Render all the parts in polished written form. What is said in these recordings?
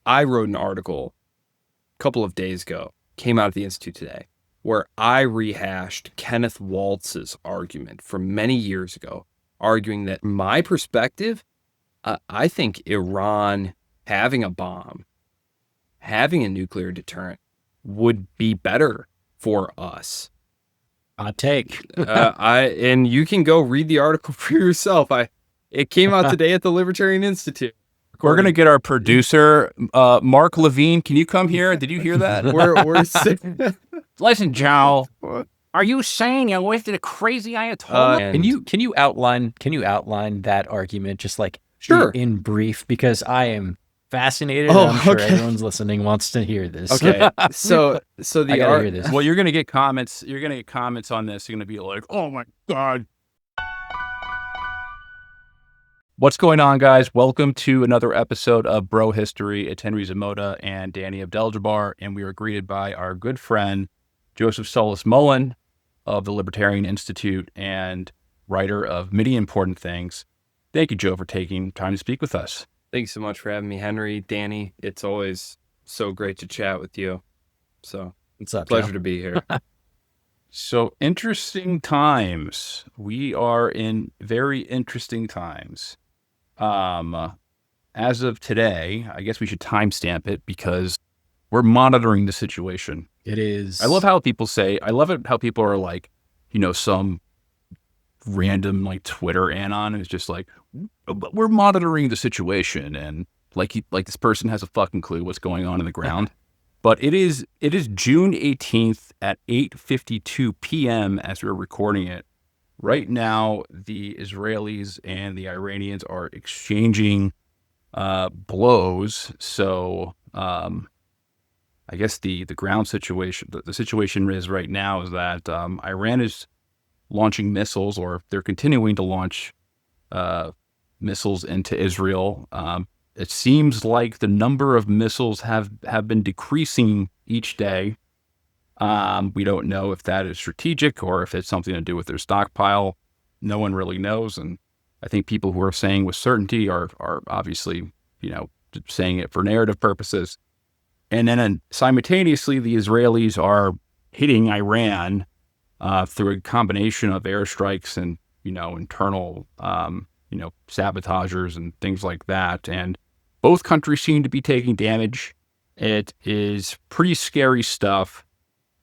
I wrote an article a couple of days ago, came out at the Institute today, where I rehashed Kenneth Waltz's argument from many years ago, arguing that my perspective, I think Iran having a bomb, having a nuclear deterrent would be better for us. Hot take. And you can go read the article for yourself. It came out today at the Libertarian Institute. We're going to get our producer, Mark Levine. Can you come here? Did you hear that? We're Listen, Joe. Are you saying you're with the crazy Ayatollah? Can you outline that argument just like sure in brief, because I am fascinated. I'm sure everyone's listening wants to hear this. Okay. So I gotta hear this. Well, you're going to get comments. You're going to get comments on this. You're going to be like, "Oh my God." What's going on, guys? Welcome to another episode of Bro History. It's Henry Zamota and Danny Abdel-Jabbar, and we are greeted by our good friend, Joseph Solis-Mullen of the Libertarian Institute and writer of many important things. Thank you, Joe, for taking time to speak with us. Thanks so much for having me, Henry, Danny. It's always so great to chat with you. So it's a pleasure to be here. So interesting times. We are in very interesting times. As of today, I guess we should timestamp it because we're monitoring the situation. It is. I love how people how people are like, some random like Twitter anon is just like, but we're monitoring the situation, and like this person has a fucking clue what's going on in the ground. But it is June 18th at 8:52 p.m. as we're recording it. Right now, the Israelis and the Iranians are exchanging blows. So I guess the ground situation, the situation is right now is that Iran is launching missiles, or they're continuing to launch missiles into Israel. It seems like the number of missiles have been decreasing each day. We don't know if that is strategic or if it's something to do with their stockpile. No one really knows. And I think people who are saying with certainty are obviously, saying it for narrative purposes. And then simultaneously, the Israelis are hitting Iran through a combination of airstrikes and, internal, sabotagers and things like that. And both countries seem to be taking damage. It is pretty scary stuff.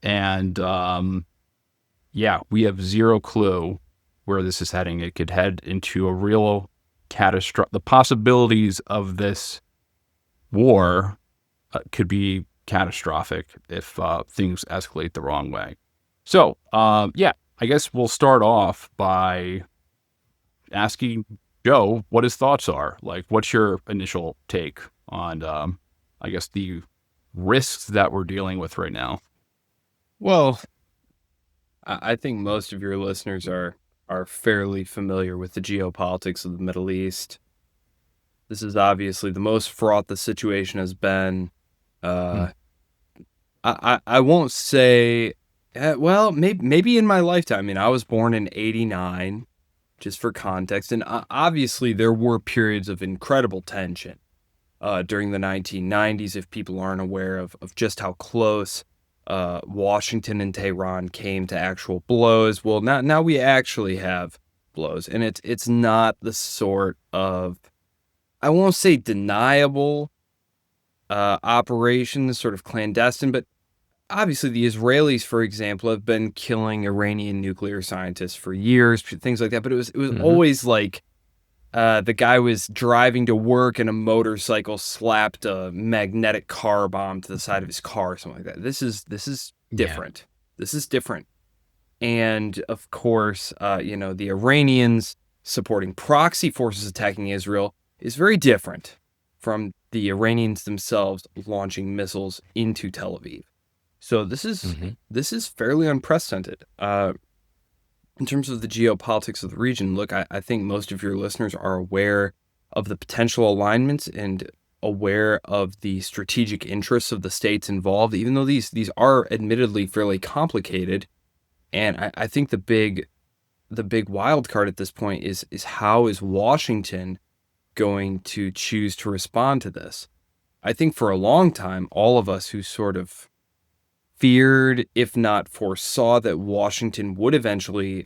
And, we have zero clue where this is heading. It could head into a real catastrophe. The possibilities of this war could be catastrophic if things escalate the wrong way. So, I guess we'll start off by asking Joe what his thoughts are. Like, what's your initial take on, the risks that we're dealing with right now? Well, I think most of your listeners are fairly familiar with the geopolitics of the Middle East. This is obviously the most fraught the situation has been. I won't say, maybe in my lifetime. I mean, I was born in 1989, just for context. And obviously there were periods of incredible tension during the 1990s, if people aren't aware of just how close Washington and Tehran came to actual blows. Well, now we actually have blows, and it's not the sort of, I won't say deniable operations, sort of clandestine, but obviously the Israelis, for example, have been killing Iranian nuclear scientists for years, things like that. But it was always like the guy was driving to work and a motorcycle slapped a magnetic car bomb to the side of his car, or something like that. This is different. Yeah. This is different. And of course, the Iranians supporting proxy forces attacking Israel is very different from the Iranians themselves launching missiles into Tel Aviv. So this is fairly unprecedented. In terms of the geopolitics of the region, look, I think most of your listeners are aware of the potential alignments and aware of the strategic interests of the states involved, even though these are admittedly fairly complicated. And I think the big wild card at this point is how is Washington going to choose to respond to this? I think for a long time, all of us who sort of feared, if not foresaw, that Washington would eventually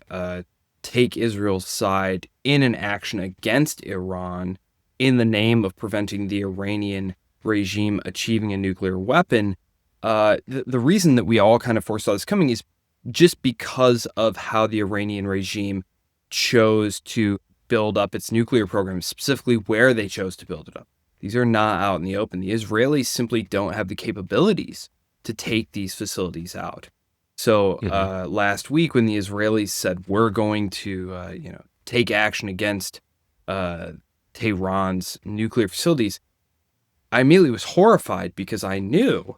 take Israel's side in an action against Iran in the name of preventing the Iranian regime achieving a nuclear weapon. The reason that we all kind of foresaw this coming is just because of how the Iranian regime chose to build up its nuclear program, specifically where they chose to build it up. These are not out in the open. The Israelis simply don't have the capabilities to take these facilities out. So last week when the Israelis said, we're going to take action against Tehran's nuclear facilities, I immediately was horrified because I knew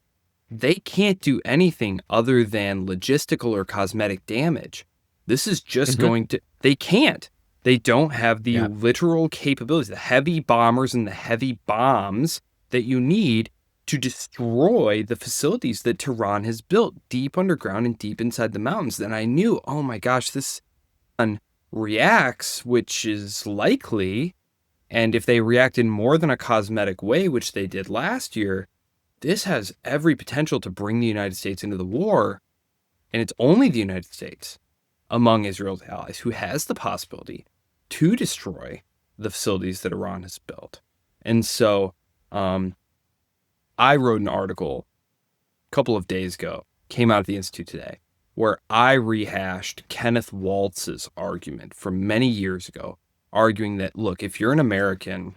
they can't do anything other than logistical or cosmetic damage. This is just they can't. They don't have the literal capabilities, the heavy bombers and the heavy bombs that you need to destroy the facilities that Tehran has built deep underground and deep inside the mountains. Then I knew, oh my gosh, this reacts, which is likely. And if they react in more than a cosmetic way, which they did last year, this has every potential to bring the United States into the war. And it's only the United States among Israel's allies who has the possibility to destroy the facilities that Iran has built. And so I wrote an article a couple of days ago, came out at the Institute today, where I rehashed Kenneth Waltz's argument from many years ago, arguing that, look, if you're an American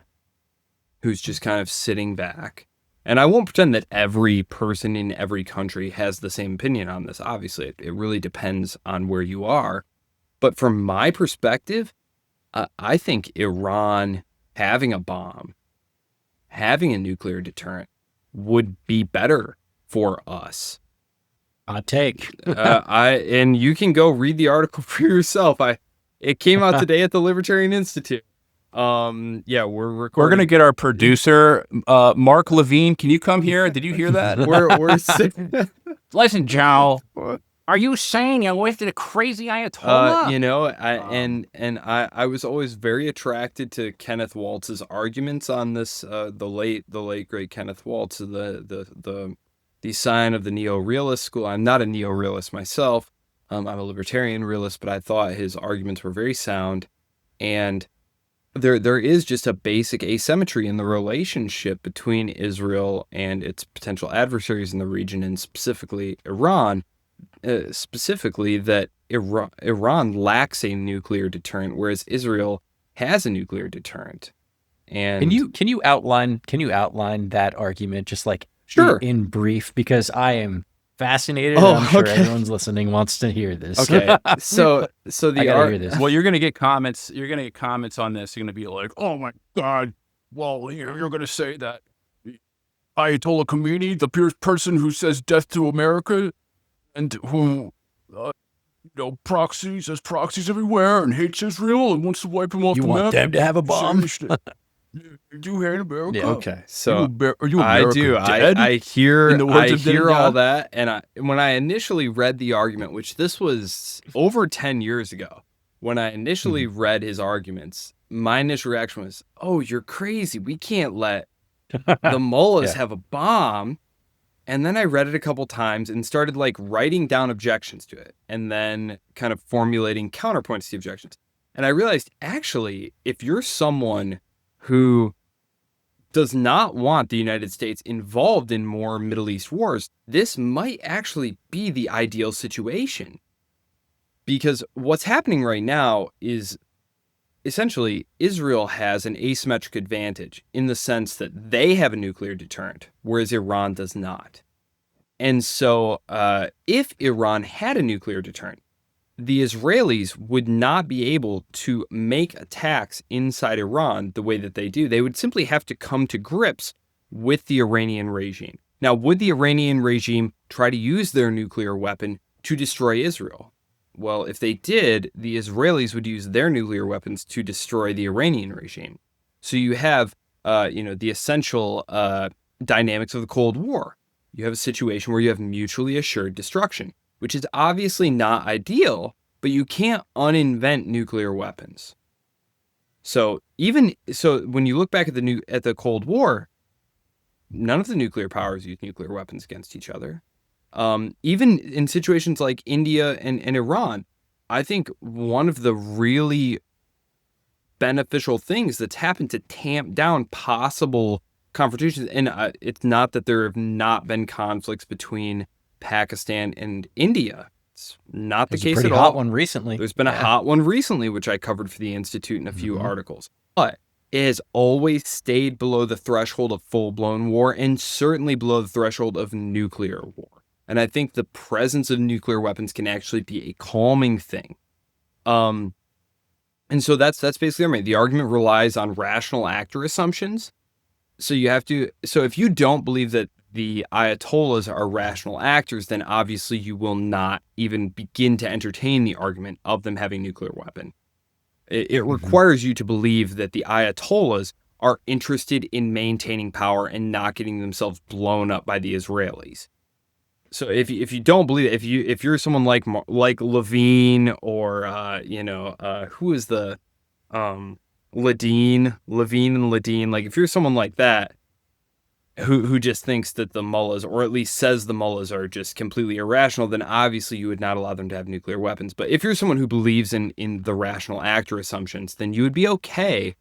who's just kind of sitting back, and I won't pretend that every person in every country has the same opinion on this. Obviously, it really depends on where you are. But from my perspective, I think Iran having a bomb, having a nuclear deterrent would be better for us. Hot take. And you can go read the article for yourself. It came out today at the Libertarian Institute. We're recording. We're gonna get our producer, Mark Levine. Can you come here? Did you hear that? we're Listen, Joe. Are you saying you're with the crazy Ayatollah? I was always very attracted to Kenneth Waltz's arguments on this. The late great Kenneth Waltz, the sign of the neo-realist school. I'm not a neo-realist myself. I'm a libertarian realist, but I thought his arguments were very sound, and there is just a basic asymmetry in the relationship between Israel and its potential adversaries in the region, and specifically Iran. Specifically that Iran lacks a nuclear deterrent, whereas Israel has a nuclear deterrent. And can you outline that argument just like sure in brief, because I am fascinated. I'm sure everyone's listening wants to hear this. Okay, so hear this. Well, you're gonna get comments. You're gonna get comments on this. You're gonna be like, "Oh my God!" Well, you're gonna say that Ayatollah Khomeini, the person who says "death to America," and who, says proxies everywhere and hates Israel and wants to wipe them off the map. You want them to have a bomb? Do you hate America? Yeah, okay, so are you America I do. Dead? I hear all God? that, and when I initially read the argument, which this was over 10 years ago, when I initially read his arguments, my initial reaction was, "Oh, you're crazy. We can't let the mullahs have a bomb." And then I read it a couple times and started writing down objections to it, and then kind of formulating counterpoints to the objections. And I realized, actually, if you're someone who does not want the United States involved in more Middle East wars, this might actually be the ideal situation. Because what's happening right now is essentially Israel has an asymmetric advantage in the sense that they have a nuclear deterrent, whereas Iran does not. And so if Iran had a nuclear deterrent, the Israelis would not be able to make attacks inside Iran the way that they do. They would simply have to come to grips with the Iranian regime. Now, would the Iranian regime try to use their nuclear weapon to destroy Israel? Well, if they did, the Israelis would use their nuclear weapons to destroy the Iranian regime. So you have, the essential dynamics of the Cold War. You have a situation where you have mutually assured destruction, which is obviously not ideal, but you can't uninvent nuclear weapons. So when you look back at the Cold War, none of the nuclear powers use nuclear weapons against each other. Even in situations like India and Iran, I think one of the really beneficial things that's happened to tamp down possible confrontations, and it's not that there have not been conflicts between Pakistan and India. It's not the case at all. There's a pretty hot one recently. There's been a hot one recently, which I covered for the Institute in a few articles. But it has always stayed below the threshold of full-blown war, and certainly below the threshold of nuclear war. And I think the presence of nuclear weapons can actually be a calming thing. And so that's basically right. The argument relies on rational actor assumptions. So if you don't believe that the Ayatollahs are rational actors, then obviously you will not even begin to entertain the argument of them having nuclear weapon. It requires you to believe that the Ayatollahs are interested in maintaining power and not getting themselves blown up by the Israelis. So if you don't believe it, if you're someone like Levine or who is the Levine and Ladine, like if you're someone like that who just thinks that the mullahs, or at least says the mullahs, are just completely irrational, then obviously you would not allow them to have nuclear weapons. But if you're someone who believes in the rational actor assumptions, then you would be okay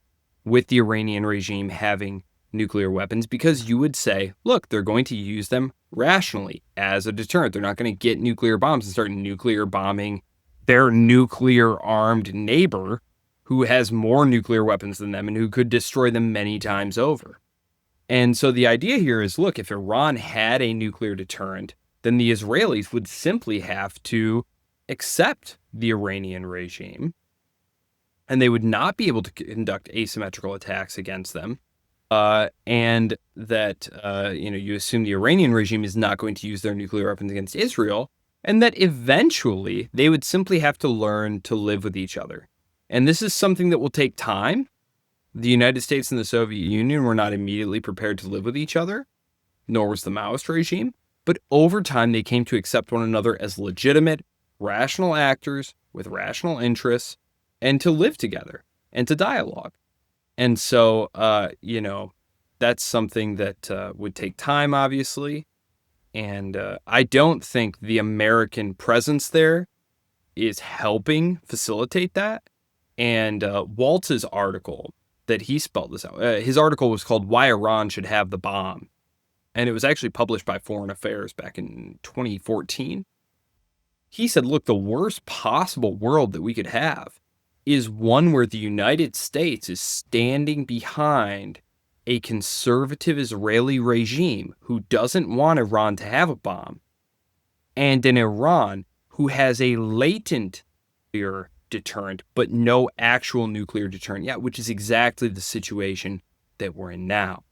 with the Iranian regime having nuclear weapons, because you would say, look, they're going to use them rationally as a deterrent. They're not going to get nuclear bombs and start nuclear bombing their nuclear armed neighbor who has more nuclear weapons than them and who could destroy them many times over. And so the idea here is, look, if Iran had a nuclear deterrent, then the Israelis would simply have to accept the Iranian regime, and they would not be able to conduct asymmetrical attacks against them. And that, you assume the Iranian regime is not going to use their nuclear weapons against Israel, and that eventually they would simply have to learn to live with each other. And this is something that will take time. The United States and the Soviet Union were not immediately prepared to live with each other, nor was the Maoist regime. But over time, they came to accept one another as legitimate, rational actors with rational interests, and to live together and to dialogue. And so, that's something that would take time, obviously. And I don't think the American presence there is helping facilitate that. And Waltz's article that he spelled this out, his article was called "Why Iran Should Have the Bomb." And it was actually published by Foreign Affairs back in 2014. He said, look, the worst possible world that we could have is one where the United States is standing behind a conservative Israeli regime who doesn't want Iran to have a bomb, and an Iran who has a latent nuclear deterrent, but no actual nuclear deterrent yet, which is exactly the situation that we're in now.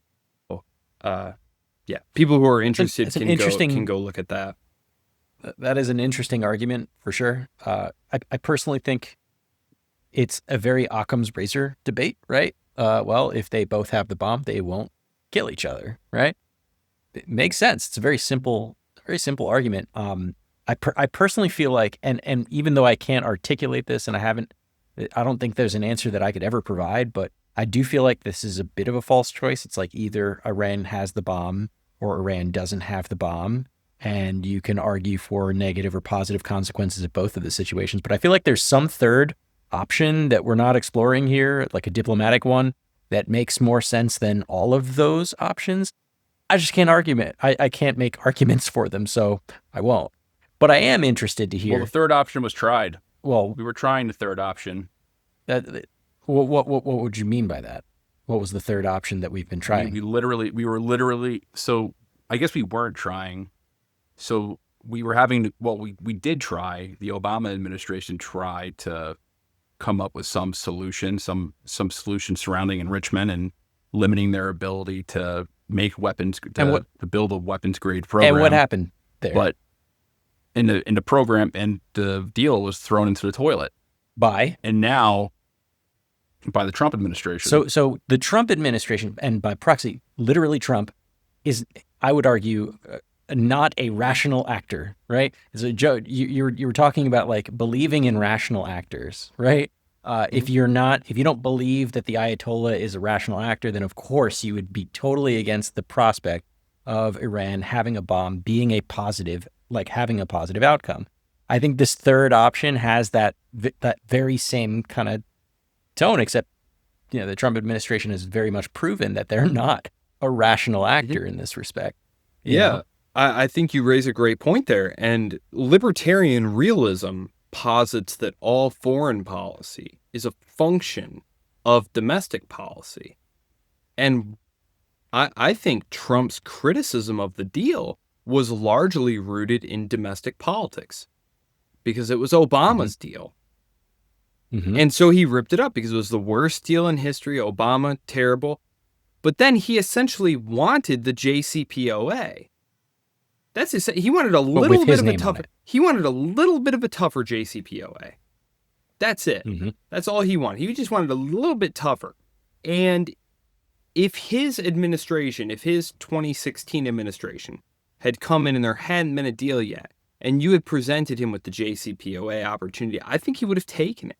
People who are interested can go look at that. That is an interesting argument for sure. I personally think it's a very Occam's razor debate, right? Well, if they both have the bomb, they won't kill each other, right? It makes sense. It's a very simple argument. I personally feel like, and even though I can't articulate this, and I don't think there's an answer that I could ever provide, but I do feel like this is a bit of a false choice. It's like either Iran has the bomb or Iran doesn't have the bomb. And you can argue for negative or positive consequences of both of the situations. But I feel like there's some third option that we're not exploring here, like a diplomatic one, that makes more sense than all of those options. I just can't I can't make arguments for them, so I won't. But I am interested to hear. Well, the third option was tried. Well, we were trying the third option. What would you mean by that? What was the third option that we've been trying? We were literally, so I guess we weren't trying. So we were we did try, the Obama administration tried to come up with some solution surrounding enrichment and limiting their ability to make weapons, to build a weapons grade program. And what happened there? But in the program, and the deal was thrown into the toilet. By the Trump administration. So the Trump administration, and by proxy, literally Trump, is, I would argue, not a rational actor, right? So Joe, you were talking about like believing in rational actors, right? If you don't believe that the Ayatollah is a rational actor, then of course you would be totally against the prospect of Iran having a bomb being having a positive outcome. I think this third option has that very same kind of tone, except the Trump administration has very much proven that they're not a rational actor in this respect. Yeah, I think you raise a great point there. And libertarian realism posits that all foreign policy is a function of domestic policy. And I think Trump's criticism of the deal was largely rooted in domestic politics because it was Obama's deal. And so he ripped it up because it was the worst deal in history. Obama, terrible. But then he essentially wanted the JCPOA. He wanted a little bit of a tougher. He wanted a little bit of a tougher JCPOA. That's it. That's all he wanted. He just wanted a little bit tougher. And if his 2016 administration had come in and there hadn't been a deal yet, and you had presented him with the JCPOA opportunity, I think he would have taken it.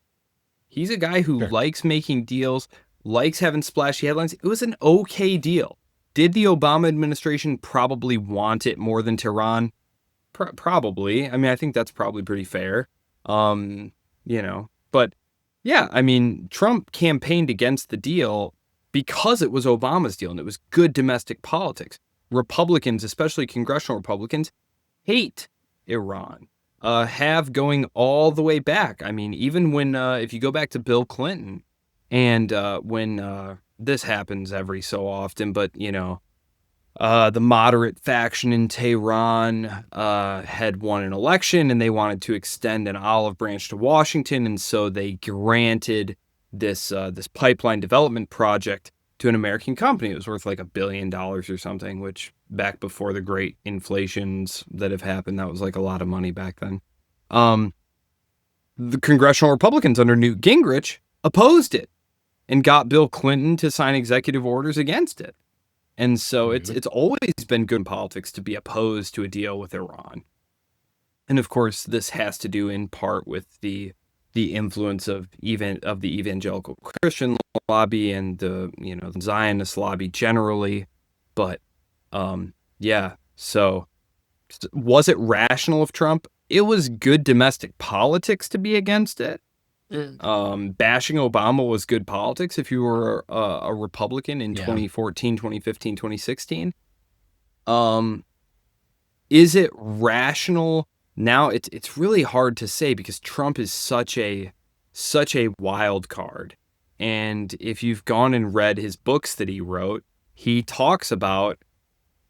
He's a guy who likes making deals, likes having splashy headlines. It was an okay deal. Did the Obama administration probably want it more than Tehran? Probably. I mean, I think that's probably pretty fair. But yeah, I mean, Trump campaigned against the deal because it was Obama's deal and it was good domestic politics. Republicans, especially congressional Republicans, hate Iran. Have going all the way back. I mean, even when, if you go back to Bill Clinton and when this happens every so often, but, the moderate faction in Tehran had won an election and they wanted to extend an olive branch to Washington. And so they granted this pipeline development project to an American company. It was worth like $1 billion or something, which back before the great inflations that have happened, that was like a lot of money back then. The congressional Republicans under Newt Gingrich opposed it and got Bill Clinton to sign executive orders against it. And so it's always been good in politics to be opposed to a deal with Iran. And of course, this has to do in part with the influence of the evangelical Christian lobby and the Zionist lobby generally. But so was it rational of Trump? It was good domestic politics to be against it. Bashing Obama was good politics if you were a Republican in 2014, 2015, 2016. Is it rational? Now it's really hard to say because Trump is such a wild card. And if you've gone and read his books that he wrote, he talks about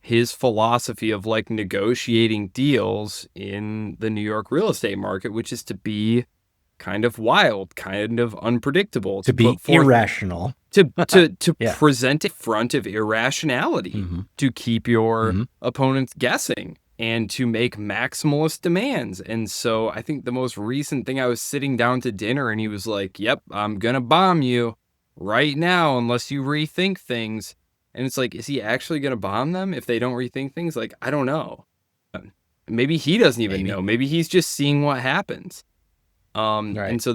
his philosophy of like negotiating deals in the New York real estate market, which is to be kind of wild, kind of unpredictable, to be irrational, to present a front of irrationality, to keep your opponents guessing, and to make maximalist demands. And so I think the most recent thing, I was sitting down to dinner and he was like, "Yep, I'm gonna bomb you right now unless you rethink things." And it's like, is he actually gonna bomb them if they don't rethink things? Like, I don't know. Maybe he doesn't even know. Maybe he's just seeing what happens. And so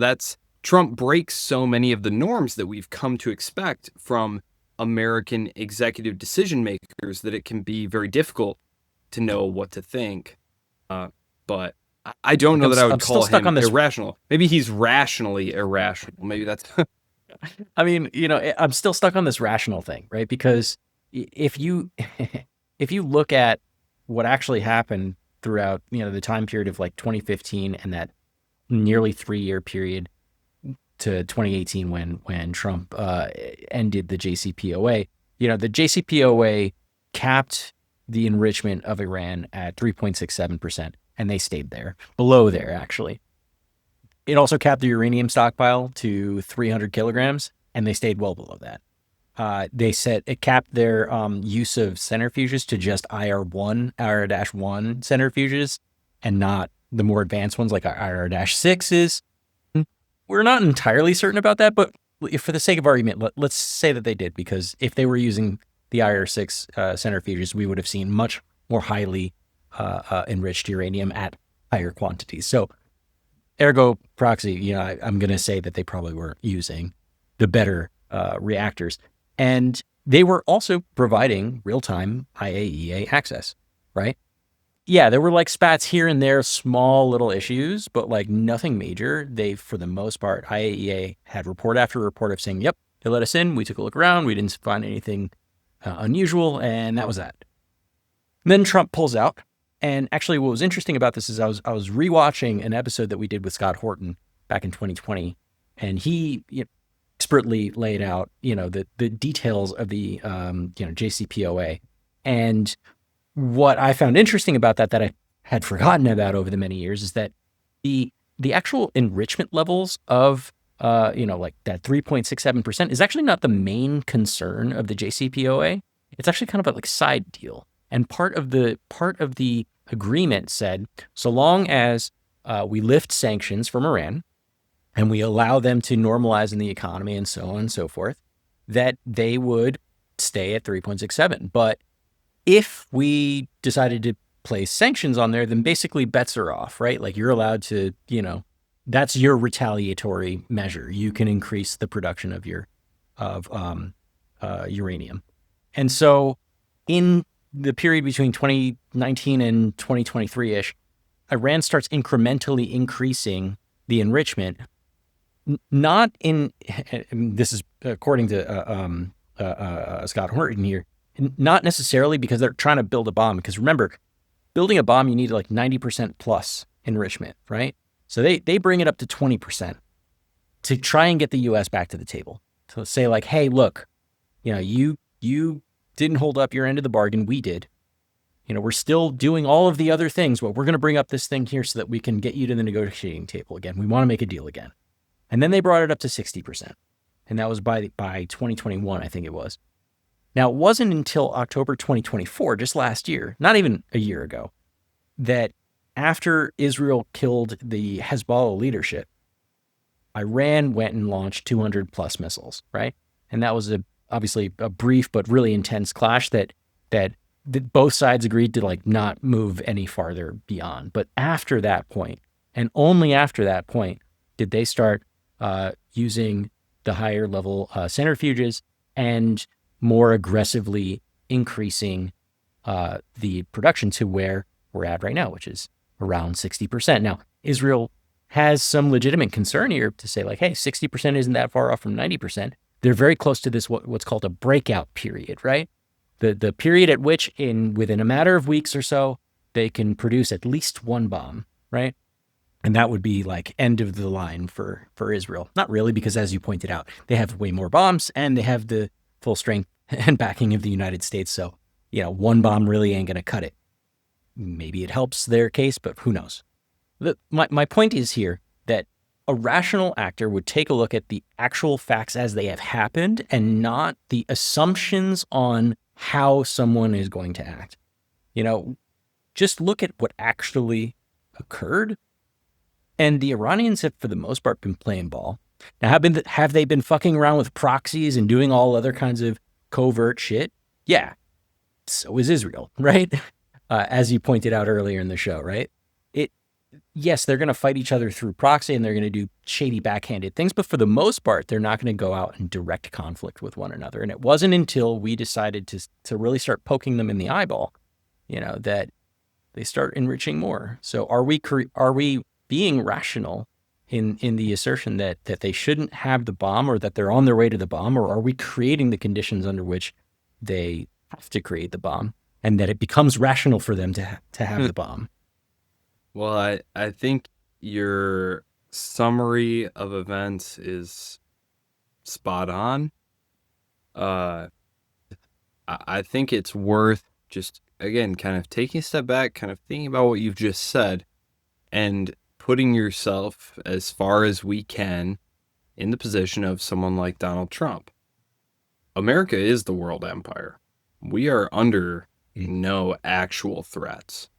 Trump breaks so many of the norms that we've come to expect from American executive decision makers that it can be very difficult to know what to think. But I don't know that I would call him irrational. Maybe he's rationally irrational. Maybe that's... I mean, I'm still stuck on this rational thing, right? Because if you look at what actually happened throughout, the time period of like 2015 and that nearly 3-year period to 2018 when Trump ended the JCPOA, the JCPOA capped the enrichment of Iran at 3.67%, and they stayed there, below there actually. It also capped the uranium stockpile to 300 kilograms, and they stayed well below that. They said it capped their use of centrifuges to just IR-1 centrifuges, and not the more advanced ones like IR-6s. We're not entirely certain about that, but for the sake of argument, let's say that they did, because if they were using the IR-6 centrifuges, we would have seen much more highly enriched uranium at higher quantities. So ergo proxy, I'm going to say that they probably were using the better reactors. And they were also providing real-time IAEA access, right? Yeah, there were like spats here and there, small little issues, but like nothing major. They, for the most part, IAEA had report after report of saying, yep, they let us in. We took a look around. We didn't find anything unusual. And that was that. And then Trump pulls out. And actually, what was interesting about this is I was rewatching an episode that we did with Scott Horton back in 2020. And he expertly laid out, the details of the, JCPOA. And what I found interesting about that I had forgotten about over the many years is that the actual enrichment levels of like that 3.67% is actually not the main concern of the JCPOA. It's actually kind of a like side deal. And part of the agreement said, so long as we lift sanctions from Iran and we allow them to normalize in the economy and so on and so forth, that they would stay at 3.67. But if we decided to place sanctions on there, then basically bets are off, right? Like you're allowed to, that's your retaliatory measure. You can increase the production of uranium. And so in the period between 2019 and 2023-ish, Iran starts incrementally increasing the enrichment, not in, this is according to Scott Horton here, not necessarily because they're trying to build a bomb, because remember, building a bomb, you need like 90% plus enrichment, right? So they bring it up to 20% to try and get the U.S. back to the table. To say like, hey, look, you didn't hold up your end of the bargain. We did. We're still doing all of the other things, but we're going to bring up this thing here so that we can get you to the negotiating table again. We want to make a deal again. And then they brought it up to 60%. And that was by 2021, I think it was. Now, it wasn't until October 2024, just last year, not even a year ago, that after Israel killed the Hezbollah leadership, Iran went and launched 200 plus missiles, right? And that was obviously a brief but really intense clash that both sides agreed to like not move any farther beyond. But after that point, and only after that point, did they start using the higher level centrifuges and more aggressively increasing the production to where we're at right now, which is around 60%. Now, Israel has some legitimate concern here to say like, hey, 60% isn't that far off from 90%. They're very close to this, what's called a breakout period, right? The period at which within a matter of weeks or so, they can produce at least one bomb, right? And that would be like end of the line for Israel. Not really, because as you pointed out, they have way more bombs and they have the full strength and backing of the United States. So, one bomb really ain't going to cut it. Maybe it helps their case, but who knows? My point is here that a rational actor would take a look at the actual facts as they have happened and not the assumptions on how someone is going to act. Just look at what actually occurred. And the Iranians have, for the most part, been playing ball. Now, have they been fucking around with proxies and doing all other kinds of covert shit? Yeah. So is Israel, right? As you pointed out earlier in the show, right? Yes, they're going to fight each other through proxy and they're going to do shady backhanded things, but for the most part, they're not going to go out in direct conflict with one another. And it wasn't until we decided to really start poking them in the eyeball, that they start enriching more. So are we being rational in the assertion that they shouldn't have the bomb or that they're on their way to the bomb, or are we creating the conditions under which they have to create the bomb and that it becomes rational for them to have the bomb? Well, I think your summary of events is spot on. I think it's worth just, again, kind of taking a step back, kind of thinking about what you've just said and putting yourself as far as we can in the position of someone like Donald Trump. America is the world empire. We are under no actual threats.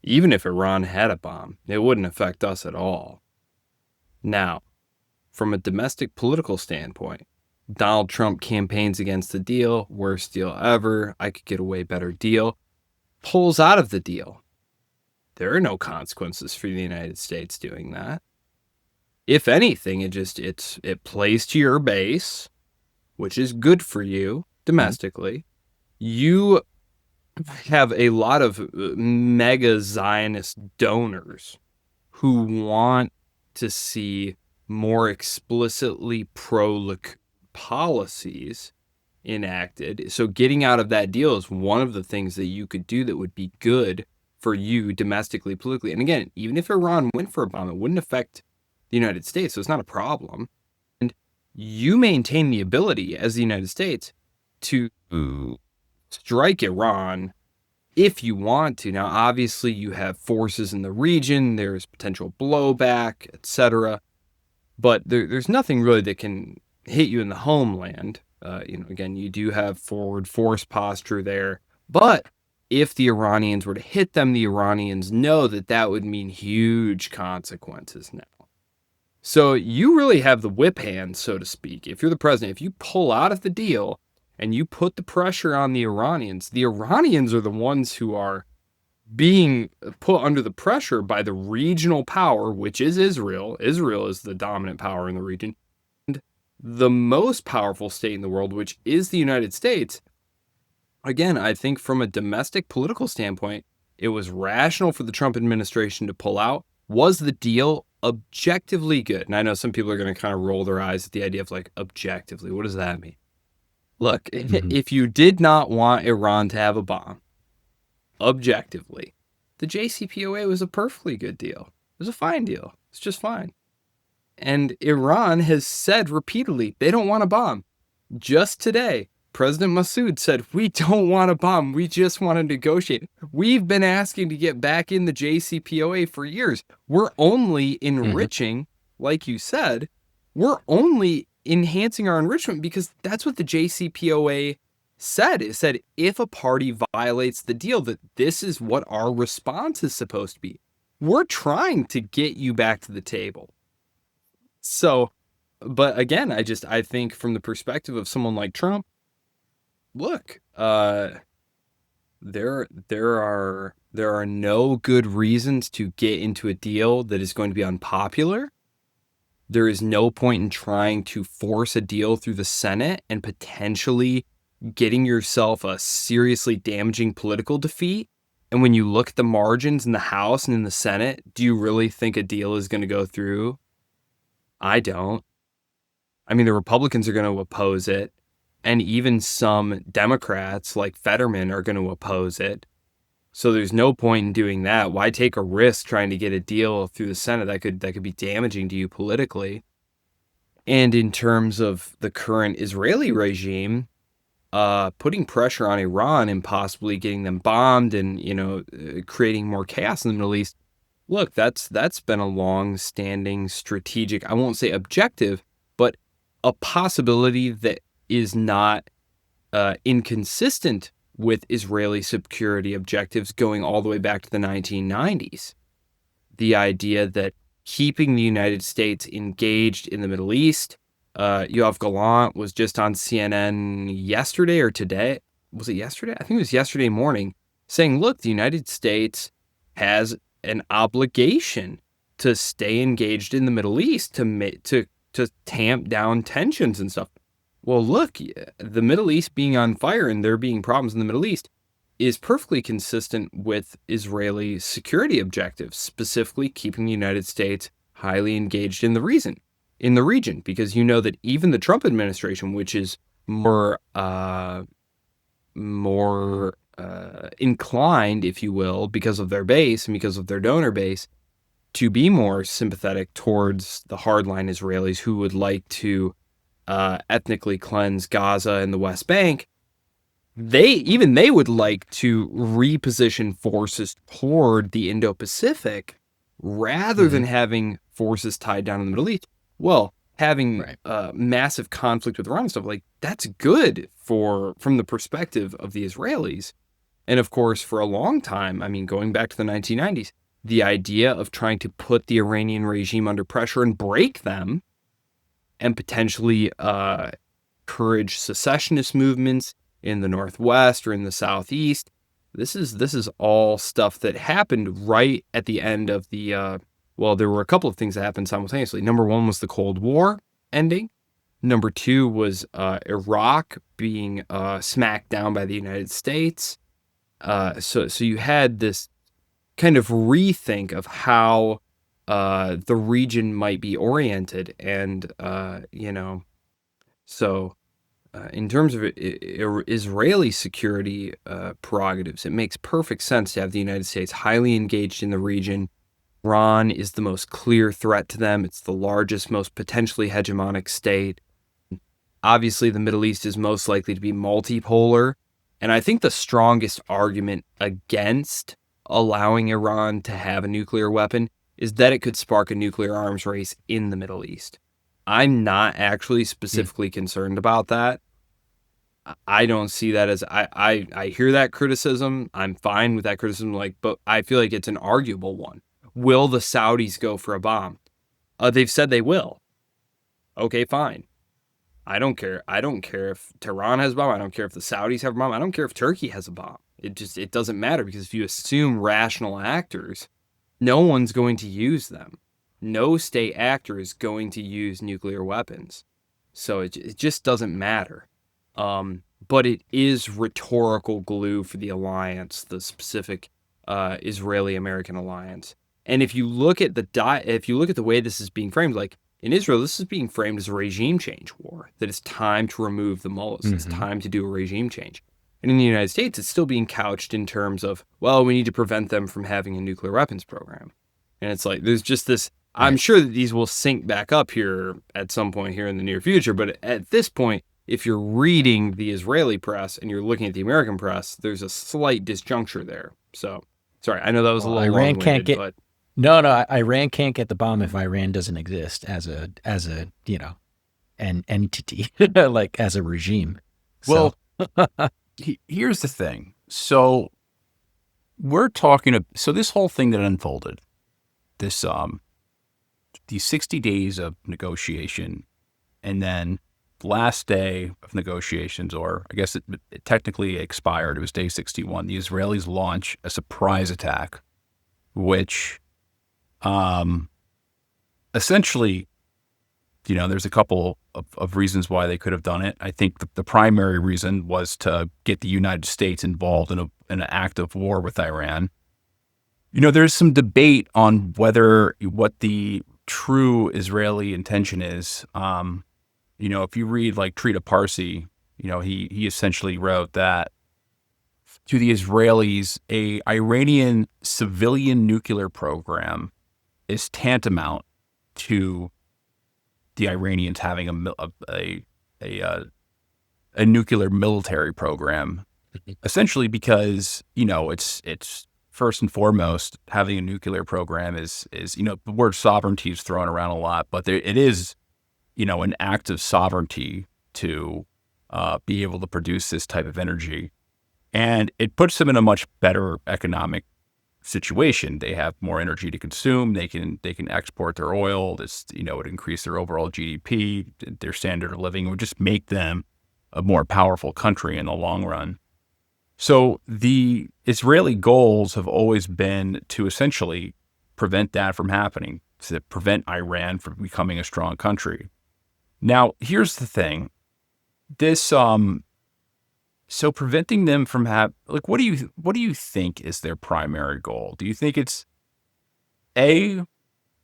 Even if Iran had a bomb, it wouldn't affect us at all. Now, from a domestic political standpoint, Donald Trump campaigns against the deal, worst deal ever, I could get a way better deal, pulls out of the deal. There are no consequences for the United States doing that. if anything, it plays to your base, which is good for you domestically. You have a lot of mega Zionist donors who want to see more explicitly pro-Likud policies enacted. So getting out of that deal is one of the things that you could do that would be good for you domestically, politically. And again, even if Iran went for a bomb, it wouldn't affect the United States, so it's not a problem. And you maintain the ability as the United States to strike Iran if you want to. Now, obviously, you have forces in the region, there's potential blowback, etc. But there's nothing really that can hit you in the homeland. Again, you do have forward force posture there. But if the Iranians were to hit them, the Iranians know that that would mean huge consequences now. So you really have the whip hand, so to speak. If you're the president, if you pull out of the deal and you put the pressure on the Iranians are the ones who are being put under the pressure by the regional power, which is Israel. Israel is the dominant power in the region. And the most powerful state in the world, which is the United States. Again, I think from a domestic political standpoint, it was rational for the Trump administration to pull out. Was the deal objectively good? And I know some people are going to kind of roll their eyes at the idea of like objectively. What does that mean? Look, if you did not want Iran to have a bomb, objectively, the JCPOA was a perfectly good deal. It was a fine deal. It's just fine. And Iran has said repeatedly they don't want a bomb. Just today, President Massoud said, we don't want a bomb. We just want to negotiate. We've been asking to get back in the JCPOA for years. We're only enriching, like you said, we're only enhancing our enrichment because that's what the JCPOA said. It said if a party violates the deal, that this is what our response is supposed to be. We're trying to get you back to the table. So, but again, I think from the perspective of someone like Trump, look, there are no good reasons to get into a deal that is going to be unpopular. There is no point in trying to force a deal through the Senate and potentially getting yourself a seriously damaging political defeat. And when you look at the margins in the House and in the Senate, do you really think a deal is going to go through? I don't. I mean, the Republicans are going to oppose it. And even some Democrats like Fetterman are going to oppose it. So there's no point in doing that. Why take a risk trying to get a deal through the Senate that could be damaging to you politically? And in terms of the current Israeli regime, putting pressure on Iran and possibly getting them bombed and, creating more chaos in the Middle East. Look, that's been a long-standing strategic, I won't say objective, but a possibility that is not inconsistent with Israeli security objectives going all the way back to the 1990s. The idea that keeping the United States engaged in the Middle East, Yoav Gallant was just on CNN yesterday or today. Was it yesterday? I think it was yesterday morning, saying, look, the United States has an obligation to stay engaged in the Middle East to tamp down tensions and stuff. Well, look, the Middle East being on fire and there being problems in the Middle East is perfectly consistent with Israeli security objectives, specifically keeping the United States highly engaged in the region, because you know that even the Trump administration, which is more inclined, if you will, because of their base and because of their donor base, to be more sympathetic towards the hardline Israelis who would like to ethnically cleanse Gaza and the West Bank, they would like to reposition forces toward the Indo-Pacific rather than having forces tied down in the Middle East. Well, having massive conflict with Iran and stuff, like, that's good from the perspective of the Israelis. And of course, for a long time, I mean, going back to the 1990s, the idea of trying to put the Iranian regime under pressure and break them and potentially encourage secessionist movements in the Northwest or in the Southeast. This is all stuff that happened right at the end of the Well, there were a couple of things that happened simultaneously. Number one was the Cold War ending. Number two was Iraq being smacked down by the United States. So you had this kind of rethink of how the region might be oriented, and so in terms of Israeli security prerogatives, it makes perfect sense to have the United States highly engaged in the region. Iran is the most clear threat to them. It's the largest, most potentially hegemonic state. Obviously, the Middle East is most likely to be multipolar. And I think the strongest argument against allowing Iran to have a nuclear weapon is that it could spark a nuclear arms race in the Middle East. I'm not actually specifically concerned about that. I don't see that as I hear that criticism. I'm fine with that criticism, but I feel like it's an arguable one. Will the Saudis go for a bomb? They've said they will. Okay, fine. I don't care. I don't care if Tehran has a bomb. I don't care if the Saudis have a bomb. I don't care if Turkey has a bomb. It doesn't matter, because if you assume rational actors, no one's going to use them. No state actor is going to use nuclear weapons. So it just doesn't matter. But it is rhetorical glue for the alliance, the specific Israeli-American alliance. And if you look at the way this is being framed, like in Israel, this is being framed as a regime change war, that it's time to remove the mullahs. Mm-hmm. It's time to do a regime change. And in the United States, it's still being couched in terms of, well, we need to prevent them from having a nuclear weapons program. And it's like, there's just this, right. I'm sure that these will sync back up here at some point here in the near future. But at this point, if you're reading the Israeli press and you're looking at the American press, there's a slight disjuncture there. So, sorry, I know that was a little long-winded, but... No, Iran can't get the bomb if Iran doesn't exist as an entity, like as a regime. Well, here's the thing. So this whole thing that unfolded, these 60 days of negotiation, and then the last day of negotiations, or I guess it technically expired. It was day 61. The Israelis launch a surprise attack, which essentially, there's a couple of reasons why they could have done it. I think the primary reason was to get the United States involved in an active war with Iran. There's some debate on what the true Israeli intention is. If you read like Trita Parsi, he essentially wrote that to the Israelis, a Iranian civilian nuclear program is tantamount to the Iranians having a nuclear military program, essentially because it's first and foremost, having a nuclear program is the word sovereignty is thrown around a lot, but it is an act of sovereignty to be able to produce this type of energy, and it puts them in a much better economic situation. They have more energy to consume. They can export their oil. This would increase their overall GDP, their standard of living. It would just make them a more powerful country in the long run. So the Israeli goals have always been to essentially prevent that from happening, to prevent Iran from becoming a strong country. Now, here's the thing. This so preventing them from what do you think is their primary goal? Do you think it's we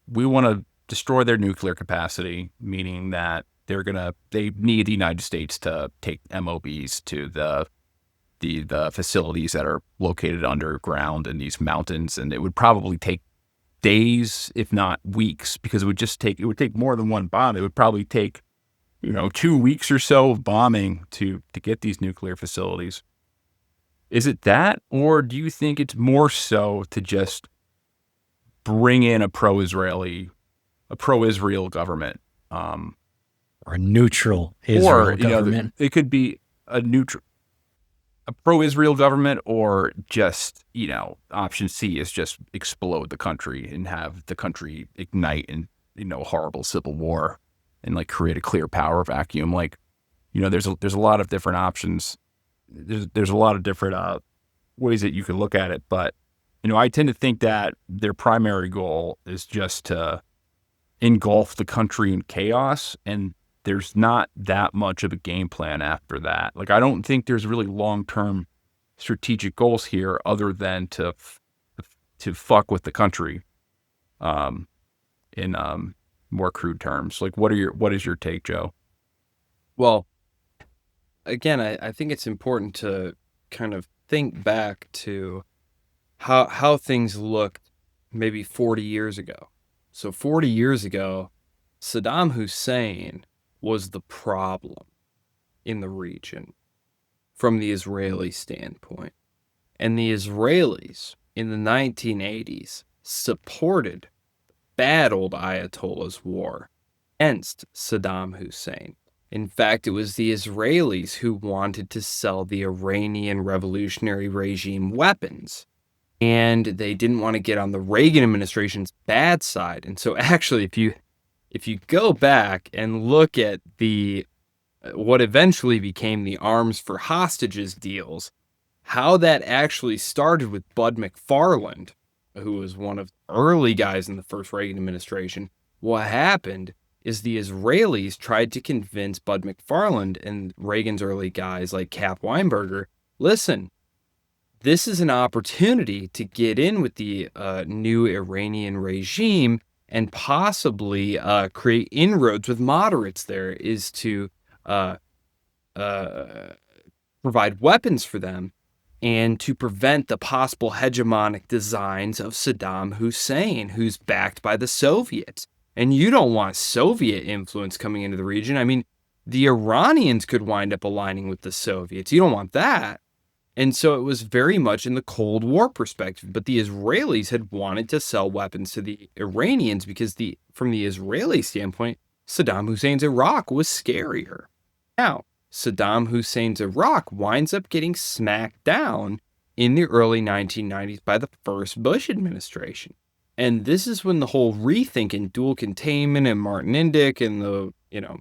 want to destroy their nuclear capacity, meaning that they need the United States to take MOBs to the facilities that are located underground in these mountains, and it would probably take days, if not weeks, because it would take more than one bomb. It would probably take 2 weeks or so of bombing to get these nuclear facilities. Is it that, or do you think it's more so to just bring in a pro-Israel government, or a neutral Israel government? It could be a pro-Israel government, or just option C is just explode the country and have the country ignite in horrible civil war and create a clear power vacuum. There's a lot of different options. There's a lot of different ways that you can look at it, but I tend to think that their primary goal is just to engulf the country in chaos, and there's not that much of a game plan after that. Like, I don't think there's really long-term strategic goals here other than to fuck with the country, in more crude terms. Like, what is your take, Joe? Well, again, I think it's important to kind of think back to how things looked maybe 40 years ago. So 40 years ago, Saddam Hussein was the problem in the region from the Israeli standpoint. And the Israelis in the 1980s supported bad old Ayatollah's war against Saddam Hussein. In fact, it was the Israelis who wanted to sell the Iranian revolutionary regime weapons. And they didn't want to get on the Reagan administration's bad side. And so actually, if you go back and look at the what eventually became the arms for hostages deals, how that actually started with Bud McFarland, who was one of the early guys in the first Reagan administration. What happened is the Israelis tried to convince Bud McFarland and Reagan's early guys like Cap Weinberger, listen, this is an opportunity to get in with the new Iranian regime and possibly create inroads with moderates there, is to provide weapons for them and to prevent the possible hegemonic designs of Saddam Hussein, who's backed by the Soviets. And you don't want Soviet influence coming into the region. I mean, the Iranians could wind up aligning with the Soviets. You don't want that. And so it was very much in the Cold War perspective. But the Israelis had wanted to sell weapons to the Iranians because from the Israeli standpoint, Saddam Hussein's Iraq was scarier. Now, Saddam Hussein's Iraq winds up getting smacked down in the early 1990s by the first Bush administration. And this is when the whole rethink in dual containment and Martin Indyk and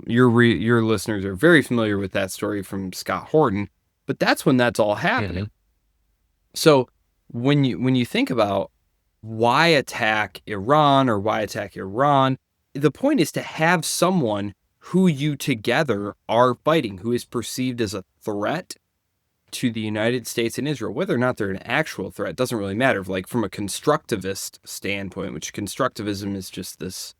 your listeners are very familiar with that story from Scott Horton. But that's when that's all happening. Mm-hmm. So when you think about why attack Iran or why attack Iran, the point is to have someone who you together are fighting, who is perceived as a threat to the United States and Israel. Whether or not they're an actual threat doesn't really matter. Like from a constructivist standpoint, which constructivism is just this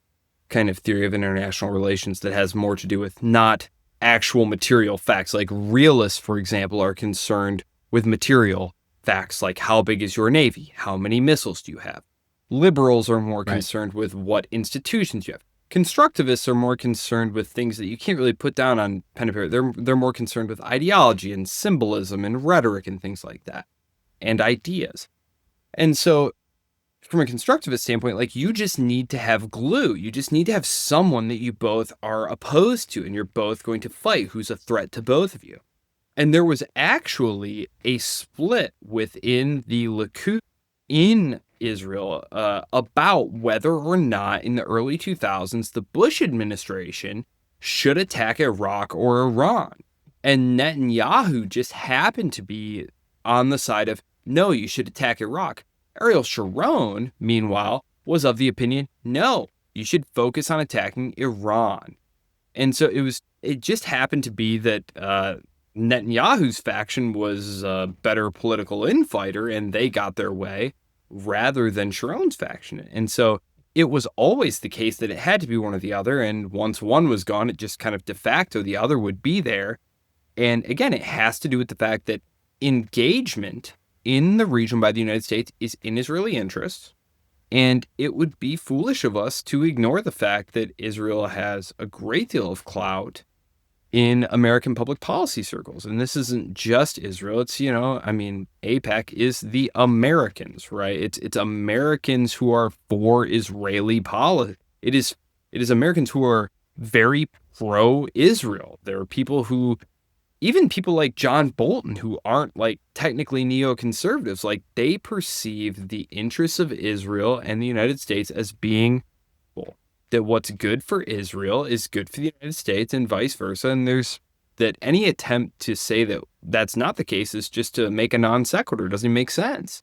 kind of theory of international relations that has more to do with not actual material facts. Like realists, for example, are concerned with material facts like how big is your navy? How many missiles do you have? Liberals are more concerned with what institutions you have. Constructivists are more concerned with things that you can't really put down on pen and paper. They're more concerned with ideology and symbolism and rhetoric and things like that, and ideas. And so from a constructivist standpoint, like you just need to have glue. You just need to have someone that you both are opposed to and you're both going to fight, who's a threat to both of you. And there was actually a split within the Likud in Israel about whether or not in the early 2000s the Bush administration should attack Iraq or Iran. And Netanyahu just happened to be on the side of, no, you should attack Iraq. Ariel Sharon, meanwhile, was of the opinion, no, you should focus on attacking Iran. And so it just happened to be that Netanyahu's faction was a better political infighter and they got their way rather than Sharon's faction. And so it was always the case that it had to be one or the other. And once one was gone, it just kind of de facto the other would be there. And again, it has to do with the fact that engagement in the region by the United States is in Israeli interests. And it would be foolish of us to ignore the fact that Israel has a great deal of clout in American public policy circles. And this isn't just Israel. It's, AIPAC is the Americans, right? It's Americans who are for Israeli policy. It is Americans who are very pro-Israel. There are even people like John Bolton, who aren't like technically neoconservatives, like they perceive the interests of Israel and the United States as being equal. That what's good for Israel is good for the United States and vice versa. And there's that any attempt to say that that's not the case is just to make a non sequitur. It doesn't even make sense.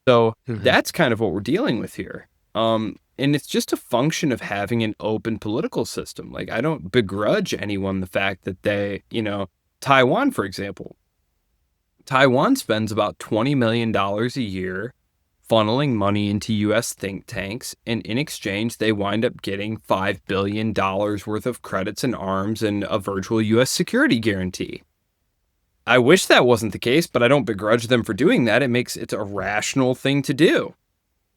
So that's kind of what we're dealing with here. And it's just a function of having an open political system. Like, I don't begrudge anyone the fact that they, Taiwan, for example, Taiwan spends about $20 million a year funneling money into U.S. think tanks, and in exchange, they wind up getting $5 billion worth of credits and arms and a virtual U.S. security guarantee. I wish that wasn't the case, but I don't begrudge them for doing that. It's a rational thing to do.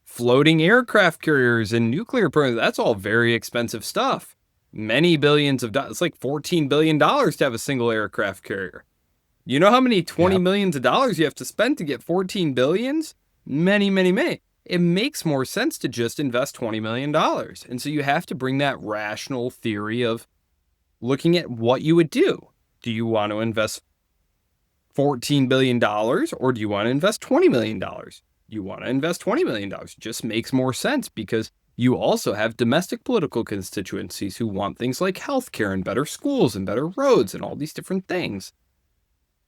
Floating aircraft carriers and nuclear programs, that's all very expensive stuff. Many billions of dollars. It's like $14 billion to have a single aircraft carrier. You know how many millions of dollars you have to spend to get 14 billions? Many, many, many. It makes more sense to just invest $20 million. And so you have to bring that rational theory of looking at what you would do. Do you want to invest $14 billion or do you want to invest $20 million? You want to invest $20 million. It just makes more sense because you also have domestic political constituencies who want things like healthcare and better schools and better roads and all these different things.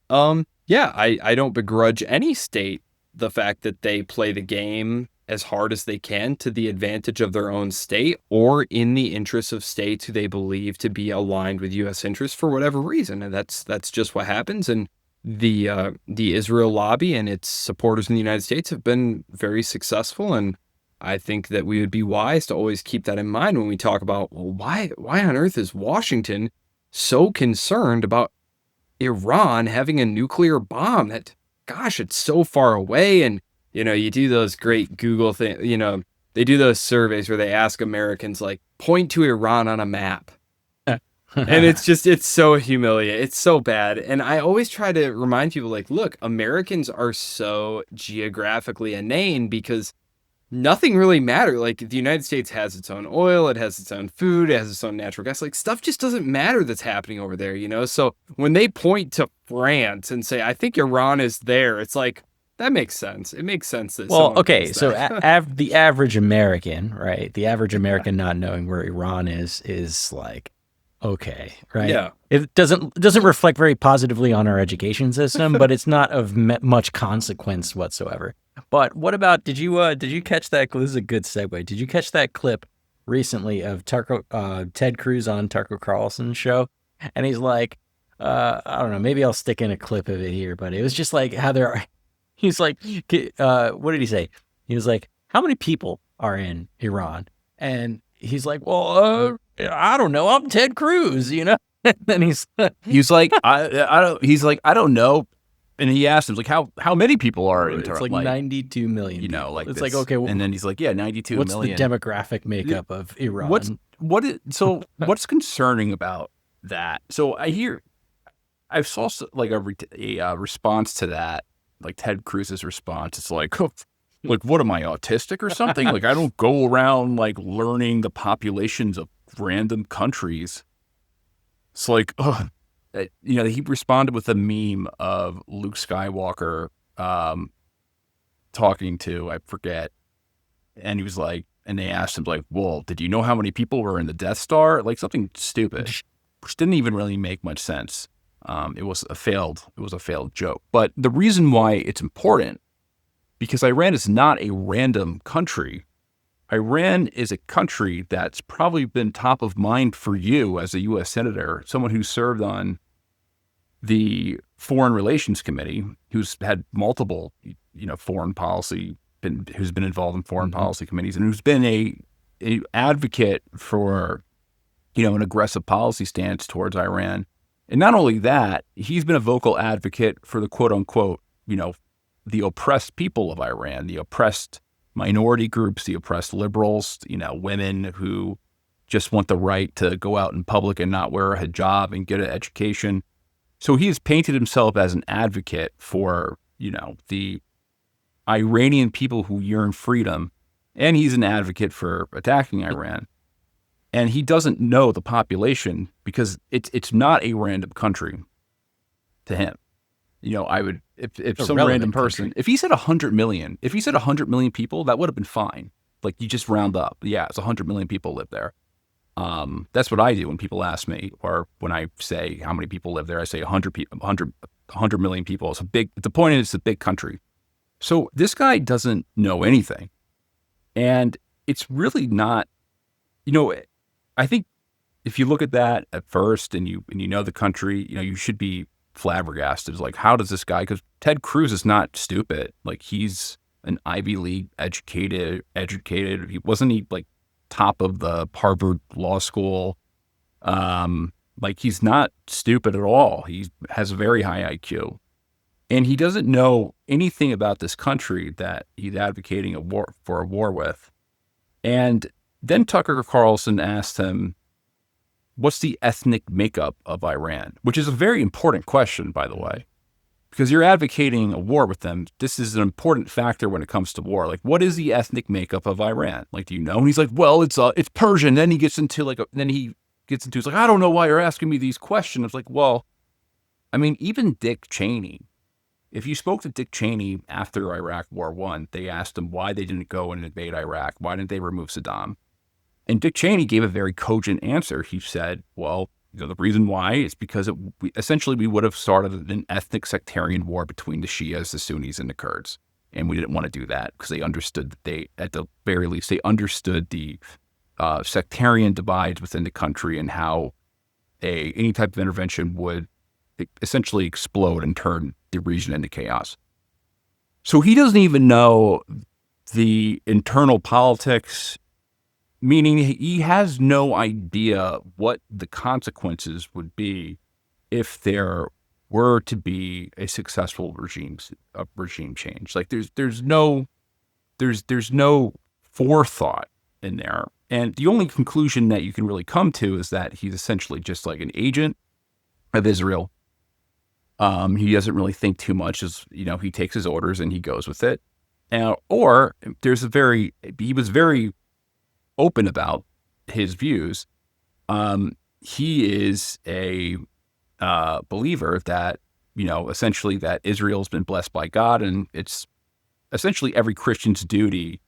I don't begrudge any state the fact that they play the game as hard as they can to the advantage of their own state or in the interests of states who they believe to be aligned with U.S. interests for whatever reason. And that's just what happens. And the Israel lobby and its supporters in the United States have been very successful. And I think that we would be wise to always keep that in mind when we talk about, well, why on earth is Washington so concerned about Iran having a nuclear bomb? That, gosh, it's so far away. And, you do those great Google things, they do those surveys where they ask Americans, like, point to Iran on a map. And it's so humiliating. It's so bad. And I always try to remind people, like, look, Americans are so geographically inane because nothing really matters. Like, the United States has its own oil, it has its own food, it has its own natural gas. Like, stuff just doesn't matter that's happening over there, So when they point to France and say, I think Iran is there, it's like, that makes sense. It makes sense that. Well, okay, so the average American, right? The average American not knowing where Iran is like, okay, right? Yeah. It doesn't reflect very positively on our education system, but it's not of much consequence whatsoever. But what about, did you catch that? This is a good segue. Did you catch that clip recently of Ted Cruz on Tucker Carlson's show? And he's like, I don't know, maybe I'll stick in a clip of it here, but it was just like how he's like, what did he say? He was like, how many people are in Iran? And he's like, well, I don't know. I'm Ted Cruz, And then he's like, I don't know. And he asked him, like, how many people are in It's like 92 million. Like it's this. like, okay. And then he's like, yeah, 92 what's million. What's the demographic makeup of Iran? What's concerning about that? So I saw like a response to that, like Ted Cruz's response. It's like, like, what am I, autistic or something? Like, I don't go around like learning the populations of random countries. It's like, he responded with a meme of Luke Skywalker talking to, I forget, and he was like, and they asked him, like, well, did you know how many people were in the Death Star? Like, something stupid, which didn't even really make much sense. It was a failed joke. But the reason why it's important, because Iran is not a random country. Iran is a country that's probably been top of mind for you as a U.S. Senator, someone who served on the Foreign Relations Committee, who's had multiple, foreign policy, who's been involved in foreign policy committees, and who's been a advocate for, an aggressive policy stance towards Iran. And not only that, he's been a vocal advocate for the quote unquote, the oppressed people of Iran, the oppressed minority groups, the oppressed liberals, women who just want the right to go out in public and not wear a hijab and get an education. So he has painted himself as an advocate for, the Iranian people who yearn freedom, and he's an advocate for attacking Iran. And he doesn't know the population because it's not a random country to him. I would, if some random person, country. If he said 100 million, people, that would have been fine. Like, you just round up. Yeah, it's 100 million people live there. That's what I do when people ask me, or when I say how many people live there, I say 100 million people. The point is, it's a big country. So this guy doesn't know anything. And it's really not, I think if you look at that at first and you know the country, you should be flabbergasted. Like, how does this guy, because Ted Cruz is not stupid. Like, he's an Ivy League educated. Wasn't he like top of the Harvard Law School? Like, he's not stupid at all. He has a very high IQ. And he doesn't know anything about this country that he's advocating a war with. And then Tucker Carlson asked him, what's the ethnic makeup of Iran? Which is a very important question, by the way, because you're advocating a war with them. This is an important factor when it comes to war. Like, what is the ethnic makeup of Iran? Like, do you know? And he's like, well, it's Persian. Then he gets into it's like, I don't know why you're asking me these questions. It's like, well, I mean, even Dick Cheney, if you spoke to Dick Cheney after Iraq War I, they asked him why they didn't go and invade Iraq. Why didn't they remove Saddam? And Dick Cheney gave a very cogent answer. He said, well, the reason why is because we would have started an ethnic sectarian war between the Shias, the Sunnis, and the Kurds. And we didn't want to do that because they understood that at the very least, they understood the sectarian divides within the country and how any type of intervention would essentially explode and turn the region into chaos. So he doesn't even know the internal politics, meaning he has no idea what the consequences would be if there were to be a successful regime change. Like, there's no forethought in there. And the only conclusion that you can really come to is that he's essentially just like an agent of Israel. He doesn't really think too much. He takes his orders and he goes with it. Or he was very open about his views. He is a believer that, essentially that Israel's been blessed by God, and it's essentially every Christian's duty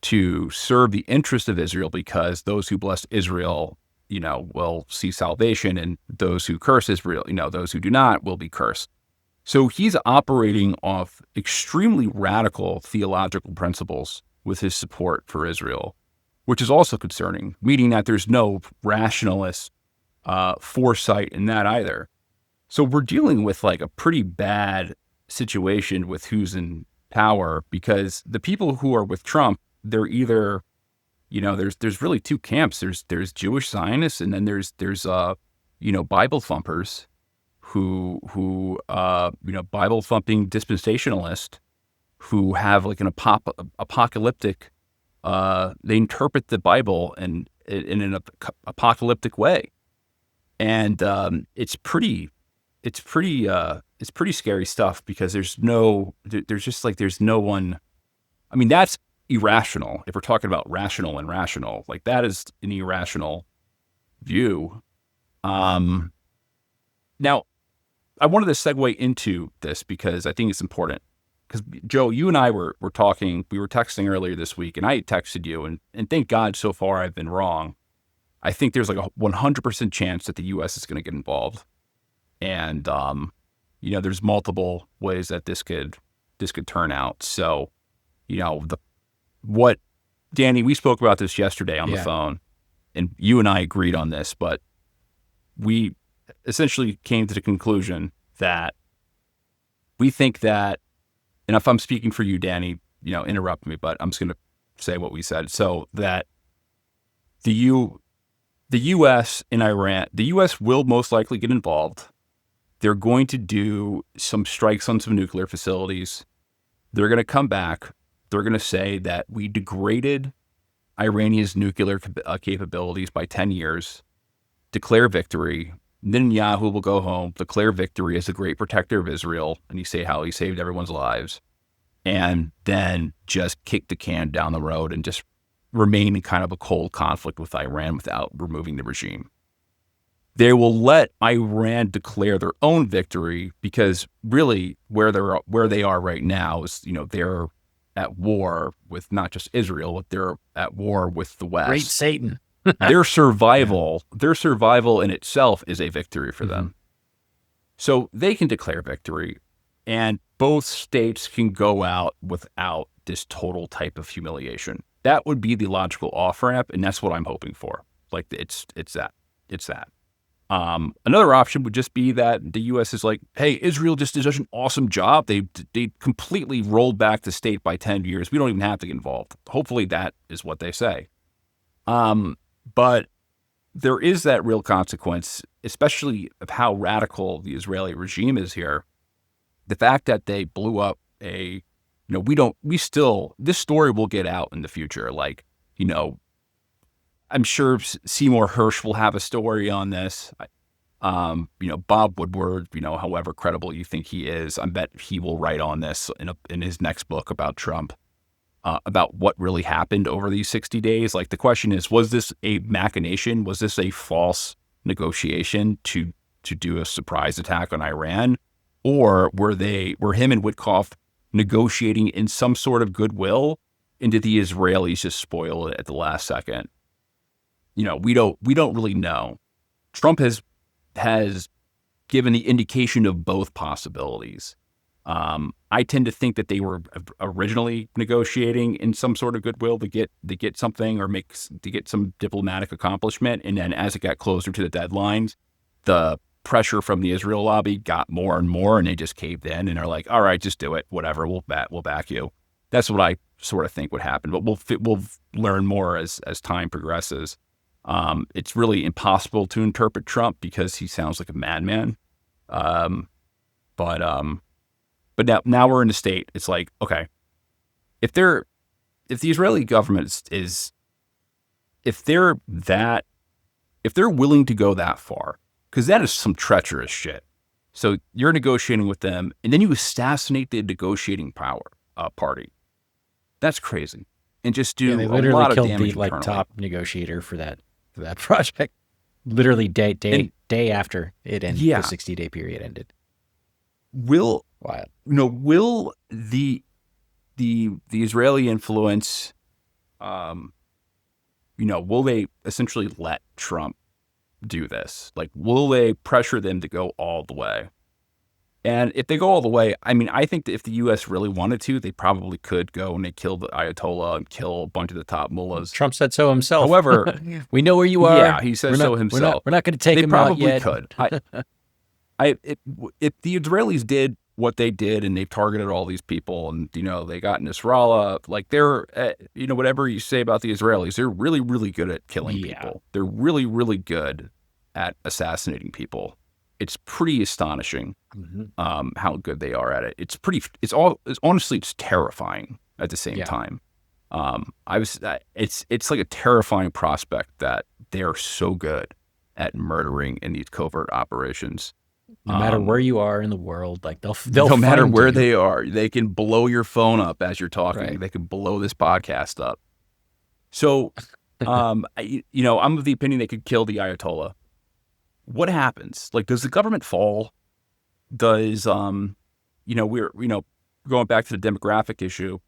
to serve the interest of Israel, because those who bless Israel, will see salvation, and those who curse Israel, those who do not will be cursed. So he's operating off extremely radical theological principles with his support for Israel, which is also concerning, meaning that there's no rationalist foresight in that either. So we're dealing with like a pretty bad situation with who's in power, because the people who are with Trump, they're either, there's really two camps. There's Jewish Zionists, and then there's Bible thumpers who Bible thumping dispensationalists who have like an apocalyptic. They interpret the Bible in an apocalyptic way, and it's pretty scary stuff, because there's no one. I mean, that's irrational. If we're talking about rational and rational, like, that is an irrational view. Now, I wanted to segue into this because I think it's important. Because, Joe, you and I were talking, we were texting earlier this week, and I had texted you, and thank God so far I've been wrong. I think there's like a 100% chance that the U.S. is going to get involved. And, there's multiple ways that this could turn out. So, Danny, we spoke about this yesterday on the phone, and you and I agreed on this, but we essentially came to the conclusion that we think that, and if I'm speaking for you, Danny, interrupt me, but I'm just going to say what we said. So that the U.S. and Iran, the U.S. will most likely get involved. They're going to do some strikes on some nuclear facilities. They're going to come back. They're going to say that we degraded Iranian's nuclear capabilities by 10 years, declare victory. Netanyahu will go home, declare victory as the great protector of Israel, and he say how he saved everyone's lives, and then just kick the can down the road and just remain in kind of a cold conflict with Iran without removing the regime. They will let Iran declare their own victory, because really where they are right now is, they're at war with not just Israel, but they're at war with the West. Great Satan. Their survival in itself is a victory for them. So they can declare victory. and both states can go out without this total type of humiliation. That would be the logical off-ramp, and that's what I'm hoping for. Like, it's that. Another option would just be that the U.S. is like, hey, Israel just did such an awesome job. They completely rolled back the state by 10 years. We don't even have to get involved. Hopefully that is what they say. But there is that real consequence, especially of how radical the Israeli regime is here. The fact that they blew up this story will get out in the future. Like, I'm sure Seymour Hersh will have a story on this. Bob Woodward, however credible you think he is, I bet he will write on this in his next book about Trump, about what really happened over these 60 days. Like, the question is, was this a machination? Was this a false negotiation to do a surprise attack on Iran? Or were him and Witkoff negotiating in some sort of goodwill, and did the Israelis just spoil it at the last second? We don't really know. Trump has given the indication of both possibilities. I tend to think that they were originally negotiating in some sort of goodwill to get something or to get some diplomatic accomplishment, and then as it got closer to the deadlines, the pressure from the Israel lobby got more and more, and they just caved in and are like, all right, just do it, whatever, we'll back you. That's what I sort of think would happen, but we'll learn more as time progresses. It's really impossible to interpret Trump because he sounds like a madman. But now we're in a state. It's like, okay, if the Israeli government if they're willing to go that far, because that is some treacherous shit. So you're negotiating with them, and then you assassinate the negotiating party. That's crazy, and just do they a literally lot of killed damage the internally. top negotiator for that project. Literally day after it ended, Yeah. the 60-day period ended. Will Wild. will the Israeli influence, will they essentially let Trump do this? Like, will they pressure them to go all the way? And if they go all the way, I mean, I think that if the U.S. really wanted to, they probably could go and they kill the Ayatollah and kill a bunch of the top mullahs. Trump said so himself. However, we know where you are. Yeah, he says so himself. We're not going to take They him out probably yet. could. If the Israelis did what they did and they've targeted all these people and, they got Nasrallah, like they're, whatever you say about the Israelis, they're really, really good at killing people. They're really, really good at assassinating people. It's pretty astonishing how good they are at it. Honestly, it's terrifying at the same time. It's like a terrifying prospect that they are so good at murdering in these covert operations. No matter where you are in the world, like they'll no matter find where you. they are, they can blow your phone up as you're talking. Right. They can blow this podcast up. So, I'm of the opinion they could kill the Ayatollah. What happens? Like, does the government fall? Does, we're going back to the demographic issue.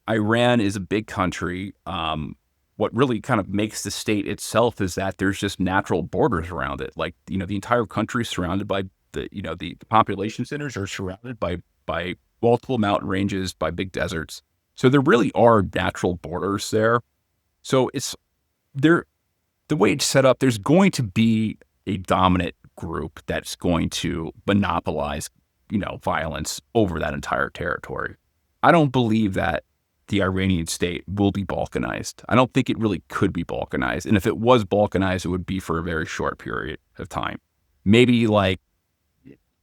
Iran is a big country. What really kind of makes the state itself is that there's just natural borders around it. Like, the entire country is surrounded by the population centers are surrounded by multiple mountain ranges, by big deserts. So there really are natural borders there. So the way it's set up, there's going to be a dominant group that's going to monopolize, violence over that entire territory. I don't believe that the Iranian state will be balkanized. I don't think it really could be balkanized. And if it was balkanized, it would be for a very short period of time. Maybe like,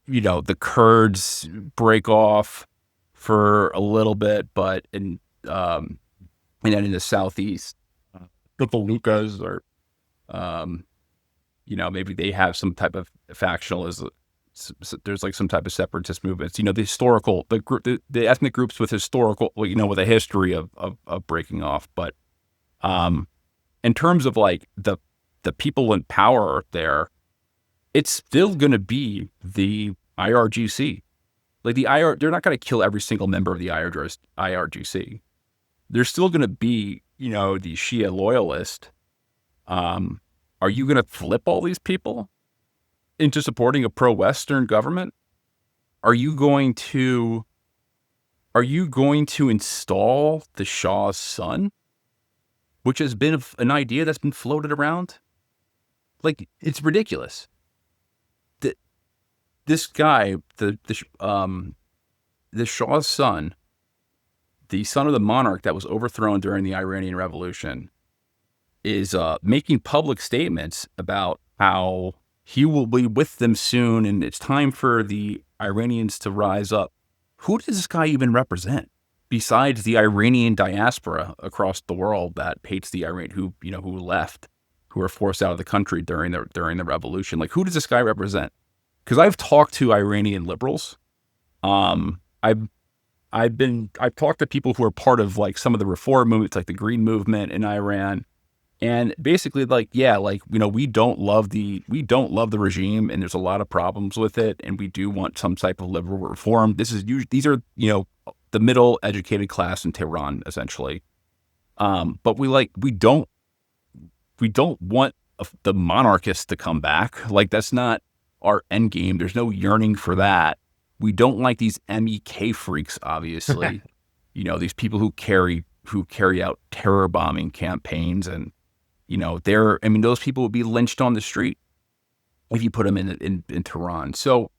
the Kurds break off for a little bit, but and then in the southeast, the Balukas or, maybe they have some type of factionalism. There's like some type of separatist movements. The ethnic groups with historical, with a history of breaking off. But in terms of like the people in power there, it's still going to be the IRGC. Like they're not going to kill every single member of the IRGC. There's still going to be, the Shia loyalist. Are you going to flip all these people into supporting a pro-Western government? are you going to install the Shah's son, which has been an idea that's been floated around? Like, it's ridiculous. This guy, the Shah's son, the son of the monarch that was overthrown during the Iranian Revolution, is making public statements about how he will be with them soon and it's time for the Iranians to rise up. Who does this guy even represent besides the Iranian diaspora across the world that hates the Iran, who left, who were forced out of the country during the revolution? Like, who does this guy represent? Because I've talked to Iranian liberals. I've talked to people who are part of like some of the reform movements, like the Green Movement in Iran. And basically, like, yeah, like, we don't love the regime, and there's a lot of problems with it, and we do want some type of liberal reform. These are the middle educated class in Tehran, essentially. But we don't want the monarchists to come back. Like, that's not our end game. There's no yearning for that. We don't like these MEK freaks, obviously. These people who carry out terror bombing campaigns, and those people would be lynched on the street if you put them in Tehran. So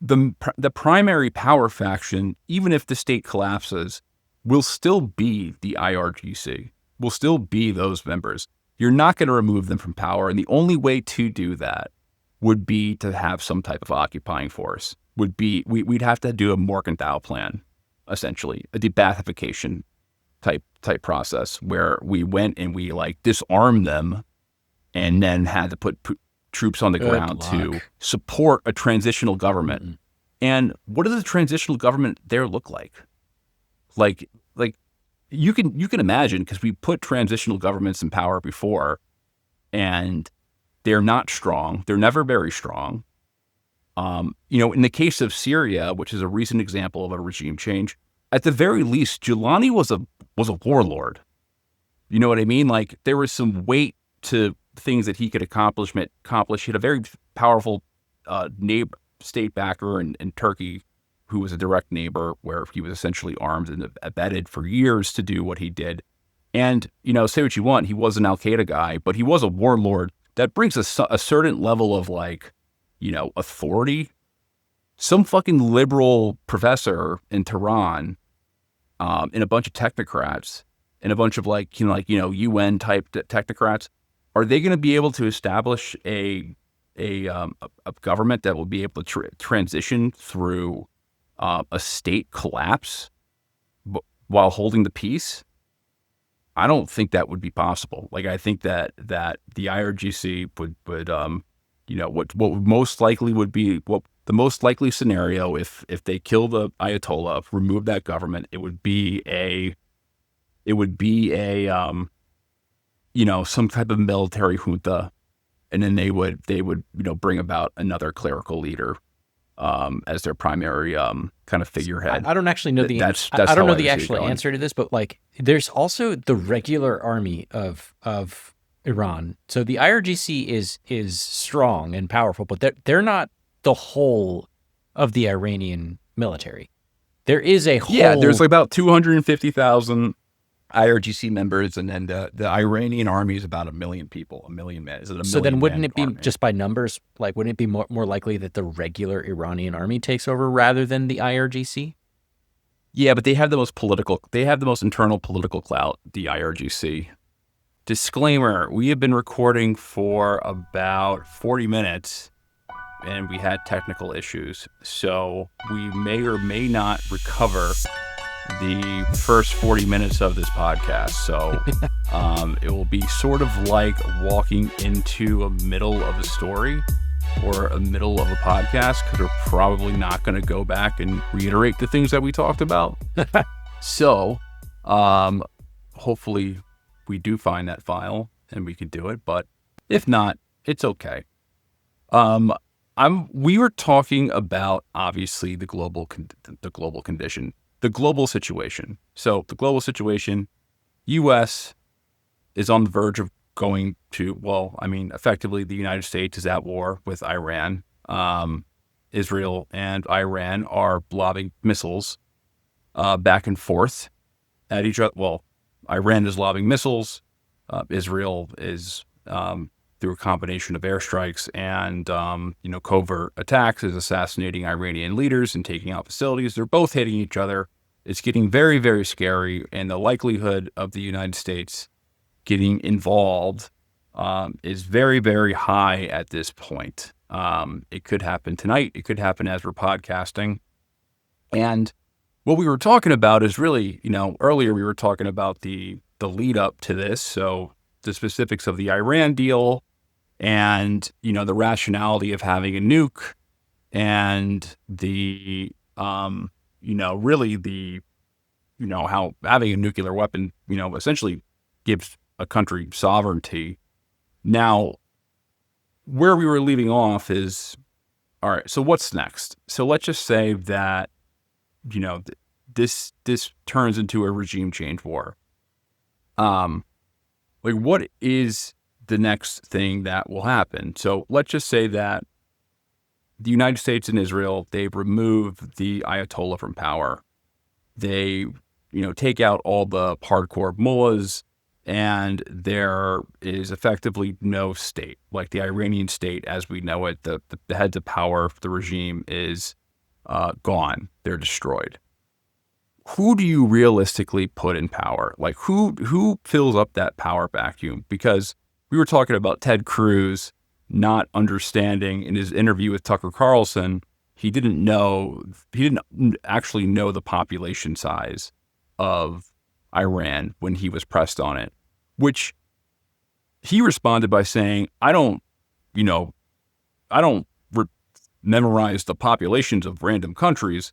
the primary power faction, even if the state collapses, will still be the IRGC, will still be those members. You're not going to remove them from power. And the only way to do that would be to have some type of occupying force. We'd have to do a Morgenthau plan, essentially, a de-Baathification type process where we went and we disarmed them and then had to put troops on the ground to support a transitional government. Mm-hmm. And what does a transitional government there look like? Like you can imagine, because we put transitional governments in power before, and they're not strong. They're never very strong. In the case of Syria, which is a recent example of a regime change, at the very least, Giuliani was a warlord. You know what I mean? Like, there was some weight to things that he could accomplish. He had a very powerful state backer in Turkey, who was a direct neighbor, where he was essentially armed and abetted for years to do what he did. And, say what you want, he was an Al-Qaeda guy, but he was a warlord. That brings a certain level of authority. Some fucking liberal professor in Tehran, and a bunch of technocrats, and a bunch of UN type technocrats, are they going to be able to establish a government that will be able to transition through a state collapse while holding the peace? I don't think that would be possible. Like, I think that the IRGC would what most likely would be, what the most likely scenario, if they kill the Ayatollah, remove that government, it would be some type of military junta, and then they would bring about another clerical leader as their primary kind of figurehead. I don't actually know the I don't know the actual answer to this, but there's also the regular army of Iran. So the IRGC is strong and powerful, but they're not the whole of the Iranian military. There is a whole... Yeah, there's about 250,000 IRGC members, and then the Iranian army is about 1 million people, 1 million men. Is it a so then wouldn't it be army? Just by numbers? Wouldn't it be more likely that the regular Iranian army takes over rather than the IRGC? Yeah, but they have the most internal political clout, the IRGC. Disclaimer, we have been recording for about 40 minutes and we had technical issues. So we may or may not recover the first 40 minutes of this podcast. So it will be sort of like walking into a middle of a story or a middle of a podcast, because we're probably not going to go back and reiterate the things that we talked about. So hopefully we do find that file and we can do it, but if not, it's okay. We were talking about, obviously, the global condition, the global situation. So the global situation, U.S. is on the verge of going to, effectively the United States is at war with Iran. Israel and Iran are lobbing missiles back and forth at each other. Well, Iran is lobbing missiles. Israel is through a combination of airstrikes and covert attacks, is assassinating Iranian leaders and taking out facilities. They're both hitting each other. It's getting very, very scary, and the likelihood of the United States getting involved is very, very high at this point. It could happen tonight. It could happen as we're podcasting. And what we were talking about is really, earlier we were talking about the lead up to this. So the specifics of the Iran deal and, the rationality of having a nuke and the, really the, how having a nuclear weapon, essentially gives a country sovereignty. Now, where we were leaving off is, all right, so what's next? So let's just say that, this turns into a regime change war. What is the next thing that will happen? So let's just say that the United States and Israel, they've removed the Ayatollah from power. They, take out all the hardcore mullahs, and there is effectively no state. Like the Iranian state as we know it, the heads of power of the regime is gone. They're destroyed. Who do you realistically put in power? Like who fills up that power vacuum? Because we were talking about Ted Cruz not understanding in his interview with Tucker Carlson, he didn't actually know the population size of Iran when he was pressed on it, which he responded by saying, I don't memorize the populations of random countries,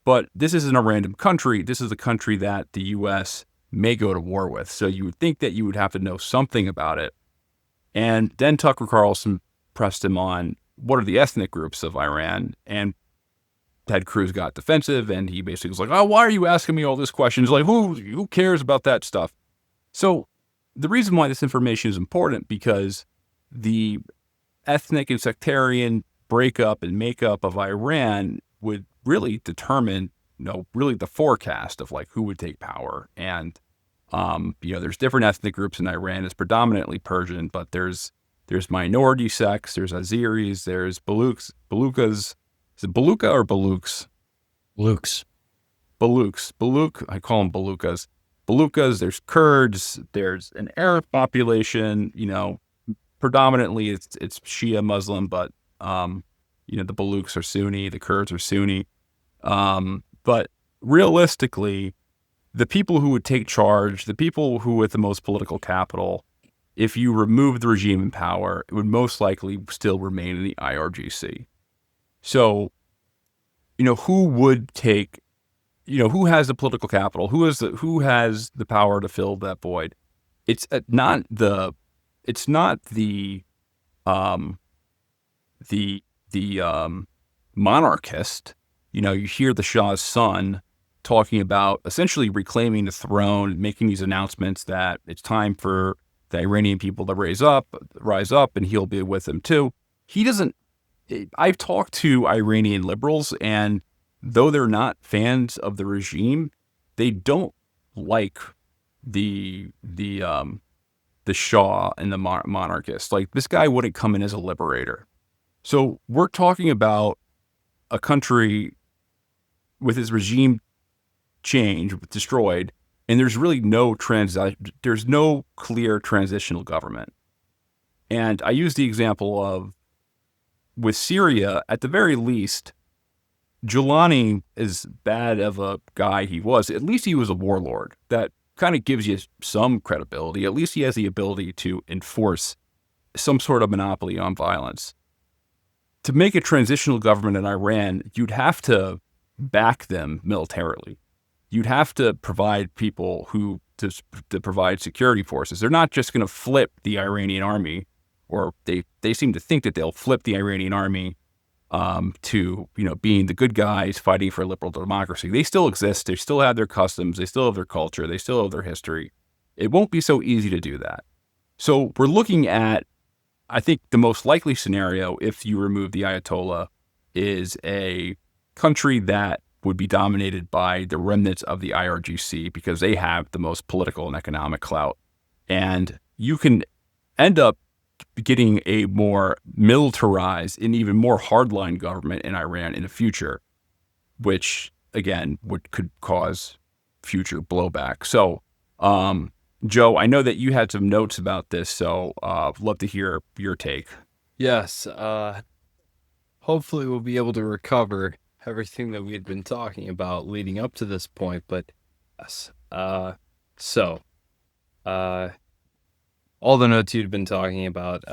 but this isn't a random country. This is a country that the U.S. may go to war with. So you would think that you would have to know something about it. And then Tucker Carlson pressed him on what are the ethnic groups of Iran, and Ted Cruz got defensive, and he basically was like, "Oh, why are you asking me all these questions? Like, who cares about that stuff?" So the reason why this information is important because the ethnic and sectarian breakup and makeup of Iran would really determine, really the forecast of like who would take power. And there's different ethnic groups in Iran. It's predominantly Persian, but there's minority sects, there's Azeris, there's Balukas. Is it Baluka or Baluks? Baluk. I call them Balukas. Balukas, there's Kurds, there's an Arab population, predominantly it's Shia Muslim, but, the Baluks are Sunni, the Kurds are Sunni. But realistically, the people who would take charge, the people who with the most political capital, if you remove the regime in power, it would most likely still remain in the IRGC. So, who would take, who has the political capital? Who has the power to fill that void? It's not the monarchist. You hear the Shah's son talking about essentially reclaiming the throne, making these announcements that it's time for the Iranian people to rise up, and he'll be with them too. He doesn't. I've talked to Iranian liberals, and though they're not fans of the regime, they don't like the Shah and the monarchists. Like, this guy wouldn't come in as a liberator. So we're talking about a country with its regime destroyed, and there's really there's no clear transitional government. And I use the example of, with Syria, at the very least, Giuliani, as bad of a guy he was, at least he was a warlord. That kind of gives you some credibility. At least he has the ability to enforce some sort of monopoly on violence. To make a transitional government in Iran, you'd have to back them militarily. You'd have to provide people to provide security forces. They're not just going to flip the Iranian army, or they seem to think that they'll flip the Iranian army to being the good guys fighting for liberal democracy. They still exist. They still have their customs. They still have their culture. They still have their history. It won't be so easy to do that. So we're looking at, I think, the most likely scenario, if you remove the Ayatollah, is a country that would be dominated by the remnants of the IRGC because they have the most political and economic clout. And you can end up getting a more militarized and even more hardline government in Iran in the future, which, again, could cause future blowback. So, Joe, I know that you had some notes about this, so I'd love to hear your take. Yes. Hopefully we'll be able to recover everything that we had been talking about leading up to this point, but yes. All the notes you'd been talking about,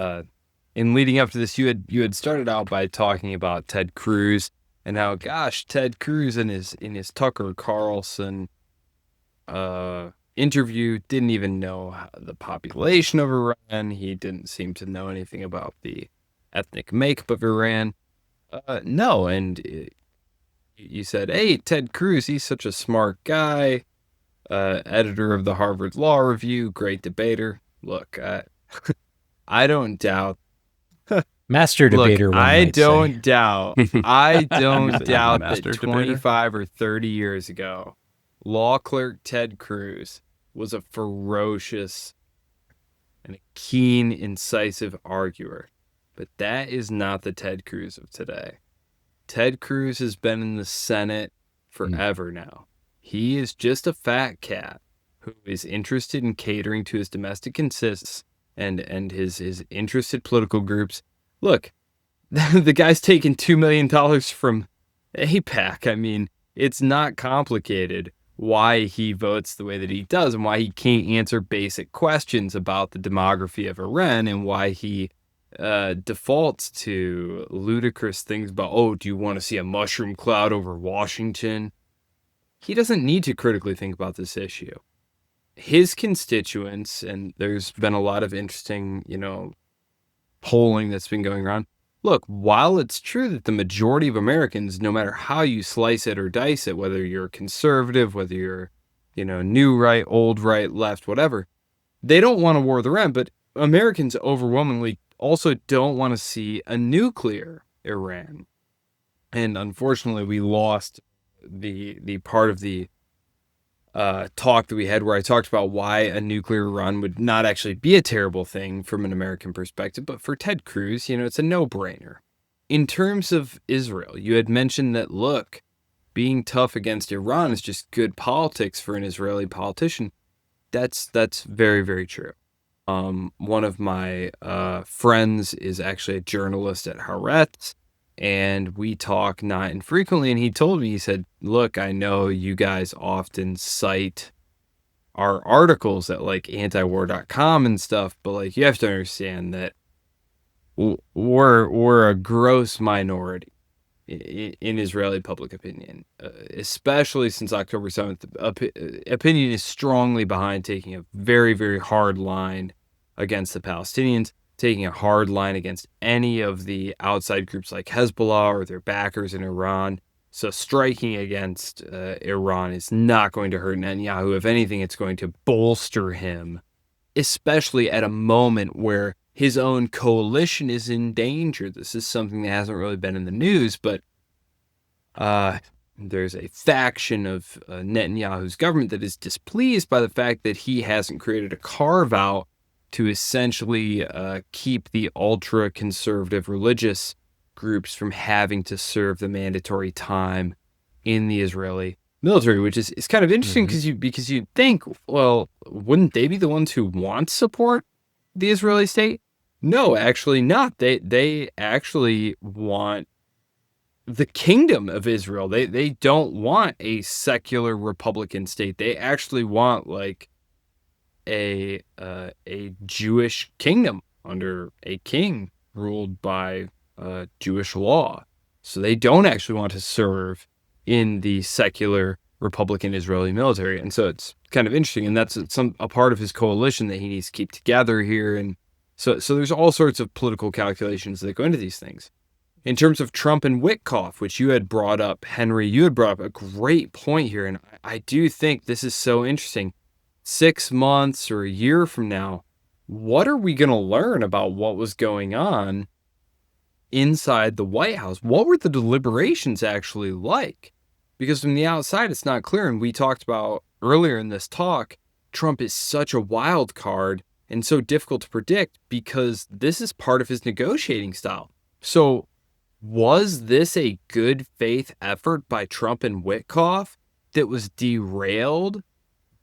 in leading up to this, you had started out by talking about Ted Cruz and how, gosh, Ted Cruz in his Tucker Carlson interview didn't even know the population of Iran. He didn't seem to know anything about the ethnic makeup of Iran. No, and you said, hey, Ted Cruz, he's such a smart guy, editor of the Harvard Law Review, great debater. Look, I don't doubt. Master debater, Look, one I might don't say. doubt. I don't doubt that Master debater. 25 or 30 years ago, law clerk Ted Cruz was a ferocious and a keen, incisive arguer. But that is not the Ted Cruz of today. Ted Cruz has been in the Senate forever now. He is just a fat cat who is interested in catering to his domestic consists and his interested political groups. Look, the guy's taking $2 million from AIPAC. I mean, it's not complicated why he votes the way that he does and why he can't answer basic questions about the demography of Iran and why he defaults to ludicrous things about, oh, do you want to see a mushroom cloud over Washington? He doesn't need to critically think about this issue. His constituents, and there's been a lot of interesting, polling that's been going around. Look, while it's true that the majority of Americans, no matter how you slice it or dice it, whether you're conservative, whether you're, new right, old right, left, whatever, they don't want a war with Iran, but Americans overwhelmingly also don't want to see a nuclear Iran. And unfortunately, we lost the part of the talk that we had where I talked about why a nuclear Iran would not actually be a terrible thing from an American perspective, but for Ted Cruz, it's a no-brainer. In terms of Israel, you had mentioned that, look, being tough against Iran is just good politics for an Israeli politician. That's very, very true. One of my friends is actually a journalist at Haaretz, and we talk not infrequently, and he told me, he said, look, I know you guys often cite our articles at like antiwar.com and stuff, but like you have to understand that we're a gross minority in Israeli public opinion, especially since October 7th. Opinion is strongly behind taking a very, very hard line against the Palestinians, taking a hard line against any of the outside groups like Hezbollah or their backers in Iran. So striking against Iran is not going to hurt Netanyahu. If anything, it's going to bolster him, especially at a moment where his own coalition is in danger. This is something that hasn't really been in the news, but there's a faction of Netanyahu's government that is displeased by the fact that he hasn't created a carve-out to essentially keep the ultra-conservative religious groups from having to serve the mandatory time in the Israeli military, which is kind of interesting because you'd think, well, wouldn't they be the ones who want to support the Israeli state? No, actually not. They actually want the kingdom of Israel. They don't want a secular Republican state. They actually want like a Jewish kingdom under a king ruled by Jewish law. So they don't actually want to serve in the secular Republican Israeli military. And so it's kind of interesting. And that's a part of his coalition that he needs to keep together here. And so there's all sorts of political calculations that go into these things. In terms of Trump and Witkoff, which you had brought up, Henry, you had brought up a great point here. And I do think this is so interesting. 6 months or a year from now, what are we going to learn about what was going on inside the White House. What were the deliberations actually like? Because from the outside, it's not clear. And we talked about earlier in this talk, Trump is such a wild card and so difficult to predict because this is part of his negotiating style. So was this a good faith effort by Trump and Witkoff that was derailed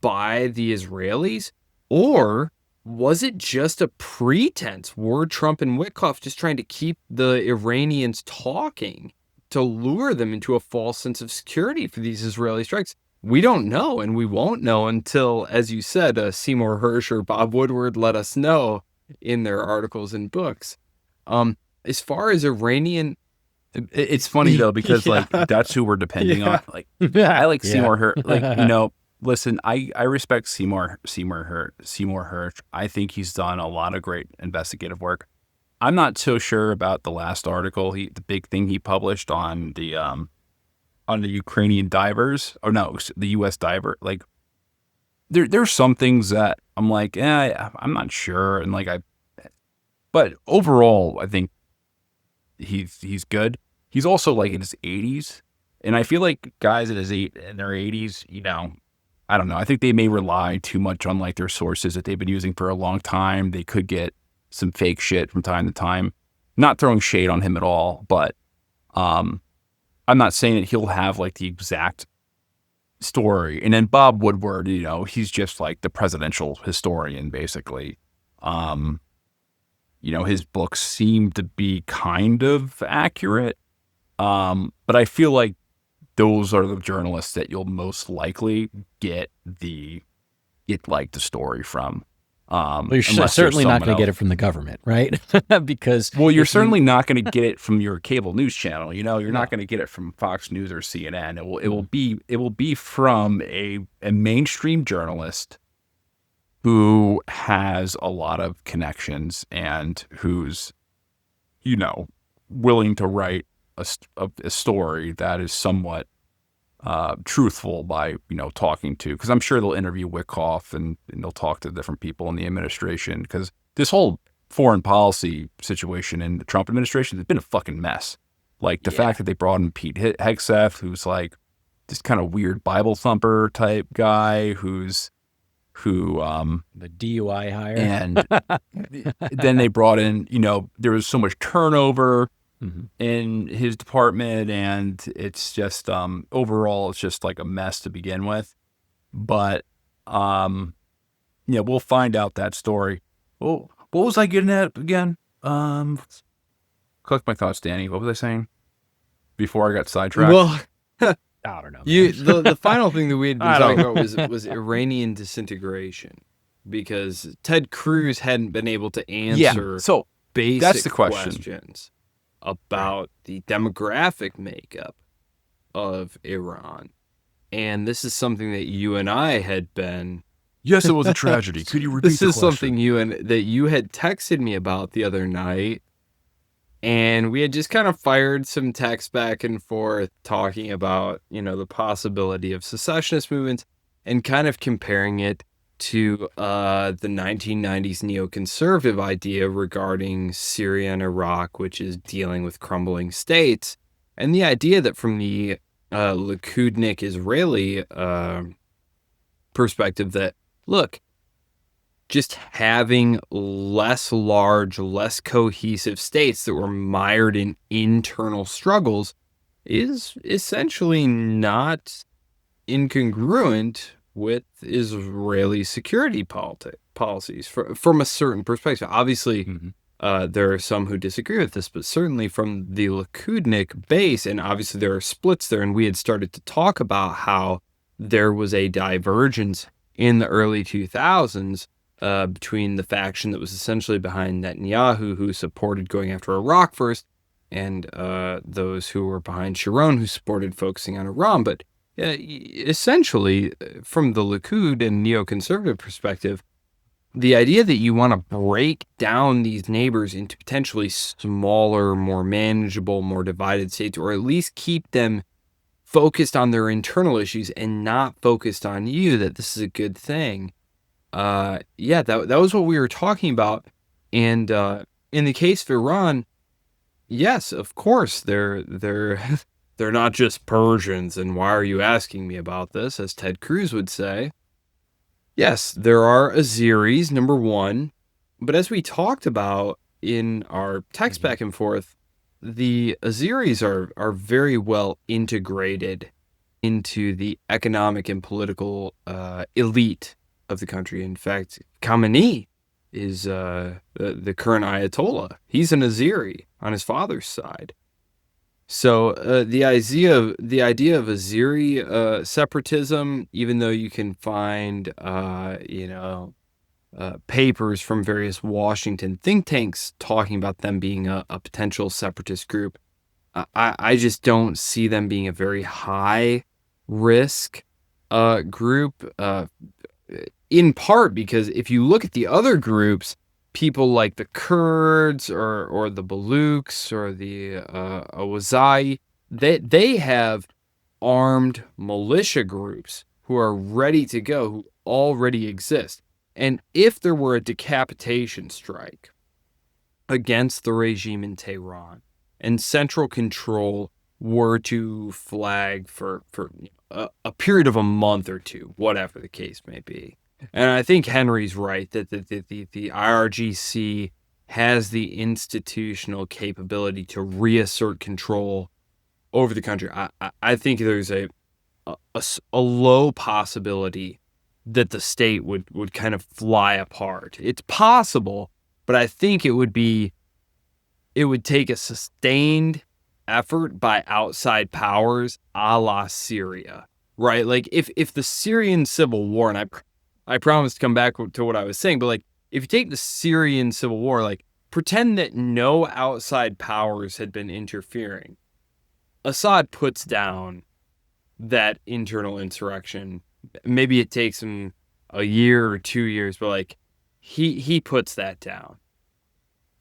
by the Israelis? Or was it just a pretense? Were Trump and Witkoff just trying to keep the Iranians talking to lure them into a false sense of security for these Israeli strikes? We don't know, and we won't know until, as you said, Seymour Hersh or Bob Woodward let us know in their articles and books. As far as Iranian... It's funny, though, because, like, that's who we're depending on. Like, I like Seymour Hersh. Like, listen, I respect Seymour Hersh. I think he's done a lot of great investigative work. I'm not so sure about the last article, the big thing he published on the Ukrainian divers, or no, the U.S. diver. Like, there's some things that I'm like, I'm not sure, and but overall, I think he's good. He's also like in his 80s, and I feel like guys in their 80s, I don't know. I think they may rely too much on like their sources that they've been using for a long time. They could get some fake shit from time to time. Not throwing shade on him at all, but I'm not saying that he'll have like the exact story. And then Bob Woodward, he's just like the presidential historian, basically. His books seem to be kind of accurate. But I feel like those are the journalists that you'll most likely get the story from. Well, you're certainly not going to get it from the government, right? Because you're certainly not going to get it from your cable news channel. You're not going to get it from Fox News or CNN. It will be from a mainstream journalist who has a lot of connections and who's, willing to write a story that is somewhat truthful by, talking to, because I'm sure they'll interview Witkoff and they'll talk to different people in the administration, because this whole foreign policy situation in the Trump administration has been a fucking mess. Like the fact that they brought in Pete Hegseth, who's like this kind of weird Bible thumper type guy who the DUI hire, and then they brought in, there was so much turnover in his department, and it's just overall it's just like a mess to begin with. But we'll find out that story. Oh, what was I getting at again? Collect my thoughts, Danny. What was I saying before I got sidetracked? Well, I don't know. The final thing that we had been talking about was Iranian disintegration, because Ted Cruz hadn't been able to answer basic that's the questions about the demographic makeup of Iran. And this is something that you and I had been... Yes, it was a tragedy. Could you repeat this the is question? Something you had texted me about the other night. And we had just kind of fired some texts back and forth talking about, the possibility of secessionist movements and kind of comparing it to the 1990s neoconservative idea regarding Syria and Iraq, which is dealing with crumbling states. And the idea that from the Likudnik Israeli perspective that, look, just having less large, less cohesive states that were mired in internal struggles is essentially not incongruent with Israeli security policies from a certain perspective. Obviously, there are some who disagree with this, but certainly from the Likudnik base, and obviously there are splits there, and we had started to talk about how there was a divergence in the early 2000s between the faction that was essentially behind Netanyahu, who supported going after Iraq first, and those who were behind Sharon, who supported focusing on Iran. But essentially, from the Likud and neoconservative perspective, the idea that you want to break down these neighbors into potentially smaller, more manageable, more divided states, or at least keep them focused on their internal issues and not focused on you, that this is a good thing. That was what we were talking about. And in the case of Iran, Yes, of course. They're they're not just Persians, and why are you asking me about this, as Ted Cruz would say. Yes, there are Azeris, number one. But as we talked about in our text back and forth, the Azeris are very well integrated into the economic and political elite of the country. In fact, Khamenei is the current Ayatollah. He's an Azeri on his father's side. So the idea of Azeri separatism, even though you can find papers from various Washington think tanks talking about them being a potential separatist group, I just don't see them being a very high risk group. In part because if you look at the other groups, people like the Kurds or the Baluchs or the Awazai, they have armed militia groups who are ready to go, who already exist. And if there were a decapitation strike against the regime in Tehran and central control were to flag for a period of a month or two, whatever the case may be. And I think Henry's right that the IRGC has the institutional capability to reassert control over the country. I think there's a low possibility that the state would kind of fly apart. It's possible, but I think it would take a sustained effort by outside powers a la Syria, right? Like if the Syrian civil war, and I promise to come back to what I was saying, but like if you take the Syrian civil war, like pretend that no outside powers had been interfering. Assad puts down that internal insurrection. Maybe it takes him a year or 2 years, but like he puts that down.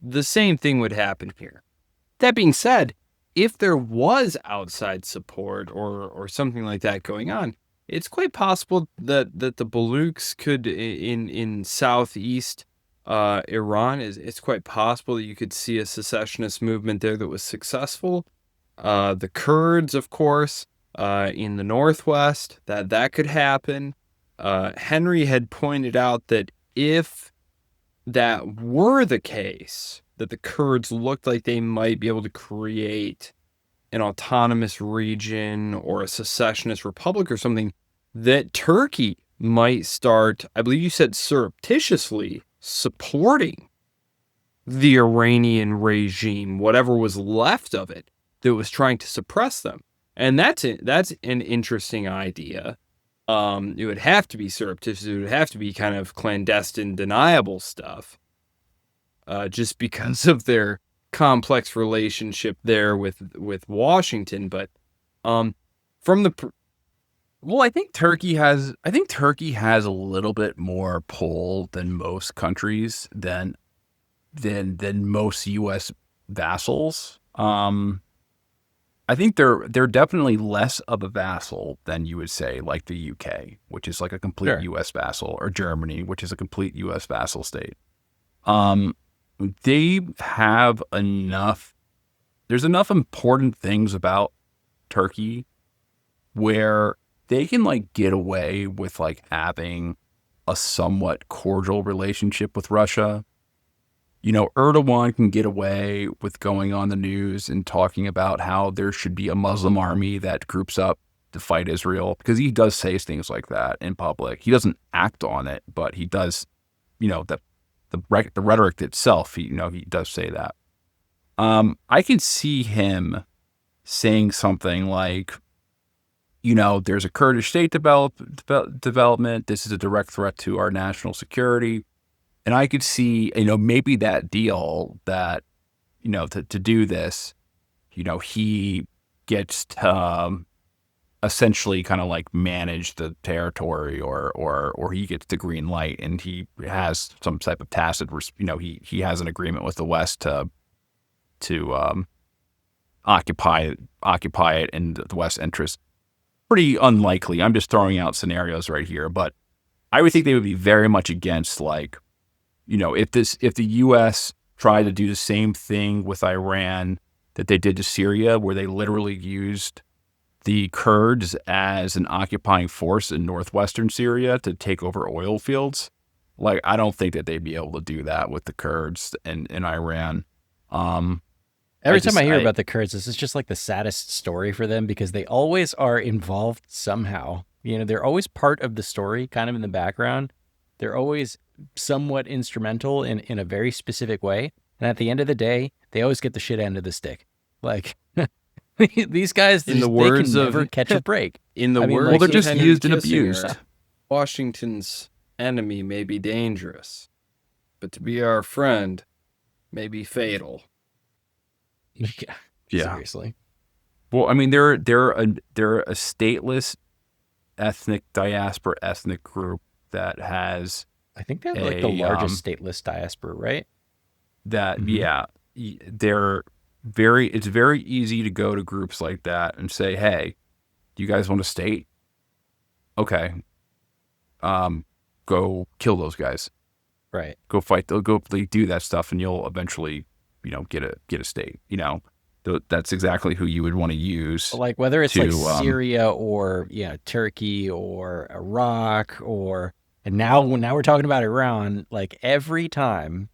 The same thing would happen here. That being said, if there was outside support or something like that going on, it's quite possible that the Baluchs could in southeast Iran it's quite possible that you could see a secessionist movement there that was successful. The Kurds, of course, in the northwest, that could happen. Henry had pointed out that if that were the case, that the Kurds looked like they might be able to create an autonomous region or a secessionist republic or something, that Turkey might start, I believe you said surreptitiously, supporting the Iranian regime, whatever was left of it, that was trying to suppress them. And that's an interesting idea. It would have to be surreptitious. It would have to be kind of clandestine, deniable stuff, just because of their complex relationship there with Washington. But from the well, I think Turkey has a little bit more pull than most countries than most U.S. vassals. I think they're definitely less of a vassal than you would say like the UK, which is like a complete Sure. U.S. vassal, or Germany, which is a complete U.S. vassal state. They have enough. There's enough important things about Turkey where they can like get away with like having a somewhat cordial relationship with Russia. You know, Erdogan can get away with going on the news and talking about how there should be a Muslim army that groups up to fight Israel, because he does say things like that in public. He doesn't act on it, but he does, you know, the rhetoric itself, he does say that. I can see him saying something like, you know, there's a Kurdish state development. This is a direct threat to our national security. And I could see, you know, maybe that deal that, you know, to do this, you know, he gets to essentially kind of like manage the territory, or he gets the green light, and he has some type of tacit, you know, he has an agreement with the West to occupy it in the West's interest. Pretty unlikely. I'm just throwing out scenarios right here, but I would think they would be very much against, like, you know, if the U.S. tried to do the same thing with Iran that they did to Syria, where they literally used the Kurds as an occupying force in northwestern Syria to take over oil fields. Like, I don't think that they'd be able to do that with the Kurds in Iran. Every time I hear about the Kurds, this is just like the saddest story for them because they always are involved somehow. They're always part of the story, kind of in the background. They're always somewhat instrumental in a very specific way. And at the end of the day, they always get the shit end of the stick. Like, these guys, they can never catch a break. In the words they're of just Henry used and Kissinger, abused. Washington's enemy may be dangerous, but to be our friend may be fatal. Yeah. Seriously. Well, I mean, they're a stateless ethnic group that has. I think they're like the largest stateless diaspora, right? That they're very. It's very easy to go to groups like that and say, "Hey, do you guys want a state? Okay, go kill those guys. Right. Go fight. They'll go do that stuff, and you'll eventually, get a state. That's exactly who you would want to use. Like whether it's like Syria or Turkey or Iraq and now we're talking about Iran. Like every time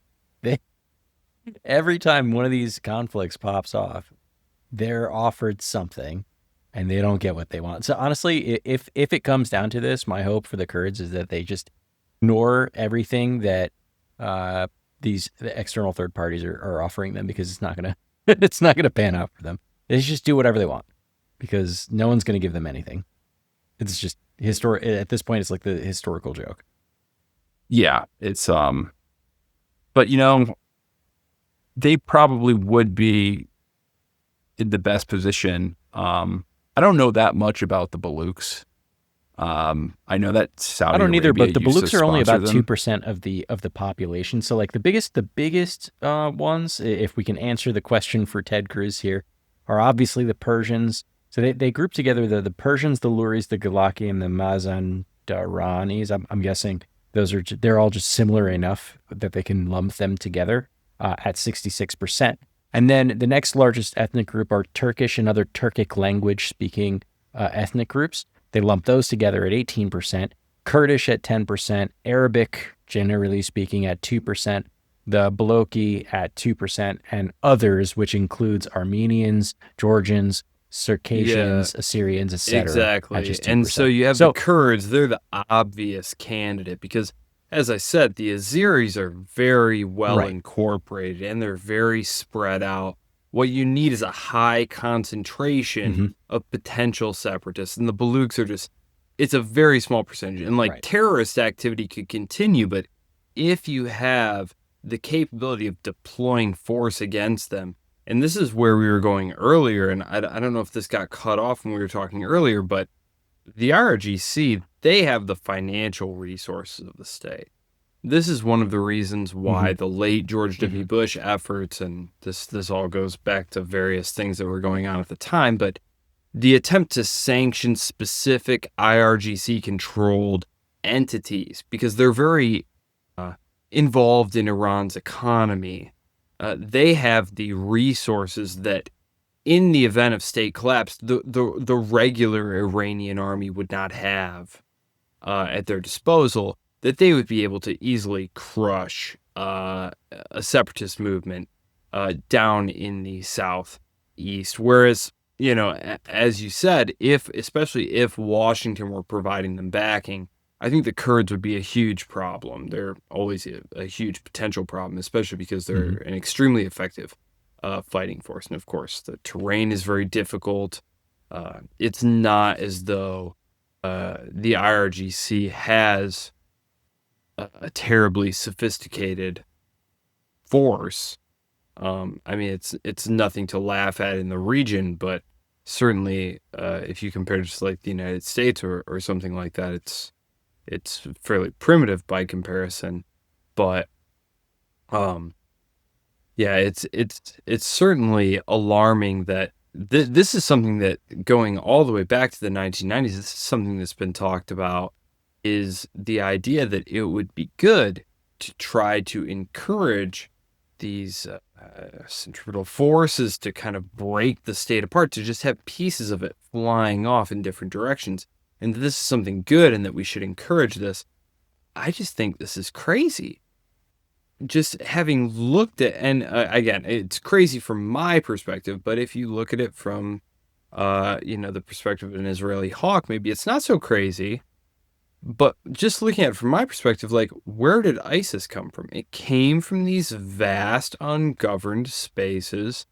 one of these conflicts pops off, they're offered something, and they don't get what they want. So honestly, if it comes down to this, my hope for the Kurds is that they just ignore everything that the external third parties are offering them, because it's not gonna pan out for them. They just do whatever they want because no one's gonna give them anything. It's just at this point. It's like the historical joke. Yeah, it's but they probably would be in the best position. I don't know that much about the Baluchs. I know that Saudi I don't either, Arabia but the used Baluchs to are only about sponsor them. 2% of the population. So like the biggest ones, if we can answer the question for Ted Cruz here, are obviously the Persians. So they group together the Persians, the Luris, the Galaki, and the Mazandaranis. I'm guessing they're all just similar enough that they can lump them together at 66%. And then the next largest ethnic group are Turkish and other Turkic language speaking ethnic groups. They lump those together at 18%, Kurdish at 10%, Arabic, generally speaking, at 2%, the Balochi at 2%, and others, which includes Armenians, Georgians, Circassians, Assyrians, etc. Exactly. At just 2%. And so you have the Kurds, they're the obvious candidate because, as I said, the Azeris are very well incorporated and they're very spread out. What you need is a high concentration of potential separatists. And the Baluchs it's a very small percentage. And terrorist activity could continue, but if you have the capability of deploying force against them, and this is where we were going earlier, and I don't know if this got cut off when we were talking earlier, but the IRGC, they have the financial resources of the state. This is one of the reasons why the late George W. Bush efforts, and this all goes back to various things that were going on at the time, but the attempt to sanction specific IRGC-controlled entities, because they're very involved in Iran's economy. They have the resources that, in the event of state collapse, the regular Iranian army would not have at their disposal, that they would be able to easily crush a separatist movement down in the southeast. Whereas, as you said, especially if Washington were providing them backing, I think the Kurds would be a huge problem. They're always a huge potential problem, especially because they're an extremely effective fighting force. And of course, the terrain is very difficult. It's not as though the IRGC has a terribly sophisticated force. I mean, it's nothing to laugh at in the region, but certainly if you compare it to like the United States or something like that, it's fairly primitive by comparison. But it's certainly alarming that this is something that, going all the way back to the 1990s, this is something that's been talked about, is the idea that it would be good to try to encourage these centripetal forces to kind of break the state apart, to just have pieces of it flying off in different directions, and that this is something good and that we should encourage this. I just think this is crazy. Just having looked at, and again, it's crazy from my perspective, but if you look at it from, the perspective of an Israeli hawk, maybe it's not so crazy. But just looking at it from my perspective, like, where did ISIS come from? It came from these vast, ungoverned spaces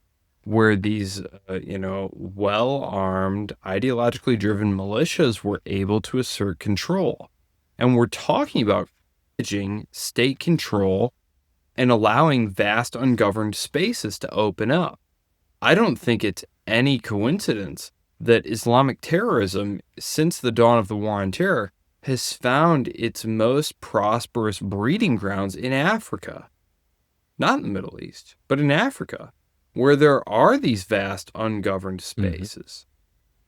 where these, well-armed, ideologically driven militias were able to assert control. And we're talking about managing state control and allowing vast, ungoverned spaces to open up. I don't think it's any coincidence that Islamic terrorism, since the dawn of the War on Terror, has found its most prosperous breeding grounds in Africa. Not in the Middle East, but in Africa, where there are these vast, ungoverned spaces.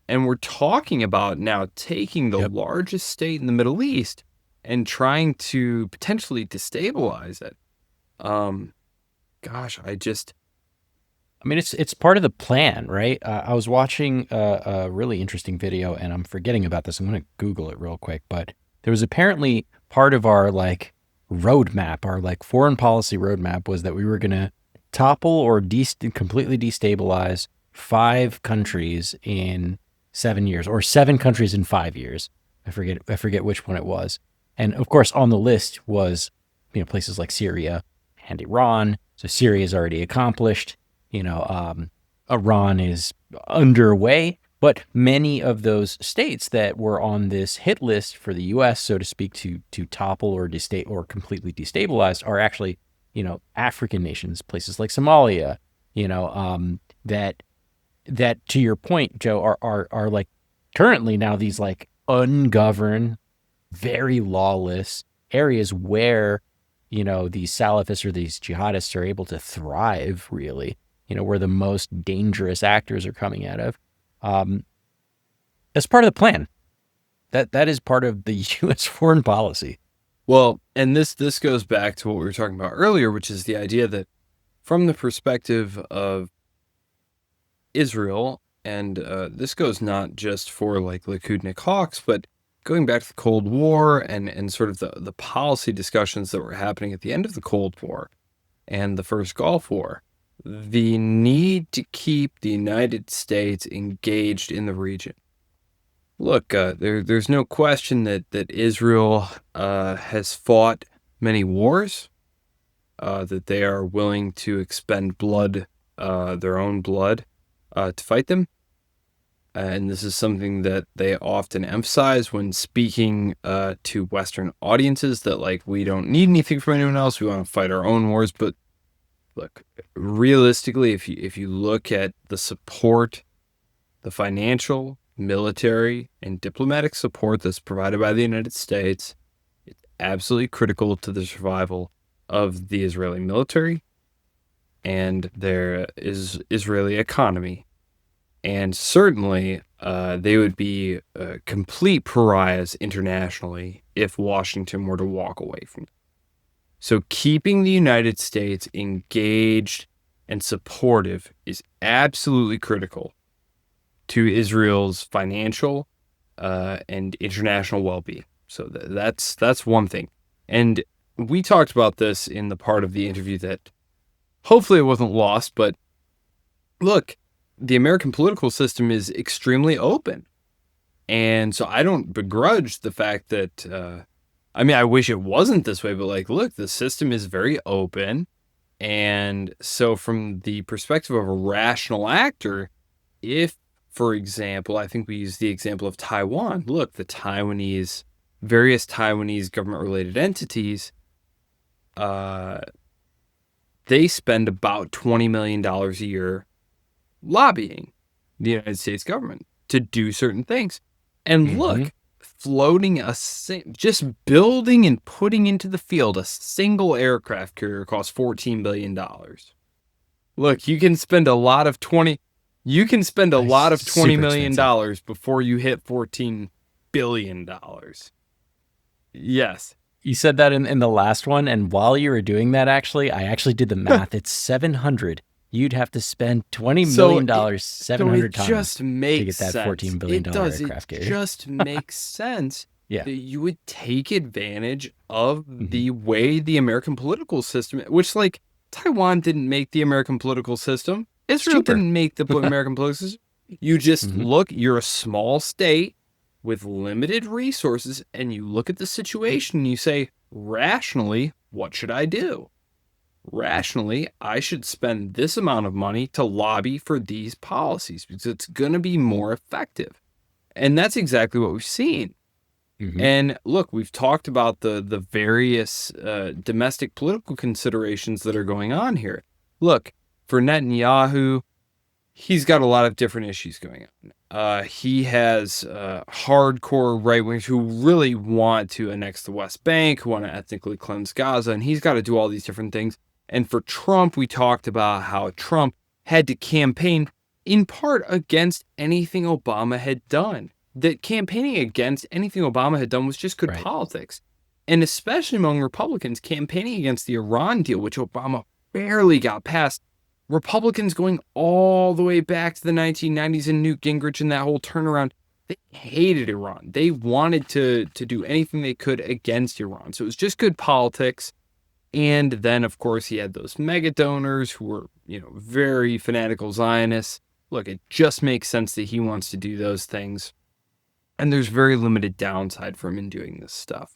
And we're talking about now taking the largest state in the Middle East and trying to potentially destabilize it. It's part of the plan, right? I was watching a really interesting video, and I'm forgetting about this. I'm going to Google it real quick, but there was apparently part of our roadmap, our foreign policy roadmap, was that we were going to topple or completely destabilize 5 countries in 7 years, or 7 countries in 5 years. I forget which one it was. And of course, on the list was, places like Syria and Iran. So Syria is already accomplished. Iran is underway, but many of those states that were on this hit list for the U.S., so to speak, to topple or completely destabilize are actually, African nations, places like Somalia, that to your point, Joe, are like currently now these ungoverned, very lawless areas where, these Salafists or these jihadists are able to thrive, really. Where the most dangerous actors are coming out of. That's part of the plan. That is part of the U.S. foreign policy. Well, and this goes back to what we were talking about earlier, which is the idea that from the perspective of Israel, and this goes not just for Likudnik hawks, but going back to the Cold War and sort of the policy discussions that were happening at the end of the Cold War and the first Gulf War. The need to keep the United States engaged in the region. Look, there's no question that Israel has fought many wars, that they are willing to expend blood, their own blood, to fight them. And this is something that they often emphasize when speaking to Western audiences, that we don't need anything from anyone else. We want to fight our own wars, but look, realistically, if you look at the support, the financial, military, and diplomatic support that's provided by the United States, it's absolutely critical to the survival of the Israeli military and their Israeli economy. And certainly, they would be complete pariahs internationally if Washington were to walk away from them. So keeping the United States engaged and supportive is absolutely critical to Israel's financial and international well-being. So that's one thing. And we talked about this in the part of the interview that hopefully it wasn't lost, but look, the American political system is extremely open. And so I don't begrudge the fact that I wish it wasn't this way, but look, the system is very open. And so from the perspective of a rational actor, if, for example, I think we use the example of Taiwan, look, the various Taiwanese government-related entities, they spend about $20 million a year lobbying the United States government to do certain things. And look, just building and putting into the field a single aircraft carrier costs $14 billion. Look, you can spend a lot of $20 million before you hit $14 billion. Yes. You said that in the last one, and while you were doing that, I actually did the math. It's 700. You'd have to spend $20 million 700 times just makes to get that sense. $14 billion aircraft It carrier. just makes sense Yeah. that you would take advantage of the way the American political system, which like Taiwan didn't make the American political system. Israel cheaper. didn't make the American political system. You just look, you're a small state with limited resources, and you look at the situation and you say, rationally, what should I do? Rationally, I should spend this amount of money to lobby for these policies because it's going to be more effective. And that's exactly what we've seen. And look, we've talked about the various domestic political considerations that are going on here. Look, for Netanyahu, he's got a lot of different issues going on. He has hardcore right-wingers who really want to annex the West Bank, who want to ethnically cleanse Gaza, and he's got to do all these different things. And for Trump, we talked about how Trump had to campaign in part against anything Obama had done. That campaigning against anything Obama had done was just good politics. And especially among Republicans, campaigning against the Iran deal, which Obama barely got past, Republicans going all the way back to the 1990s and Newt Gingrich and that whole turnaround, they hated Iran. They wanted to do anything they could against Iran. So it was just good politics. And then, of course, he had those mega donors who were, very fanatical Zionists. Look, it just makes sense that he wants to do those things. And there's very limited downside for him in doing this stuff.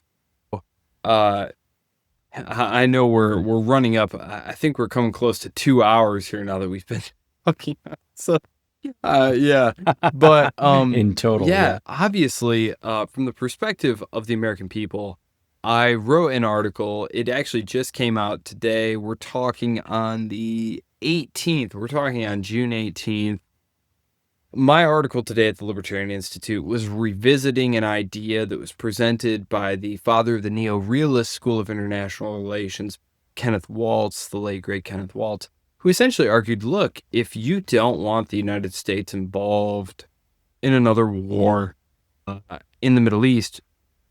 I know we're running up. I think we're coming close to 2 hours here now that we've been talking. So, yeah. But in total, obviously, from the perspective of the American people, I wrote an article. It actually just came out today. We're talking on the 18th. We're talking on June 18th. My article today at the Libertarian Institute was revisiting an idea that was presented by the father of the neo-realist school of international relations, Kenneth Waltz, the late great Kenneth Waltz, who essentially argued, look, if you don't want the United States involved in another war in the Middle East,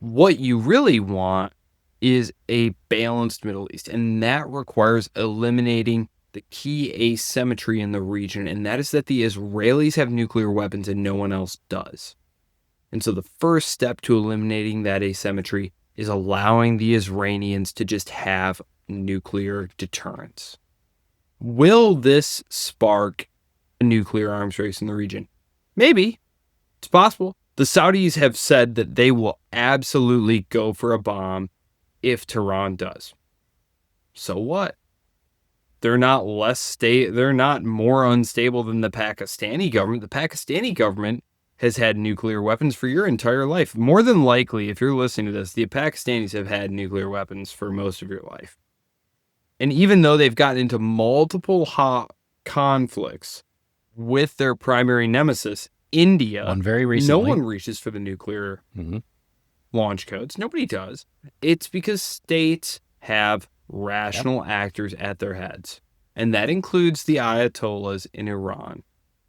what you really want is a balanced Middle East, and that requires eliminating the key asymmetry in the region, and that is that the Israelis have nuclear weapons and no one else does. And so the first step to eliminating that asymmetry is allowing the Iranians to just have nuclear deterrence. Will this spark a nuclear arms race in the region? Maybe. It's possible. The Saudis have said that they will absolutely go for a bomb if Tehran does. So what? They're not they're not more unstable than the Pakistani government. The Pakistani government has had nuclear weapons for your entire life. More than likely, if you're listening to this, the Pakistanis have had nuclear weapons for most of your life. And even though they've gotten into multiple hot conflicts with their primary nemesis, India, one very recently, no one reaches for the nuclear launch codes. Nobody does. It's because states have rational actors at their heads. And that includes the Ayatollahs in Iran.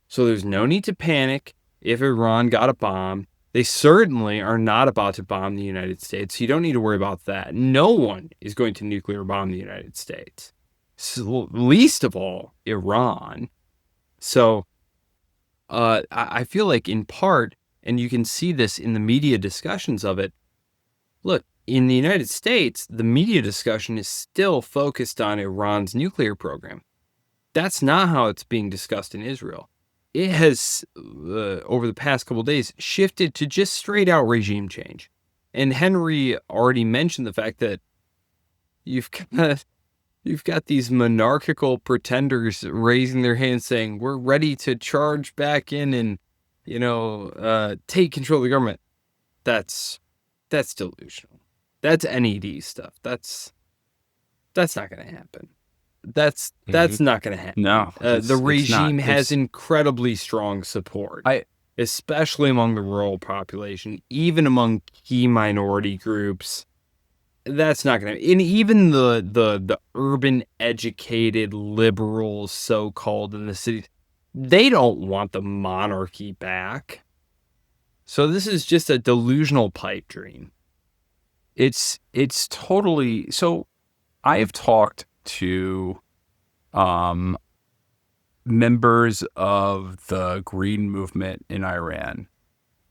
So there's no need to panic if Iran got a bomb. They certainly are not about to bomb the United States. So you don't need to worry about that. No one is going to nuclear bomb the United States. So, least of all, Iran. So I feel like in part, and you can see this in the media discussions of it, look, in the United States, the media discussion is still focused on Iran's nuclear program. That's not how it's being discussed in Israel. It has, over the past couple of days, shifted to just straight out regime change. And Henry already mentioned the fact that you've got these monarchical pretenders raising their hands saying, we're ready to charge back in and, take control of the government. That's delusional. That's NED stuff. That's not going to happen. That's not going to happen. No, the regime has incredibly strong support, especially among the rural population, even among key minority groups. That's not going to, and even the urban educated liberals, so-called, in the cities, they don't want the monarchy back. So this is just a delusional pipe dream. it's totally. So I have talked to members of the Green movement in Iran,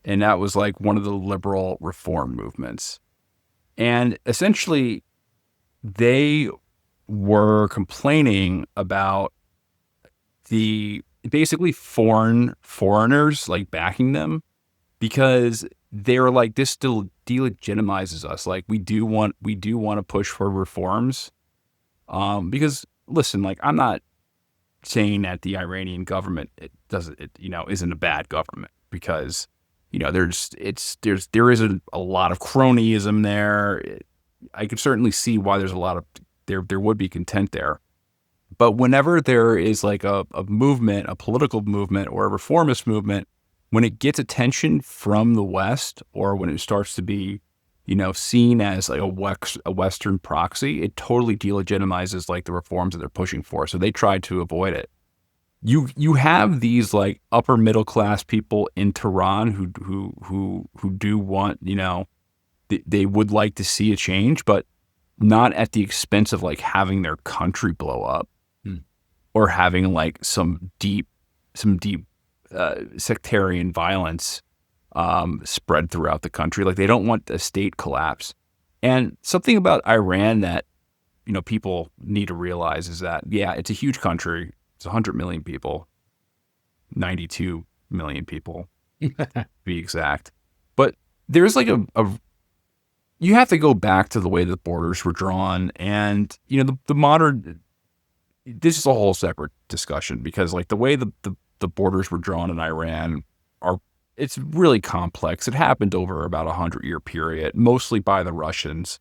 and that was like one of the liberal reform movements. And essentially, they were complaining about the basically foreigners like backing them, because they were like, this still delegitimizes us. Like we do want to push for reforms. Because listen, like I'm not saying that the Iranian government isn't a bad government, because there is a lot of cronyism there. I could certainly see why there's a lot of there would be content there. But whenever there is like a movement, a political movement or a reformist movement, when it gets attention from the West, or when it starts to be, seen as like a Western proxy, it totally delegitimizes like the reforms that they're pushing for. So they tried to avoid it. You have these like upper middle class people in Tehran who do want, they would like to see a change, but not at the expense of like having their country blow up, or having like some deep sectarian violence spread throughout the country. Like they don't want a state collapse. And something about Iran that people need to realize is that, yeah, it's a huge country. It's 100 million people, 92 million people to be exact. But there's like you have to go back to the way the borders were drawn, and the modern. This is a whole separate discussion, because like the way the borders were drawn in Iran it's really complex. It happened over about 100-year period, mostly by the Russians.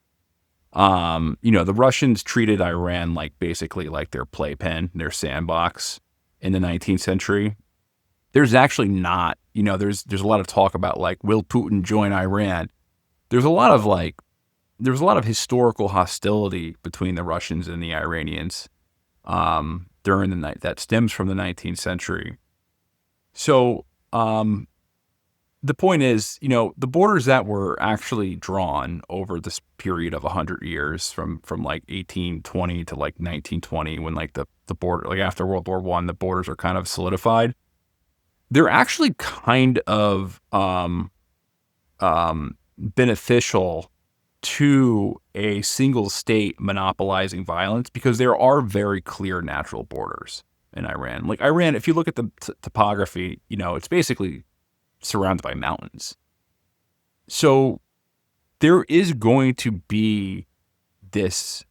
The Russians treated Iran like basically like their playpen, their sandbox in the 19th century. There's actually not, there's a lot of talk about like, will Putin join Iran? There was a lot of historical hostility between the Russians and the Iranians during the night that stems from the 19th century. So the point is, the borders that were actually drawn over this period of 100 years, from like 1820 to like 1920, when like the border, like after World War I, the borders are kind of solidified. They're actually kind of beneficial to a single state monopolizing violence, because there are very clear natural borders in Iran. Like Iran, if you look at the topography, it's basically surrounded by mountains. So there is going to be this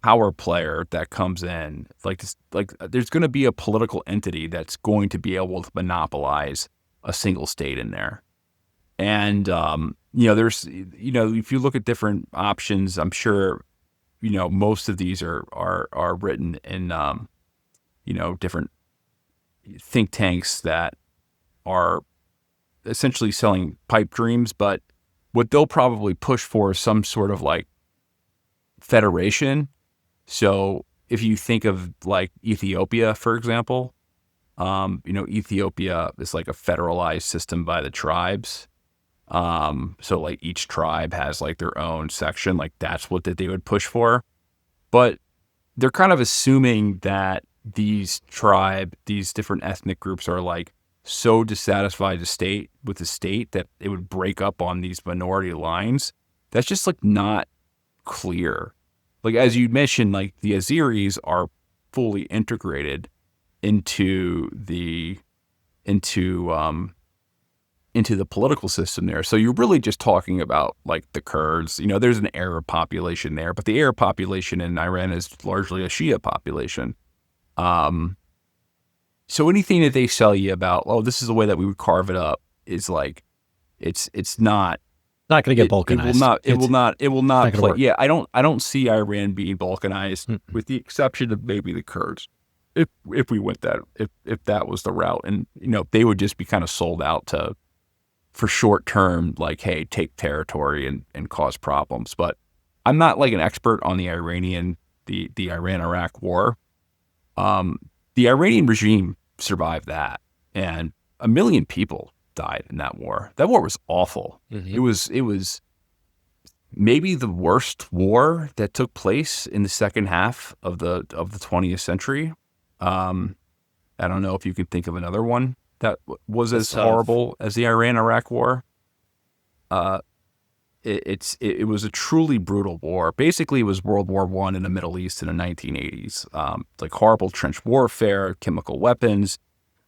power player that comes in, like this, like there's going to be a political entity that's going to be able to monopolize a single state in there. And there's if you look at different options, I'm sure most of these are written in different think tanks that are essentially selling pipe dreams. But what they'll probably push for is some sort of like federation. So if you think of like Ethiopia, for example, Ethiopia is like a federalized system by the tribes. So like each tribe has like their own section, like that's what that they would push for. But they're kind of assuming that these different ethnic groups are like so dissatisfied with the state that it would break up on these minority lines. That's just like not clear. Like as you mentioned, like the Azeris are fully integrated into the political system there. So you're really just talking about like the Kurds. There's an Arab population there, but the Arab population in Iran is largely a Shia population. So anything that they sell you about, oh, this is the way that we would carve it up, is like, it's not going to get balkanized. It will not play. Work. Yeah, I don't see Iran being balkanized, with the exception of maybe the Kurds. If we went that, if that was the route, and they would just be kind of sold out for short term, like, hey, take territory and cause problems. But I'm not like an expert on the Iran-Iraq war. The Iranian regime survived that, and 1 million people died in that war. That war was awful. Mm-hmm. It was maybe the worst war that took place in the second half of the 20th century. I don't know if you can think of another one that was as horrible as the Iran-Iraq War. It was a truly brutal war. Basically, it was World War I in the Middle East in the 1980s. Like horrible trench warfare, chemical weapons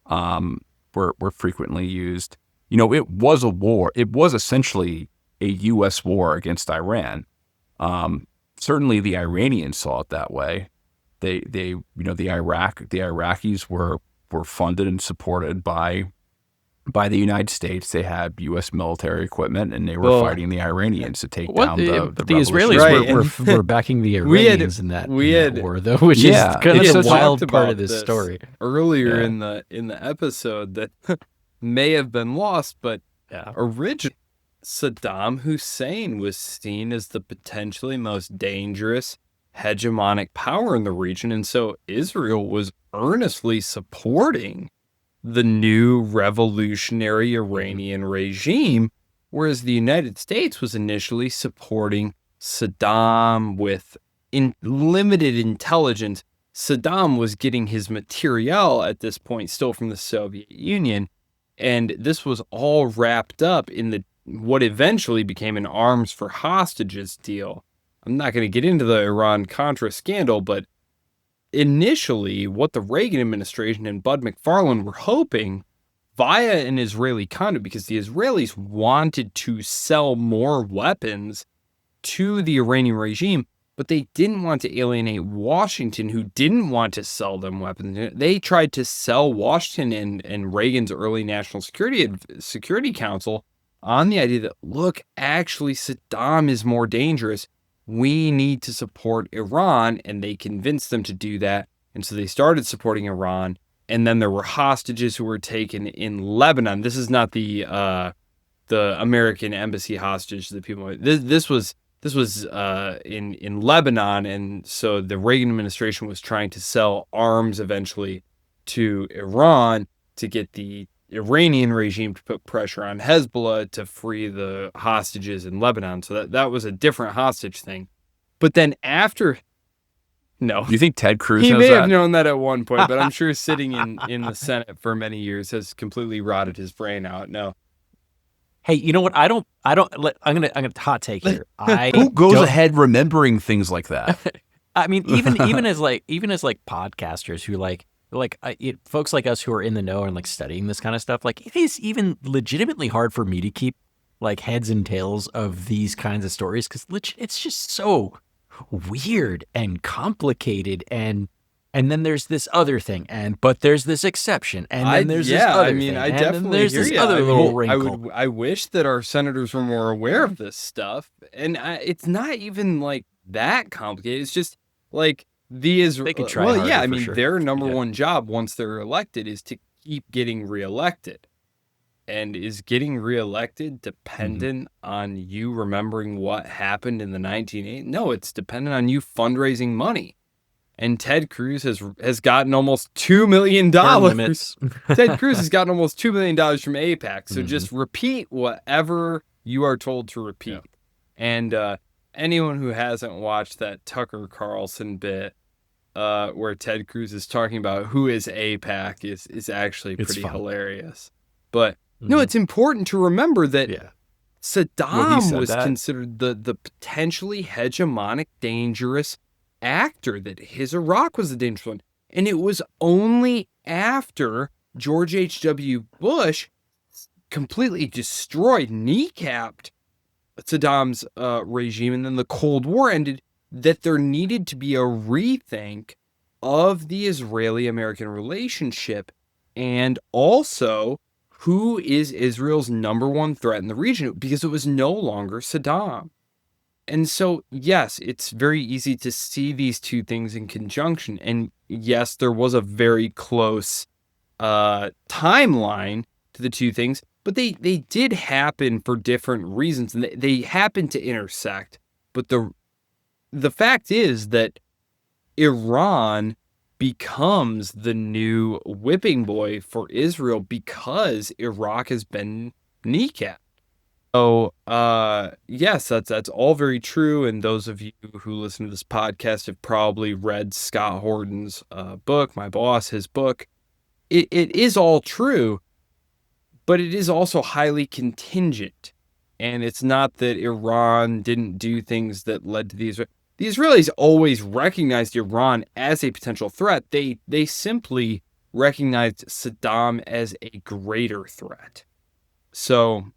were frequently used. It was a war. It was essentially a U.S. war against Iran. Certainly, the Iranians saw it that way. The Iraqis were funded and supported by the United States. They had U.S. military equipment, and they were fighting the Iranians to take down the Israelis were backing the Iranians in that war, though, which is kind of the wild part of this story. Earlier in the episode that may have been lost, but originally Saddam Hussein was seen as the potentially most dangerous hegemonic power in the region, and so Israel was earnestly supporting the new revolutionary Iranian regime, whereas the United States was initially supporting Saddam with limited intelligence. Saddam was getting his materiel at this point still from the Soviet Union, and this was all wrapped up in what eventually became an arms for hostages deal. I'm not going to get into the Iran-Contra scandal, but initially what the Reagan administration and Bud McFarlane were hoping via an Israeli conduit, because the Israelis wanted to sell more weapons to the Iranian regime, but they didn't want to alienate Washington, who didn't want to sell them weapons. They tried to sell Washington and Reagan's early National Security Council on the idea that, look, actually Saddam is more dangerous. We need to support Iran, and they convinced them to do that. And so they started supporting Iran, and then there were hostages who were taken in Lebanon. This is not the American embassy hostage that people. This was in Lebanon, and so the Reagan administration was trying to sell arms eventually to Iran to get the Iranian regime to put pressure on Hezbollah to free the hostages in Lebanon. So that was a different hostage thing. But then after, no. You think Ted Cruz he knows may that? have known that at one point, but I'm sure sitting in the Senate for many years has completely rotted his brain out. No. Hey, you know what? I'm gonna hot take here. Who goes ahead remembering things like that? I mean, even as podcasters who folks like us who are in the know and like studying this kind of stuff, like it is even legitimately hard for me to keep like heads and tails of these kinds of stories because it's just so weird and complicated and then there's this other thing but there's this exception and then there's this other thing. I definitely there's hear this you. other little wrinkle. I wish that our senators were more aware of this stuff, and it's not even like that complicated. It's just like they could try harder, I mean, sure. their number one job once they're elected is to keep getting reelected. And is getting reelected dependent on you remembering what happened in the 1980s? No, it's dependent on you fundraising money. And Ted Cruz has gotten almost $2 million. Ted Cruz has gotten almost $2 million from AIPAC. So just repeat whatever you are told to repeat. Yeah. And anyone who hasn't watched that Tucker Carlson bit where Ted Cruz is talking about who is AIPAC is actually pretty hilarious. But no, it's important to remember that Saddam was considered the potentially hegemonic, dangerous actor, that his Iraq was the dangerous one. And it was only after George H.W. Bush completely destroyed, kneecapped Saddam's regime, and then the Cold War ended, that there needed to be a rethink of the Israeli-American relationship, and also who is Israel's number one threat in the region, because it was no longer Saddam. And so, yes, it's very easy to see these two things in conjunction. And yes, there was a very close timeline to the two things, but they did happen for different reasons, and they happened to intersect. But the fact is that Iran becomes the new whipping boy for Israel because Iraq has been kneecapped. So, yes, that's all very true. And those of you who listen to this podcast have probably read Scott Horton's book, My Boss, his book. It is all true, but it is also highly contingent. And it's not that Iran didn't do things that led to the Israelis always recognized Iran as a potential threat. They simply recognized Saddam as a greater threat. So,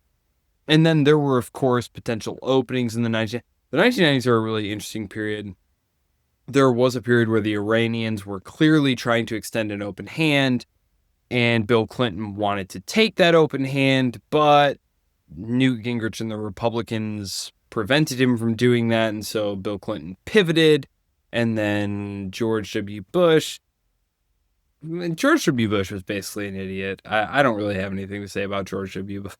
and then there were, of course, potential openings in the 1990s are a really interesting period. There was a period where the Iranians were clearly trying to extend an open hand, and Bill Clinton wanted to take that open hand, but Newt Gingrich and the Republicans prevented him from doing that, and so Bill Clinton pivoted, and then George W. Bush was basically an idiot. I don't really have anything to say about George W. Bush.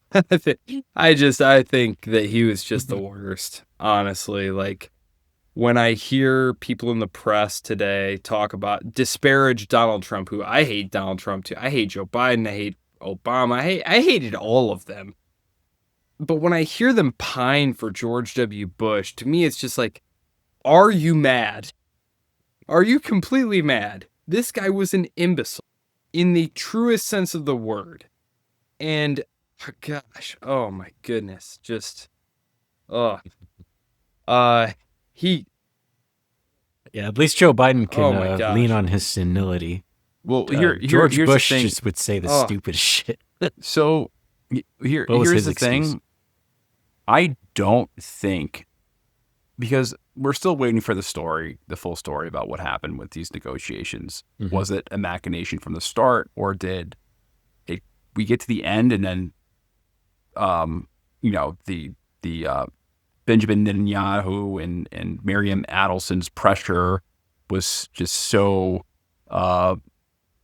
I think that he was just the worst, honestly. Like, when I hear people in the press today disparage Donald Trump, who I hate Donald Trump too. I hate Joe Biden. I hate Obama. I hated all of them. But when I hear them pine for George W. Bush, to me, it's just like, are you mad? Are you completely mad? This guy was an imbecile in the truest sense of the word. And, oh gosh, oh my goodness, just, he, Yeah, at least Joe Biden Oh my can gosh. lean on his senility. Well, George here's Bush the thing. just would say the Oh. stupid shit. So What was here's his the excuse? thing. I don't think, because we're still waiting for the full story about what happened with these negotiations. Mhm. Was it a machination from the start, or did we get to the end and then, the Benjamin Netanyahu and Miriam Adelson's pressure was just so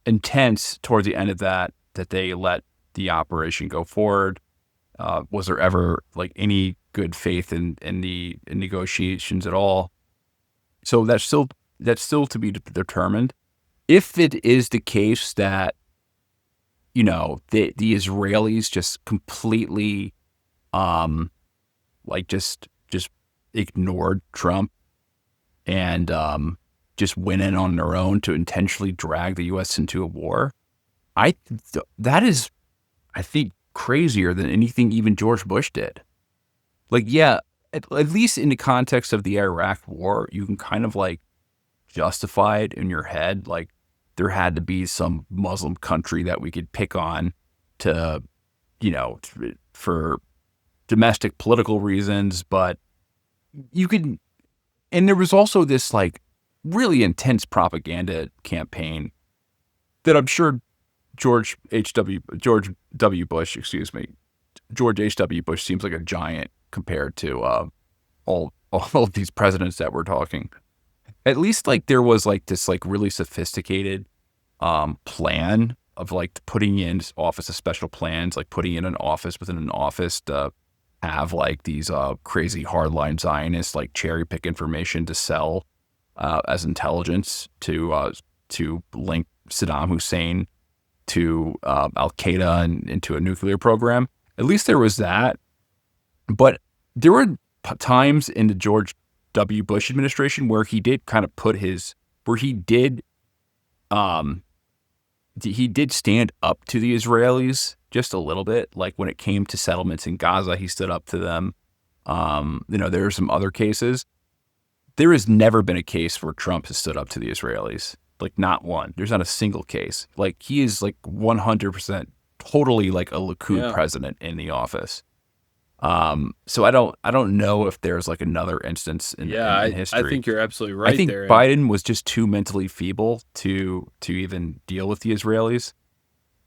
intense towards the end of that they let the operation go forward? Was there ever like any good faith in the negotiations at all? So that's still to be determined. If it is the case that the Israelis just completely just ignored Trump and just went in on their own to intentionally drag the U.S. into a war, that is, I think, crazier than anything even George Bush did. Like, yeah, at least in the context of the Iraq War, you can kind of like justify it in your head. Like, there had to be some Muslim country that we could pick on to, for domestic political reasons, but you could, and there was also this like really intense propaganda campaign that I'm sure George H.W. Bush seems like a giant compared to all of these presidents that we're talking. At least like there was like this like really sophisticated plan of like putting in office of special plans, like putting in an office within an office to have like these crazy hardline Zionists like cherry pick information to sell as intelligence to link Saddam Hussein to Al Qaeda and into a nuclear program. At least there was that. But there were times in the George W. Bush administration where he did kind of he did stand up to the Israelis just a little bit. Like when it came to settlements in Gaza, he stood up to them. There are some other cases. There has never been a case where Trump has stood up to the Israelis. Like not one. There's not a single case. Like he is like 100% totally like a Likud president in the office. So I don't know if there's like another instance in history. I think you're absolutely right. I think there. Biden was just too mentally feeble to even deal with the Israelis.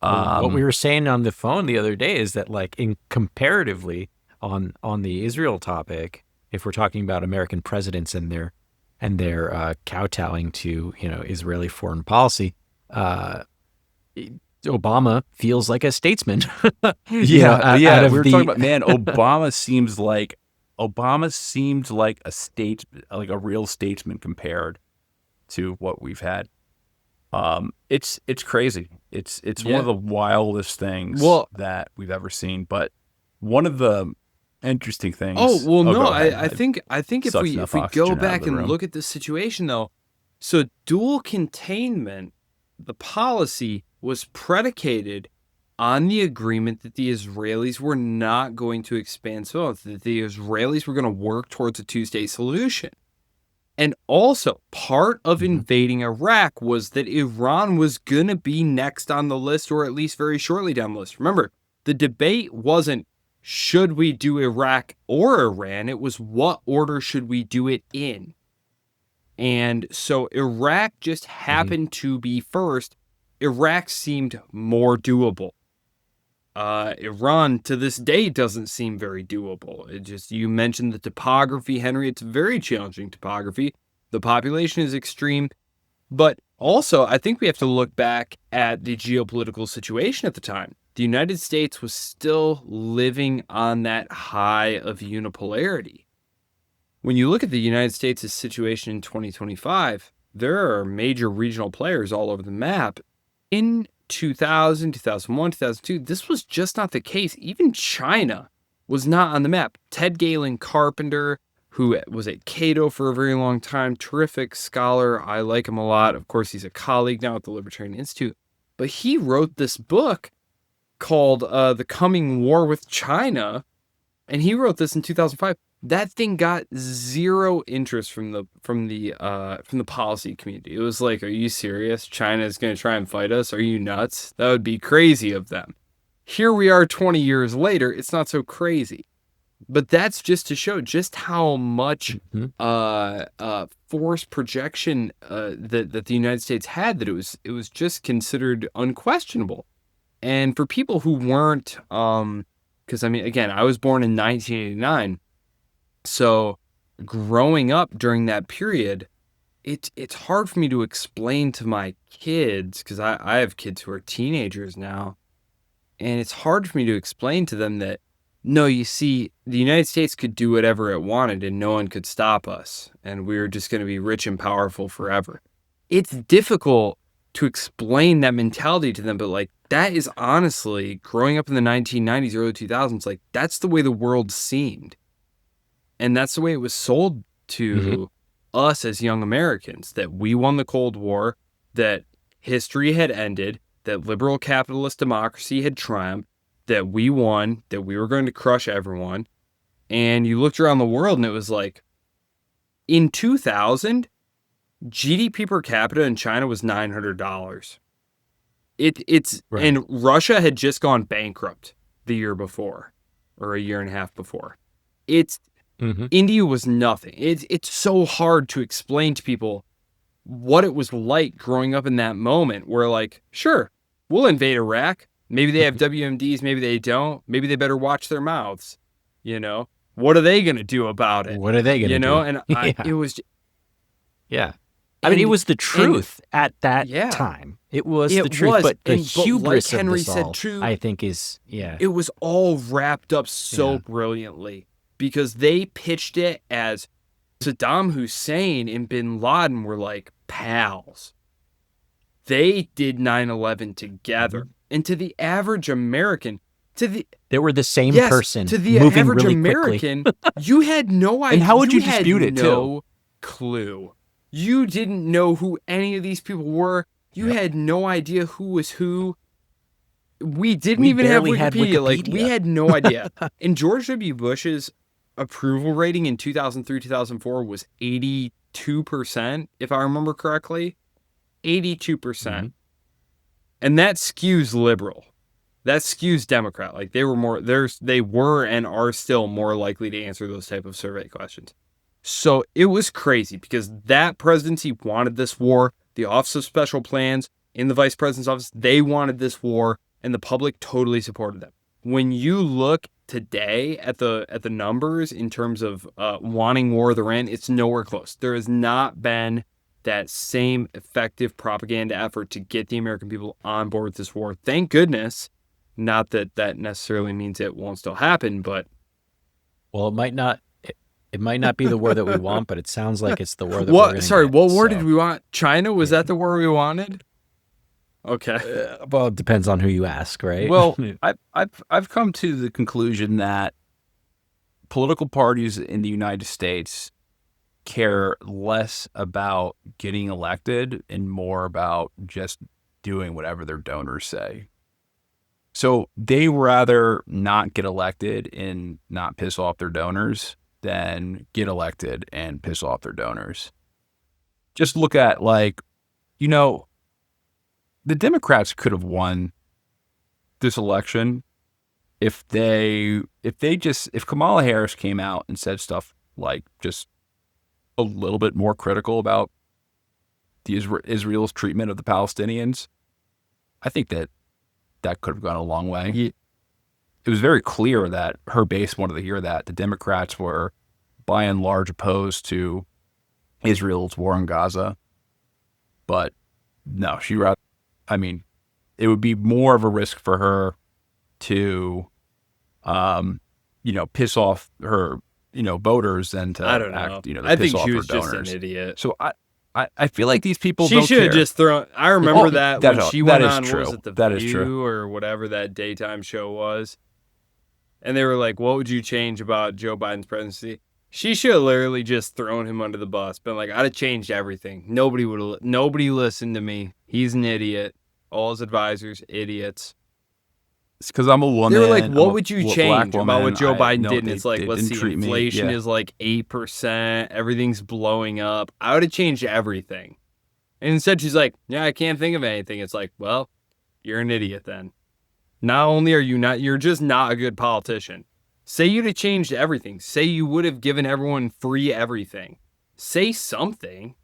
What we were saying on the phone the other day is that like in comparatively on the Israel topic, if we're talking about American presidents and their kowtowing to Israeli foreign policy, Obama feels like a statesman. We were talking about, man, Obama seemed like a real statesman compared to what we've had. It's crazy. It's one of the wildest things that we've ever seen. But one of the interesting things. Oh, well, no, go ahead. I think if sucked we enough go oxygen out of back the and room. look at this situation though, so dual containment, the policy was predicated on the agreement that the Israelis were not going to expand south, that the Israelis were going to work towards a two-state solution. And also, part of invading Iraq was that Iran was going to be next on the list, or at least very shortly down the list. Remember, the debate wasn't should we do Iraq or Iran? It was what order should we do it in? And so Iraq just happened to be first. Iraq seemed more doable. Iran to this day doesn't seem very doable. It just, you mentioned the topography, Henry. It's very challenging topography. The population is extreme. But also, I think we have to look back at the geopolitical situation at the time. The United States was still living on that high of unipolarity. When you look at the United States' situation in 2025, there are major regional players all over the map. In 2000, 2001, 2002, this was just not the case. Even China was not on the map. Ted Galen Carpenter, who was at Cato for a very long time, terrific scholar. I like him a lot. Of course, he's a colleague now at the Libertarian Institute. But he wrote this book called The Coming War with China, and he wrote this in 2005. That thing got zero interest from the policy community. It was like, are you serious? China is going to try and fight us? Are you nuts? That would be crazy of them. Here we are 20 years later. It's not so crazy. But that's just to show just how much force projection that the United States had, that it was just considered unquestionable. And for people who weren't, because I mean, again, I was born in 1989. So growing up during that period, it's hard for me to explain to my kids, because I have kids who are teenagers now, and it's hard for me to explain to them that, no, you see, the United States could do whatever it wanted and no one could stop us, and we were just going to be rich and powerful forever. It's difficult to explain that mentality to them, but like, that is honestly, growing up in the 1990s, early 2000s, like, that's the way the world seemed. And that's the way it was sold to us as young Americans, that we won the Cold War, that history had ended, that liberal capitalist democracy had triumphed, that we won, that we were going to crush everyone. And you looked around the world and it was like, in 2000, GDP per capita in China was $900. It's right. And Russia had just gone bankrupt the year before, or a year and a half before. India was nothing. It's so hard to explain to people what it was like growing up in that moment where, like, sure, we'll invade Iraq. Maybe they have WMDs, maybe they don't. Maybe they better watch their mouths. You know, what are they going to do about it? What are they going to do? You know, and it was... Yeah. I mean, it was the truth at that time. It was the truth, but the hubris like Henry of this said all, too, I think is, it was all wrapped up so brilliantly, because they pitched it as Saddam Hussein and bin Laden were like pals. They did 9/11 together. And to the average American, they were the same person. To the moving average really American, you had no idea. And how would you dispute it, no clue. You didn't know who any of these people were. You had no idea who was who. We didn't even have Wikipedia. Like, we had no idea. And George W. Bush's approval rating in 2003, 2004 was 82%, if I remember correctly. 82%. And that skews liberal. That skews Democrat. Like, they were and are still more likely to answer those type of survey questions. So it was crazy, because that presidency wanted this war. The Office of Special Plans in the vice president's office, they wanted this war, and the public totally supported them. When you look today at the numbers in terms of wanting war with Iran, it's nowhere close. There has not been that same effective propaganda effort to get the American people on board with this war. Thank goodness. Not that that necessarily means it won't still happen, but... Well, it might not. It might not be the war that we want, but it sounds like it's the war that we're going to get. What war did we want? China? Was that the war we wanted? Okay. Well, it depends on who you ask, right? Well, I've come to the conclusion that political parties in the United States care less about getting elected and more about just doing whatever their donors say. So they rather not get elected and not piss off their donors than get elected and piss off their donors. Just look at, like, you know, the Democrats could have won this election if Kamala Harris came out and said stuff like just a little bit more critical about Israel's treatment of the Palestinians. I think that could have gone a long way. Yeah. It was very clear that her base wanted to hear that. The Democrats were, by and large, opposed to Israel's war in Gaza. But no, it would be more of a risk for her to, piss off her, voters than to I don't know. act, to I piss think off she her was just donors. an idiot. So I feel like these people She don't should have care. just thrown. I remember that when she that went is on, true. what was it, The That is View true. or whatever that daytime show was, and they were like, "What would you change about Joe Biden's presidency?" She should have literally just thrown him under the bus, been like, "I'd have changed everything. Nobody listened to me. He's an idiot. All his advisors, idiots." It's because I'm a woman. They were like, I'm "What a would you black change about woman. what Joe Biden No, did?" And they- it's like, they let's didn't see, treat me- inflation yeah. is like 8%. Everything's blowing up. I would have changed everything. And instead, she's like, "Yeah, I can't think of anything." It's like, well, you're an idiot then. Not only are you not, you're just not a good politician. Say you'd have changed everything. Say you would have given everyone free everything. Say something.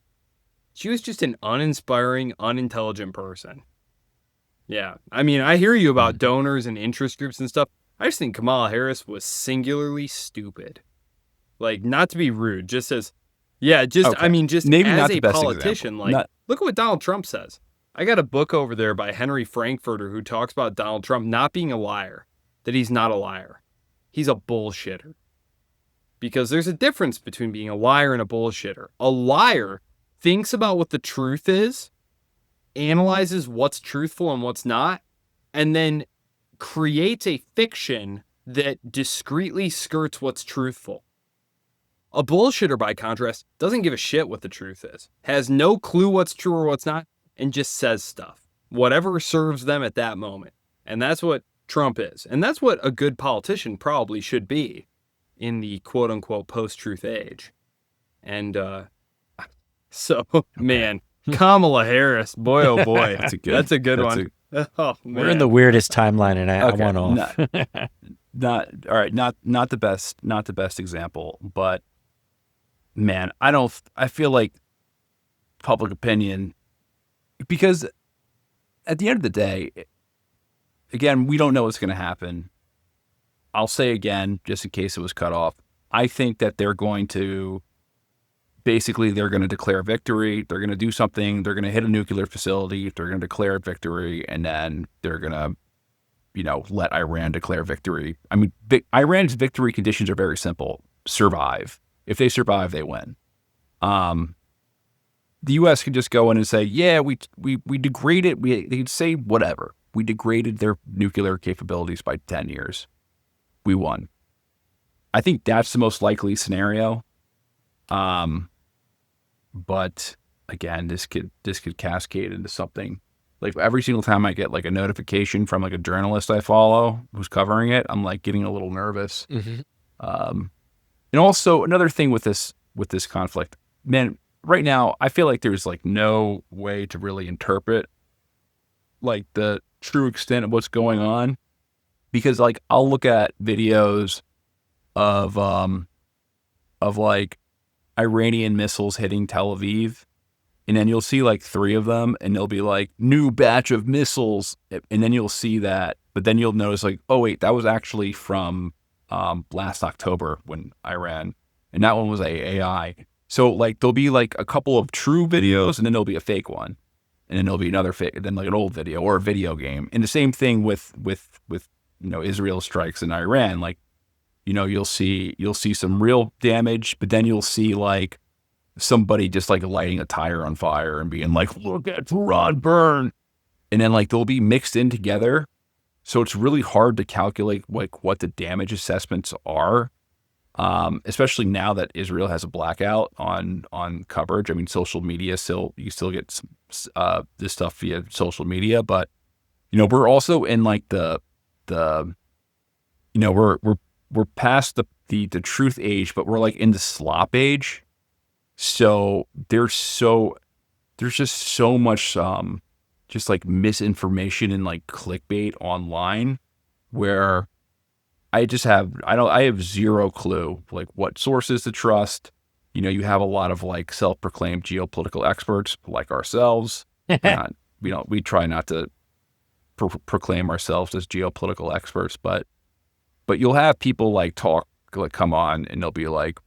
She was just an uninspiring, unintelligent person. Yeah. I mean, I hear you about donors and interest groups and stuff. I just think Kamala Harris was singularly stupid. Like, not to be rude, just as, Okay. just Maybe as not a the best politician, example. look at what Donald Trump says. I got a book over there by Henry Frankfurter who talks about Donald Trump not being a liar, that he's not a liar. He's a bullshitter. Because there's a difference between being a liar and a bullshitter. A liar thinks about what the truth is, analyzes what's truthful and what's not, and then creates a fiction that discreetly skirts what's truthful. A bullshitter, by contrast, doesn't give a shit what the truth is, has no clue what's true or what's not, and just says stuff. Whatever serves them at that moment. And that's what Trump is. And that's what a good politician probably should be in the quote-unquote post-truth age. And man, Kamala Harris, boy, oh boy. That's a good one. Oh, man. We're in the weirdest timeline, and I want off. Not the best example, but man, I feel like public opinion, because at the end of the day, again, we don't know what's going to happen. I'll say again, just in case it was cut off, I think that they're going to declare victory. They're going to do something. They're going to hit a nuclear facility. They're going to declare victory, and then they're going to, let Iran declare victory. I mean, Iran's victory conditions are very simple. Survive. If they survive, they win. The U.S. could just go in and say, yeah, we degraded. They could say whatever. We degraded their nuclear capabilities by 10 years. We won. I think that's the most likely scenario. But again, this could cascade into something. Like every single time I get like a notification from like a journalist I follow who's covering it, I'm like getting a little nervous. Mm-hmm. And also another thing with this conflict, man, right now I feel like there's like no way to really interpret like the true extent of what's going on, because like I'll look at videos of like Iranian missiles hitting Tel Aviv, and then you'll see like 3 of them, and they'll be like new batch of missiles, and then you'll see that, but then you'll notice like, oh wait, that was actually from last October when Iran, and that one was AI. So like there'll be like a couple of true videos, and then there'll be a fake one, and then there'll be another fake, then like an old video or a video game. And the same thing with Israel strikes in Iran. Like, you'll see some real damage, but then you'll see like somebody just like lighting a tire on fire and being like, look at Tehran burn. And then like they'll be mixed in together. So it's really hard to calculate like what the damage assessments are. especially now that Israel has a blackout on coverage. I mean, social media you still get this stuff via social media, but we're also in like the we're past the truth age, but we're like in the slop age. So there's just so much just like misinformation and like clickbait online where I have zero clue like what sources to trust. You have a lot of like self-proclaimed geopolitical experts like ourselves. We try not to proclaim ourselves as geopolitical experts, but you'll have people like come on and they'll be like,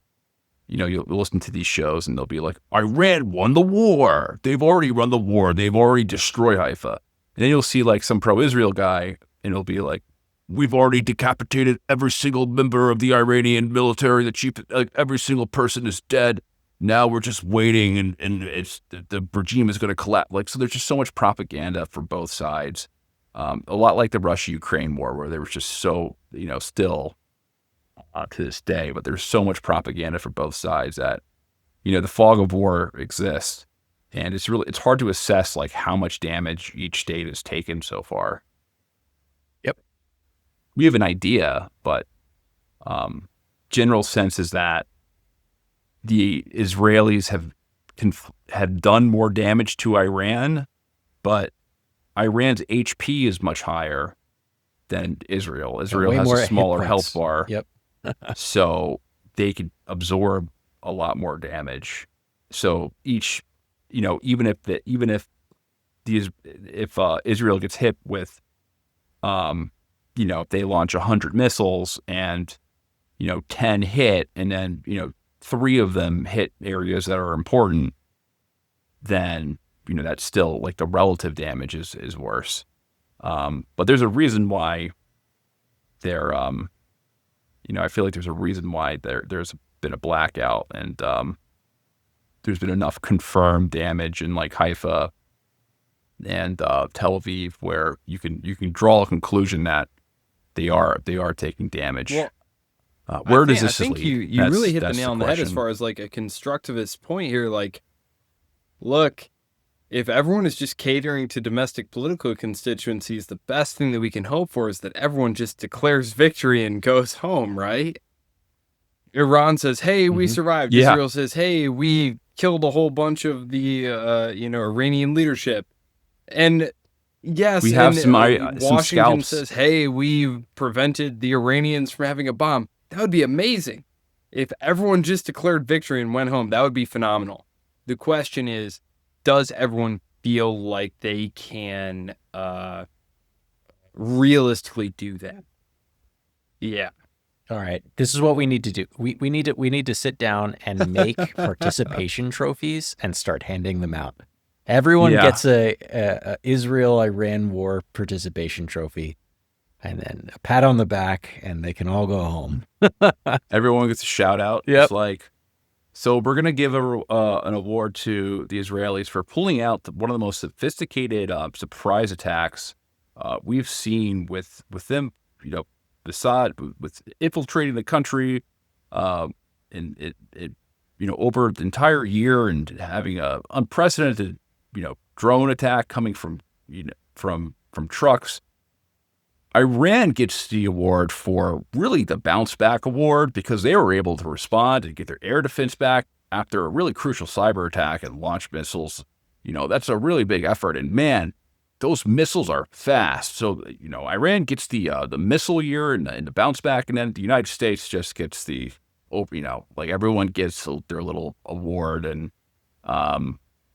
you'll listen to these shows and they'll be like, Iran won the war. They've already run the war. They've already destroyed Haifa. And then you'll see like some pro-Israel guy and it'll be like, we've already decapitated every single member of the Iranian military. Every single person is dead. Now we're just waiting and it's the regime is going to collapse. Like, so there's just so much propaganda for both sides. A lot like the Russia-Ukraine war where there was just so, still to this day, but there's so much propaganda for both sides that, the fog of war exists. And it's hard to assess like how much damage each state has taken so far. Yep. We have an idea, but general sense is that the Israelis have done more damage to Iran, but Iran's HP is much higher than Israel. Israel has a smaller health bar. Yep. So they could absorb a lot more damage. So each, even if Israel gets hit with, if they launch 100 missiles and, 10 hit and then, 3 of them hit areas that are important, then, that's still like the relative damage is worse. But there's a reason why they're, I feel like there's a reason why there's been a blackout and there's been enough confirmed damage in like Haifa and Tel Aviv where you can draw a conclusion that they are taking damage. Well, where does this lead? I think you really hit the nail on the head as far as like a constructivist point here. Like, look, if everyone is just catering to domestic political constituencies, the best thing that we can hope for is that everyone just declares victory and goes home, right? Iran says, hey, we survived. Yeah. Israel says, hey, we killed a whole bunch of the, Iranian leadership. And yes, we have some Washington scalps. says, hey, we prevented the Iranians from having a bomb. That would be amazing. If everyone just declared victory and went home, that would be phenomenal. The question is, does everyone feel like they can realistically do that? Yeah. All right. This is what we need to do. We need to sit down and make participation trophies and start handing them out. Everyone gets a Israel-Iran war participation trophy, and then a pat on the back, and they can all go home. Everyone gets a shout out. Yep. It's like, so we're going to give an award to the Israelis for pulling out one of the most sophisticated surprise attacks we've seen with them, Assad, with infiltrating the country and it over the entire year and having a unprecedented, drone attack coming from trucks. Iran gets the award for really the bounce back award because they were able to respond and get their air defense back after a really crucial cyber attack and launch missiles. That's a really big effort. And man, those missiles are fast. So, Iran gets the missile year and the bounce back, and then the United States just gets the, like everyone gets their little award, and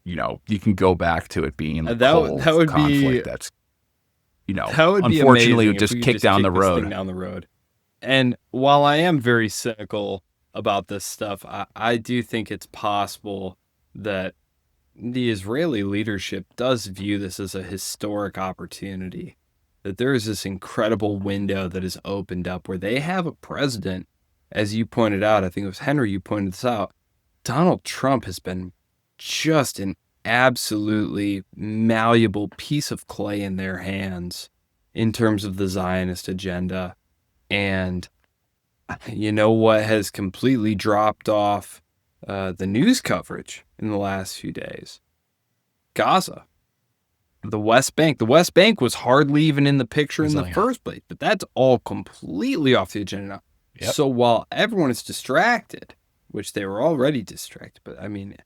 you can go back to it being a cold conflict that's. That would be unfortunately amazing just if we kick down the road. This thing down the road. And while I am very cynical about this stuff, I do think it's possible that the Israeli leadership does view this as a historic opportunity, that there is this incredible window that is opened up where they have a president, as you pointed out, I think it was Henry, you pointed this out, Donald Trump has been just an absolutely malleable piece of clay in their hands in terms of the Zionist agenda. And You know what has completely dropped off the news coverage in the last few days? Gaza. The West Bank. The West Bank was hardly even in the picture in the first place, but that's all completely off the agenda now. Yep. So while everyone is distracted, which they were already distracted, but I mean,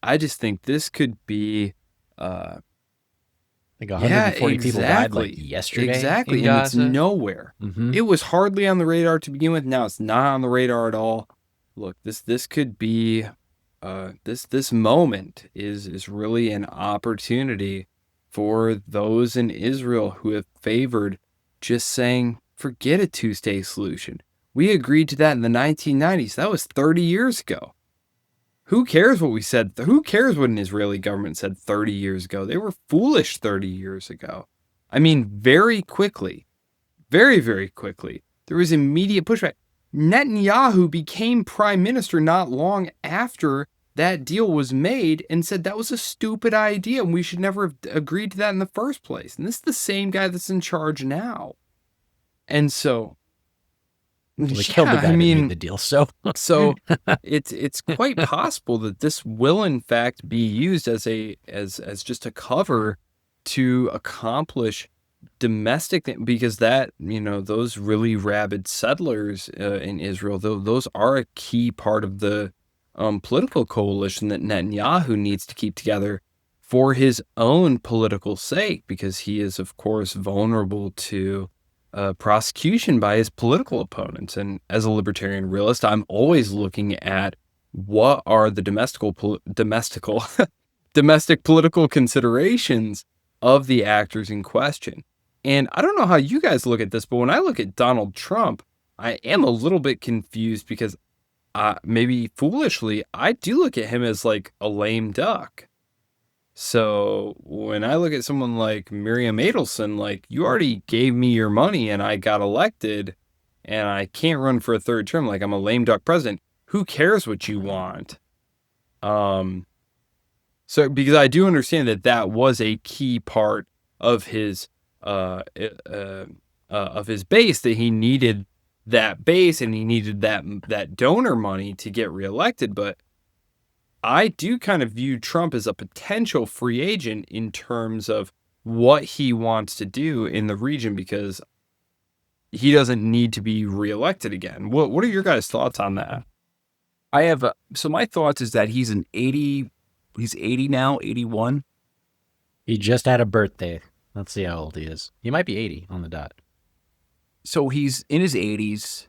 I just think this could be like 140 people died like yesterday. Exactly. In And Gaza. it's nowhere. Mm-hmm. It was hardly on the radar to begin with. Now it's not on the radar at all. Look, this could be this moment is really an opportunity for those in Israel who have favored just saying, forget a two-state solution. We agreed to that in the 1990s. That was 30 years ago. Who cares what we said? Who cares what an Israeli government said 30 years ago? They were foolish 30 years ago. I mean, very quickly, very, very quickly, there was immediate pushback. Netanyahu became prime minister not long after that deal was made and said that was a stupid idea and we should never have agreed to that in the first place. And this is the same guy that's in charge now. And so, well, they killed the guy that made the deal. So it's quite possible that this will in fact be used as just a cover to accomplish domestic, because that, those really rabid settlers in Israel, those are a key part of the political coalition that Netanyahu needs to keep together for his own political sake, because he is, of course, vulnerable to prosecution by his political opponents. And as a libertarian realist, I'm always looking at what are the domestic political considerations of the actors in question. And I don't know how you guys look at this, but when I look at Donald Trump, I am a little bit confused because maybe foolishly, I do look at him as like a lame duck. So when I look at someone like Miriam Adelson, like, you already gave me your money and I got elected and I can't run for a third term. Like, I'm a lame duck president. Who cares what you want? So because I do understand that was a key part of his base, that he needed that base and he needed that donor money to get reelected. But I do kind of view Trump as a potential free agent in terms of what he wants to do in the region, because he doesn't need to be reelected again. What are your guys' thoughts on that? I have so my thoughts is that he's 80 now, 81. He just had a birthday. Let's see how old he is. He might be 80 on the dot. So he's in his 80s.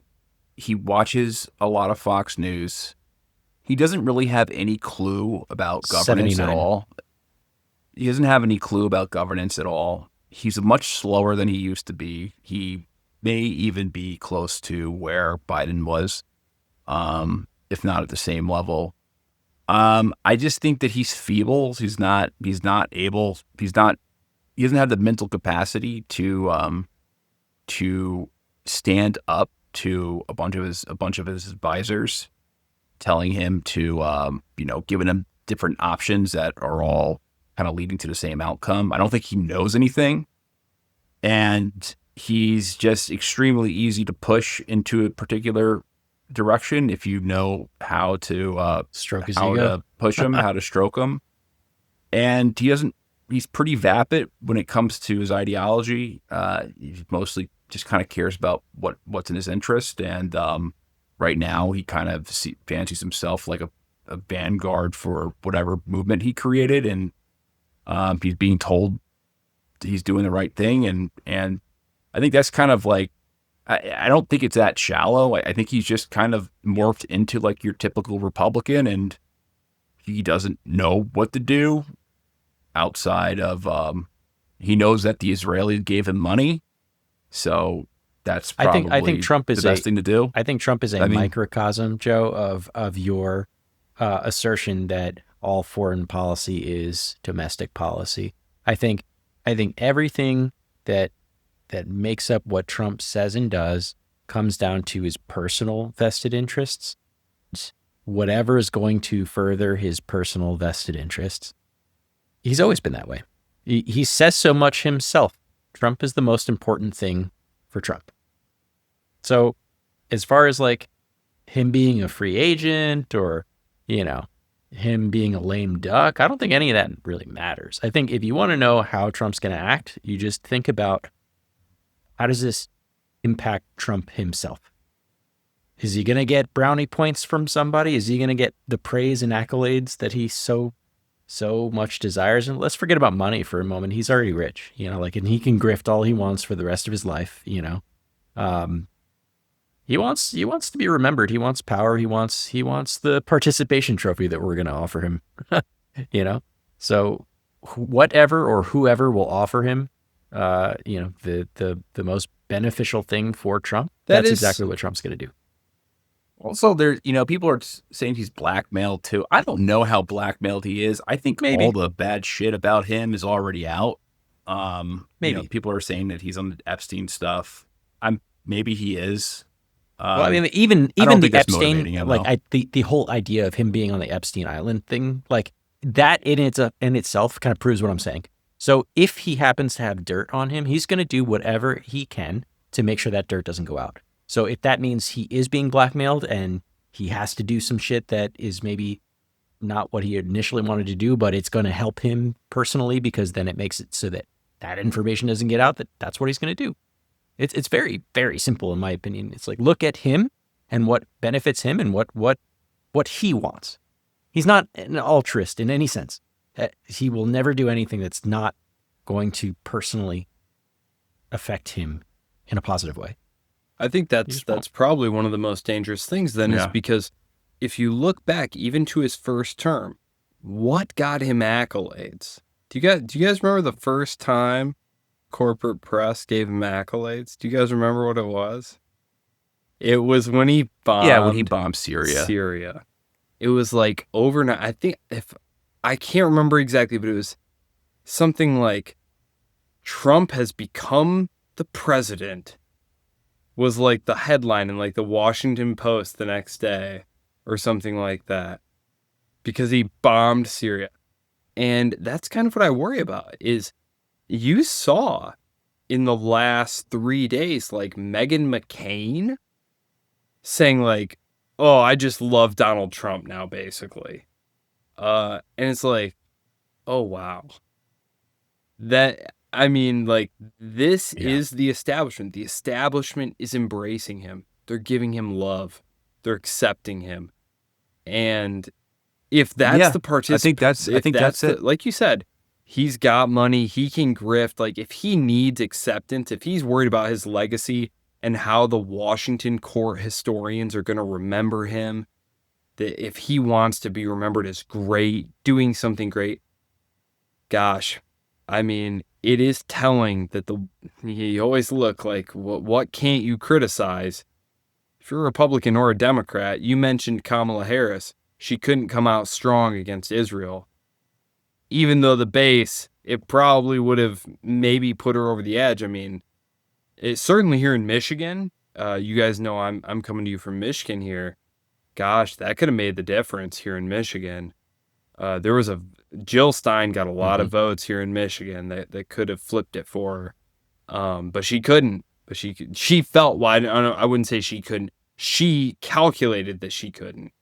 He watches a lot of Fox News. He doesn't really have any clue about governance 79. at all. He doesn't have any clue about governance at all. He's much slower than he used to be. He may even be close to where Biden was, if not at the same level. I just think that he's feeble. He doesn't have the mental capacity to stand up to a bunch of his advisors, telling him to, giving him different options that are all kind of leading to the same outcome. I don't think he knows anything. And he's just extremely easy to push into a particular direction if you know how to stroke his how ego. to push him, how to stroke him. And he's pretty vapid when it comes to his ideology. He mostly just kind of cares about what's in his interest. And right now, he kind of fancies himself like a vanguard for whatever movement he created. And he's being told he's doing the right thing. And I think that's kind of like, I don't think it's that shallow. I think he's just kind of morphed into like your typical Republican, and he doesn't know what to do outside of, he knows that the Israelis gave him money. So that's probably I think Trump is the best thing to do. I think Trump is a microcosm, Joe, of your assertion that all foreign policy is domestic policy. I think everything that makes up what Trump says and does comes down to his personal vested interests. Whatever is going to further his personal vested interests. He's always been that way. He says so much himself. Trump is the most important thing for Trump. So as far as like him being a free agent or, you know, him being a lame duck, I don't think any of that really matters. I think if you want to know how Trump's going to act, you just think about how does this impact Trump himself? Is he going to get brownie points from somebody? Is he going to get the praise and accolades that he so much desires? And let's forget about money for a moment. He's already rich, you know, like, and he can grift all he wants for the rest of his life, you know. He wants to be remembered. He wants power. He wants the participation trophy that we're going to offer him, you know. So whatever or whoever will offer him, you know, the most beneficial thing for Trump, that's exactly what Trump's going to do. Also, there, you know, people are saying he's blackmailed too. I don't know how blackmailed he is. I think Maybe. all the bad shit about him is already out. Maybe. You know, people are saying that he's on the Epstein stuff. Maybe he is. Well, I mean, even the Epstein, him, like the whole idea of him being on the Epstein Island thing, like that in itself kind of proves what I'm saying. So if he happens to have dirt on him, he's going to do whatever he can to make sure that dirt doesn't go out. So if that means he is being blackmailed and he has to do some shit that is maybe not what he initially wanted to do, but it's going to help him personally because then it makes it so that information doesn't get out, that's what he's going to do. It's very, very simple in my opinion. It's like, look at him and what benefits him and what he wants. He's not an altruist in any sense. He will never do anything that's not going to personally affect him in a positive way. I think that's probably one of the most dangerous things then is because if you look back even to his first term, what got him accolades? Do you guys remember the first time corporate press gave him accolades? Do you guys remember what it was? It was when he bombed Syria. It was like overnight. I think I can't remember exactly, but it was something like Trump has become the president was like the headline in like the Washington Post the next day or something like that because he bombed Syria. And that's kind of what I worry about is you saw in the last 3 days, like Meghan McCain saying like, oh, I just love Donald Trump now, basically. And it's like, oh, wow. I mean, like, this is the establishment. The establishment is embracing him. They're giving him love. They're accepting him. And if that's the participant, I think that's it. Like you said, he's got money. He can grift. Like, if he needs acceptance, if he's worried about his legacy and how the Washington court historians are going to remember him, that if he wants to be remembered as great, doing something great, gosh, I mean, it is telling that you always look like, what can't you criticize? If you're a Republican or a Democrat, you mentioned Kamala Harris. She couldn't come out strong against Israel. Even though the base, it probably would have maybe put her over the edge. I mean, it's certainly here in Michigan. You guys know I'm coming to you from Michigan here. Gosh, that could have made the difference here in Michigan. Jill Stein got a lot of votes here in Michigan that could have flipped it for her. But she couldn't. But she felt, well, I wouldn't say she couldn't. She calculated that she couldn't.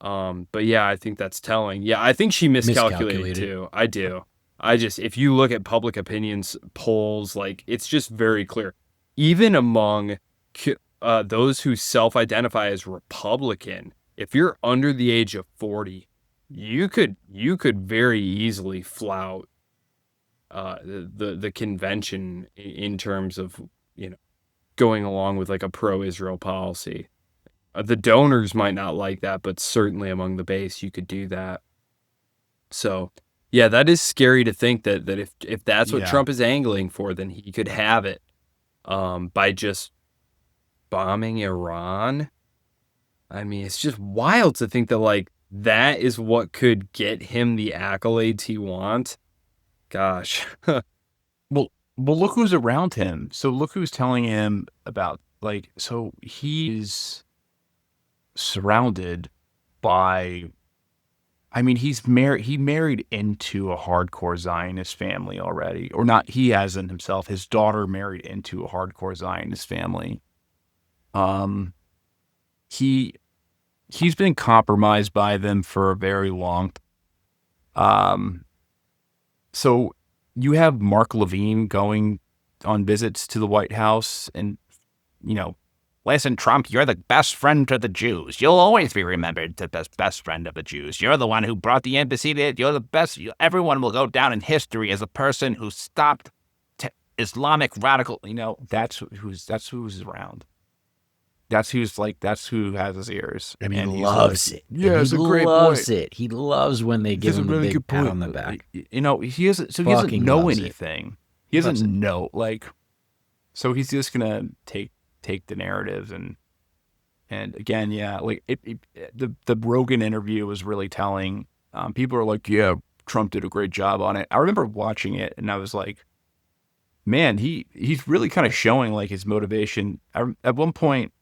But yeah, I think that's telling. Yeah, I think she miscalculated too. I do. If you look at public opinions polls, like, it's just very clear. Even among those who self-identify as Republican, if you're under the age of 40, you could very easily flout the convention in terms of, you know, going along with like a pro-Israel policy. The donors might not like that, but certainly among the base, you could do that. So, yeah, that is scary to think that if that's what Trump is angling for, then he could have it by just bombing Iran. I mean, it's just wild to think that, like, that is what could get him the accolades he wants. Gosh. Well, look who's around him. So look who's telling him about, like, so he's surrounded by, I mean, he married into a hardcore Zionist family already, or not, he hasn't himself, his daughter married into a hardcore Zionist family. he's been compromised by them for a very long so you have Mark Levine going on visits to the White House and, listen, Trump, you're the best friend to the Jews. You'll always be remembered as the best friend of the Jews. You're the one who brought the embassy to it. You're the best. Everyone will go down in history as a person who stopped Islamic radical. That's who's around. That's who has his ears. And he loves it. Yeah, it's a great loves point. it. He loves when they give him a big pat on the back. He doesn't know anything. He doesn't know, so he's just gonna take the narrative and again, yeah, the Rogan interview was really telling. People are like, yeah, Trump did a great job on it. I remember watching it and I was like, man, he's really kind of showing his motivation. At one point,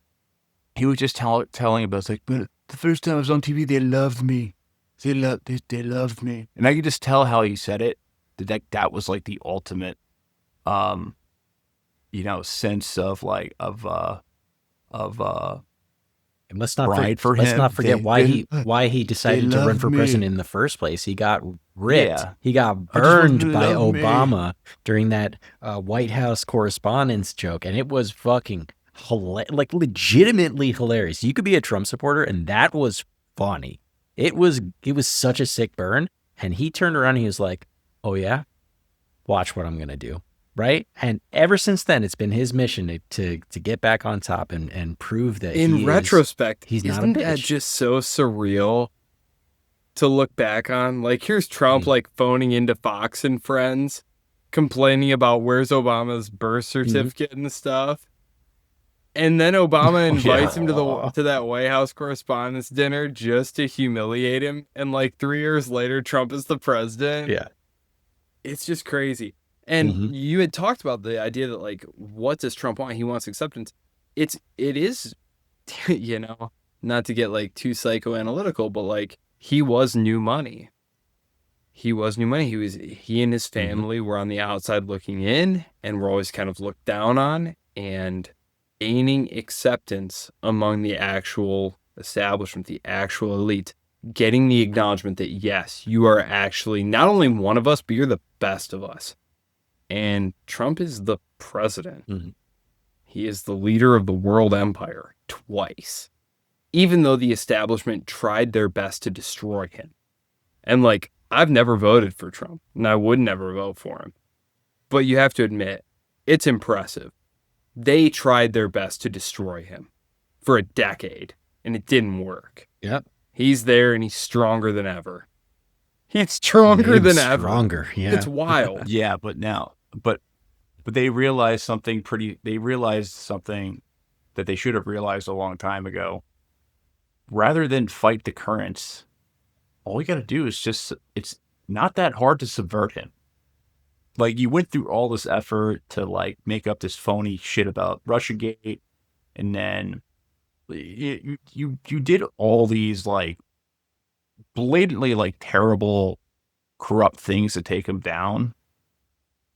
he was just telling about the first time I was on TV, they loved me. They loved me, and I could just tell how he said it. That was the ultimate, sense of and let's not pride for him. Let's not forget why he decided to run for president in the first place. He got ripped. Yeah. He got burned by Obama during that White House correspondence joke, and it was fucking legitimately hilarious. You could be a Trump supporter, and that was funny. It was such a sick burn, and he turned around and he was like, "Oh yeah, watch what I'm gonna do." Right? And ever since then, it's been his mission to get back on top and prove that in retrospect, he's not a bitch. Isn't that just so surreal to look back on? Here's Trump phoning into Fox and Friends, complaining about where's Obama's birth certificate and stuff. And then Obama invites him to that White House Correspondents' Dinner just to humiliate him. And 3 years later, Trump is the president. Yeah. It's just crazy. And you had talked about the idea that what does Trump want? He wants acceptance. It is, not to get too psychoanalytical, but he was new money. He was new money. He and his family were on the outside looking in and were always kind of looked down on, and gaining acceptance among the actual establishment, the actual elite, getting the acknowledgement that yes, you are actually not only one of us, but you're the best of us. And Trump is the president. He is the leader of the world empire twice, even though the establishment tried their best to destroy him. And I've never voted for Trump, and I would never vote for him. But you have to admit, it's impressive. They tried their best to destroy him for a decade, and it didn't work. Yep. He's there, and he's stronger than ever. He's stronger than ever. Stronger, yeah. It's wild. Yeah, but they realized something that they should have realized a long time ago. Rather than fight the currents, all you got to do is it's not that hard to subvert him. You went through all this effort to make up this phony shit about Russiagate, and then you did all these blatantly terrible, corrupt things to take him down.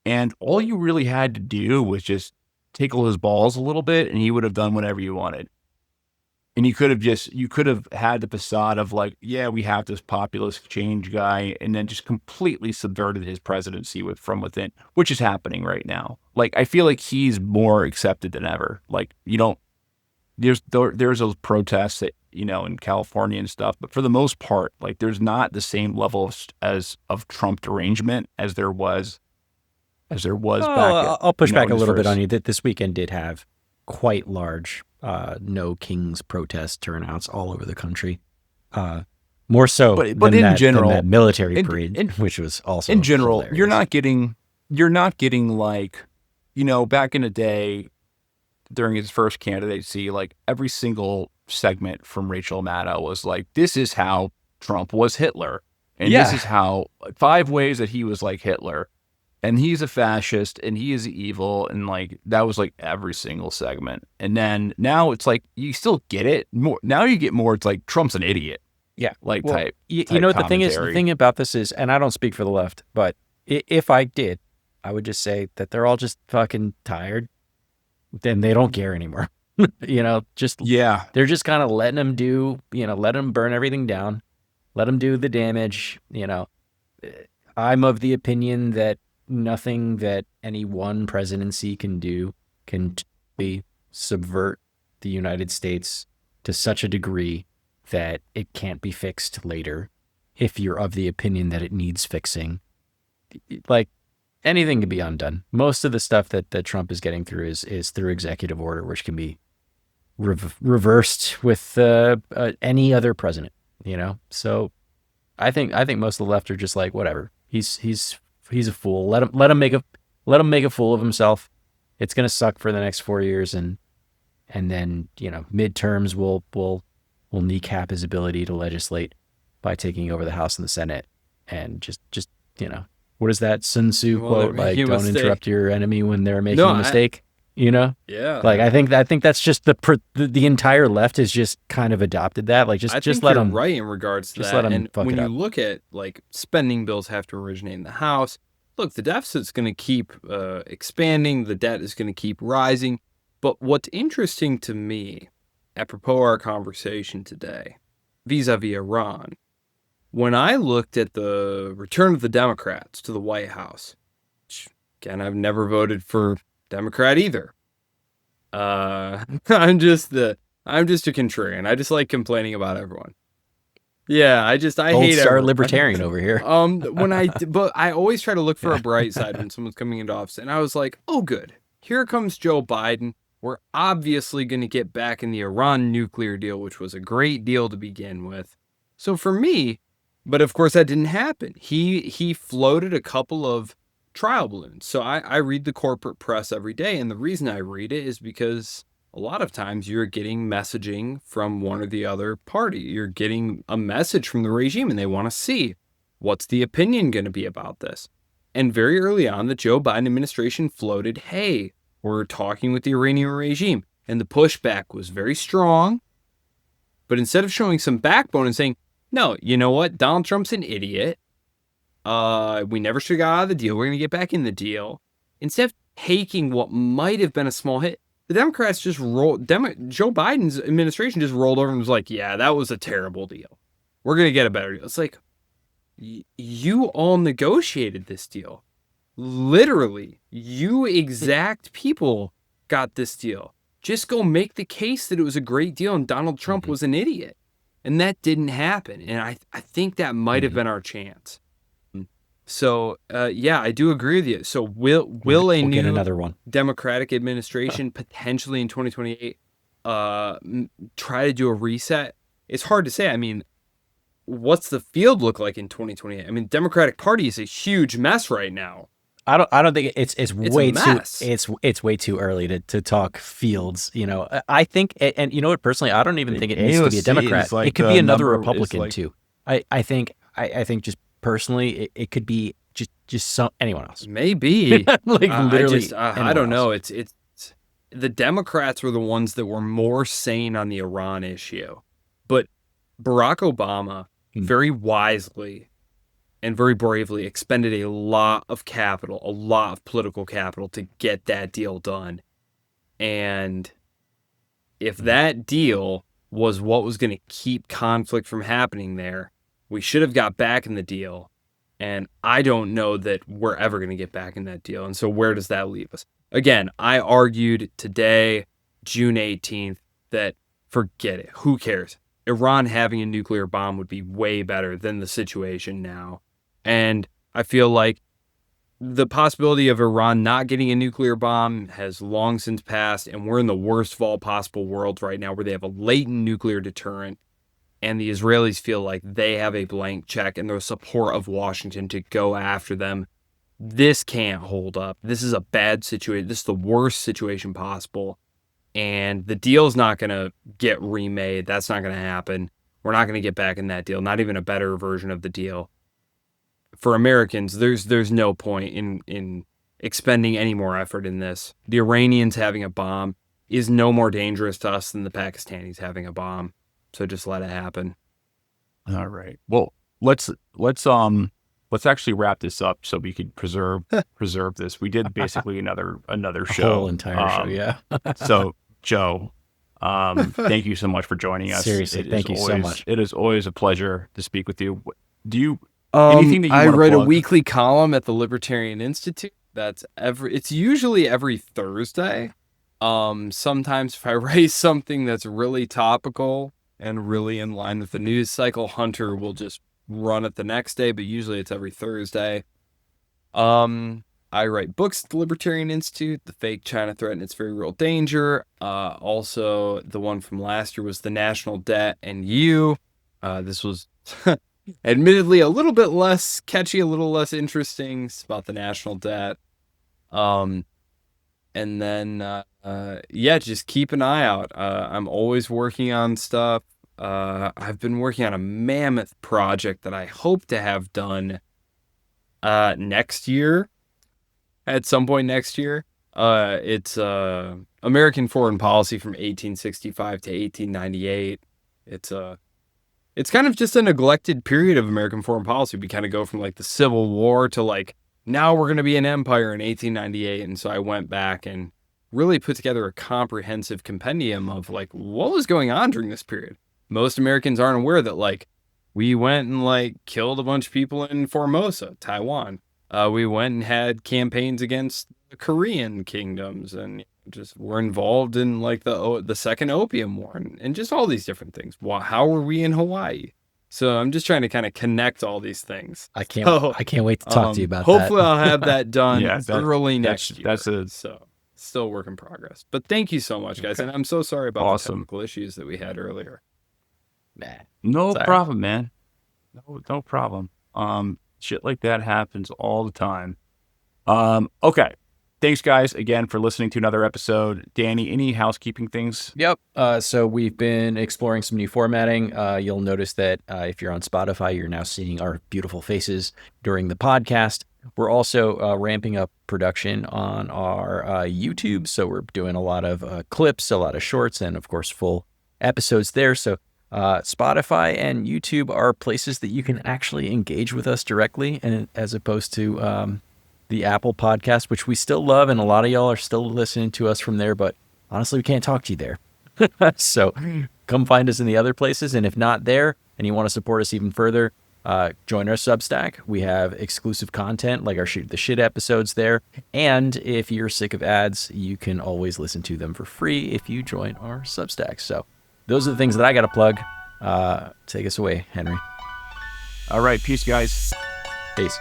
And all you really had to do was just tickle his balls a little bit, and he would have done whatever you wanted. And you could have had the facade of yeah, we have this populist change guy, and then just completely subverted his presidency from within, which is happening right now. I feel like he's more accepted than ever. There's those protests that, in California and stuff, but for the most part, there's not the same level of Trump derangement as there was back. I'll push back a little bit on you that this weekend did have quite large No Kings protest turnouts all over the country. More so but in than general, that military parade, which was also in general, hilarious. you're not getting back in the day during his first candidacy, every single segment from Rachel Maddow was this is how Trump was Hitler. And this is how 5 ways that he was like Hitler. And he's a fascist, and he is evil, and that was every single segment. And then now it's you still get it more. Now you get more. It's Trump's an idiot. Yeah, type. You know what the thing is? The thing about this is, and I don't speak for the left, but if I did, I would just say that they're all just fucking tired. Then they don't care anymore. They're just kind of letting them let them burn everything down, let them do the damage. I'm of the opinion that nothing that any one presidency can do can totally subvert the United States to such a degree that it can't be fixed later. If you're of the opinion that it needs fixing, like anything can be undone. Most of the stuff that Trump is getting through is through executive order, which can be reversed with any other president. So I think most of the left are just like, whatever. He's a fool. Let him make a fool of himself. It's gonna suck for the next 4 years, and then midterms will kneecap his ability to legislate by taking over the House and the Senate, and just what is that Sun Tzu quote? Like, don't interrupt your enemy when they're making a mistake. Yeah. Like I think that's just the entire left has just kind of adopted that. Like just let them right in regards to that. Let them and fuck when it you up. look at like spending bills have to originate in the House. Look, the deficit's going to keep expanding. The debt is going to keep rising. But what's interesting to me, apropos our conversation today, vis-a-vis Iran, when I looked at the return of the Democrats to the White House, which, again, I've never voted for Democrat either. I'm just a contrarian. I just like complaining about everyone. Yeah, I hate Gold-star libertarian over here. But I always try to look for a bright side when someone's coming into office, and I was like, oh, good. Here comes Joe Biden. We're obviously going to get back in the Iran nuclear deal, which was a great deal to begin with. So for me, but of course that didn't happen. He floated a couple of trial balloons. So I read the corporate press every day, and the reason I read it is because a lot of times you're getting messaging from one or the other party. You're getting a message from the regime, and they want to see what's the opinion going to be about this. And very early on, the Joe Biden administration floated, hey, we're talking with the Iranian regime. And the pushback was very strong. But instead of showing some backbone and saying, no, you know what? Donald Trump's an idiot. We never should have got out of the deal. We're going to get back in the deal. Instead of taking what might have been a small hit, the Democrats just Joe Biden's administration just rolled over and was like, yeah, that was a terrible deal. We're going to get a better deal. It's like, you all negotiated this deal. Literally, you exact people got this deal. Just go make the case that it was a great deal and Donald Trump was an idiot. And that didn't happen. And I think that might have been our chance. So, yeah, I do agree with you. So will a new get another one. Democratic administration potentially in 2028 try to do a reset? It's hard to say. I mean, what's the field look like in 2028? I mean, Democratic Party is a huge mess right now. I don't think it's way too it's way too early to talk fields. I think, and you know what, personally, I don't even think it needs to be a Democrat. It could be another Republican too. I think just personally, it could be just anyone else. Maybe literally. I don't know. It's the Democrats were the ones that were more sane on the Iran issue, but Barack Obama very wisely and very bravely expended a lot of capital, a lot of political capital to get that deal done. And if that deal was what was going to keep conflict from happening there, we should have got back in the deal. And I don't know that we're ever going to get back in that deal. And so where does that leave us? Again, I argued today, June 18th, that forget it. Who cares? Iran having a nuclear bomb would be way better than the situation now. And I feel like the possibility of Iran not getting a nuclear bomb has long since passed, and we're in the worst of all possible worlds right now where they have a latent nuclear deterrent, and the Israelis feel like they have a blank check and the support of Washington to go after them. This can't hold up. This is a bad situation. This is the worst situation possible. And the deal's not going to get remade. That's not going to happen. We're not going to get back in that deal. Not even a better version of the deal. For Americans, there's no point in expending any more effort in this. The Iranians having a bomb is no more dangerous to us than the Pakistanis having a bomb. So just let it happen. All right. Well, let's actually wrap this up so we could preserve this. We did basically another show. Whole entire show, yeah. So, Joe, Thank you so much for joining us. Seriously, thank you so much. It is always a pleasure to speak with you. Do you anything that you I want to write a plug? weekly column at the Libertarian Institute. It's usually every Thursday. Sometimes if I write something that's really topical and really in line with the news cycle, Hunter will just run it the next day, but usually it's every Thursday. I write books at the Libertarian Institute, The Fake China Threat and Its Very Real Danger. Also, the one from last year was The National Debt and You. This was admittedly a little bit less catchy, a little less interesting. It's about the national debt. And then, just keep an eye out. I'm always working on stuff. I've been working on a mammoth project that I hope to have done next year. At some point next year. It's American foreign policy from 1865 to 1898. It's kind of just a neglected period of American foreign policy. We kind of go from like the Civil War to like now we're going to be an empire in 1898. And so I went back and really put together a comprehensive compendium of like what was going on during this period. Most Americans aren't aware that like we went and like killed a bunch of people in Formosa, Taiwan. We went and had campaigns against the Korean kingdoms and just were involved in like the Second Opium War and just all these different things. How were we in Hawaii? So I'm just trying to kind of connect all these things. I can't wait to talk to you about hopefully that. I'll have that done early that's- next year. that's so still work in progress. But thank you so much, guys. Okay. And I'm so sorry about the Awesome. technical issues that we had earlier. No Sorry. problem, man. No problem. Shit like that happens all the time. Okay. Thanks, guys, again for listening to another episode. Danny, any housekeeping things? Yep. So we've been exploring some new formatting. You'll notice that if you're on Spotify, you're now seeing our beautiful faces during the podcast. We're also ramping up production on our YouTube. So we're doing a lot of clips, a lot of shorts, and of course, full episodes there. So Spotify and YouTube are places that you can actually engage with us directly, and as opposed to the Apple podcast, which we still love, and a lot of y'all are still listening to us from there, but honestly, we can't talk to you there. So come find us in the other places, and if not there, and you want to support us even further, join our Substack. We have exclusive content like our Shoot the Shit episodes there, and if you're sick of ads, you can always listen to them for free if you join our Substack. So those are the things that I got to plug. Take us away, Henry. All right. Peace, guys. Peace.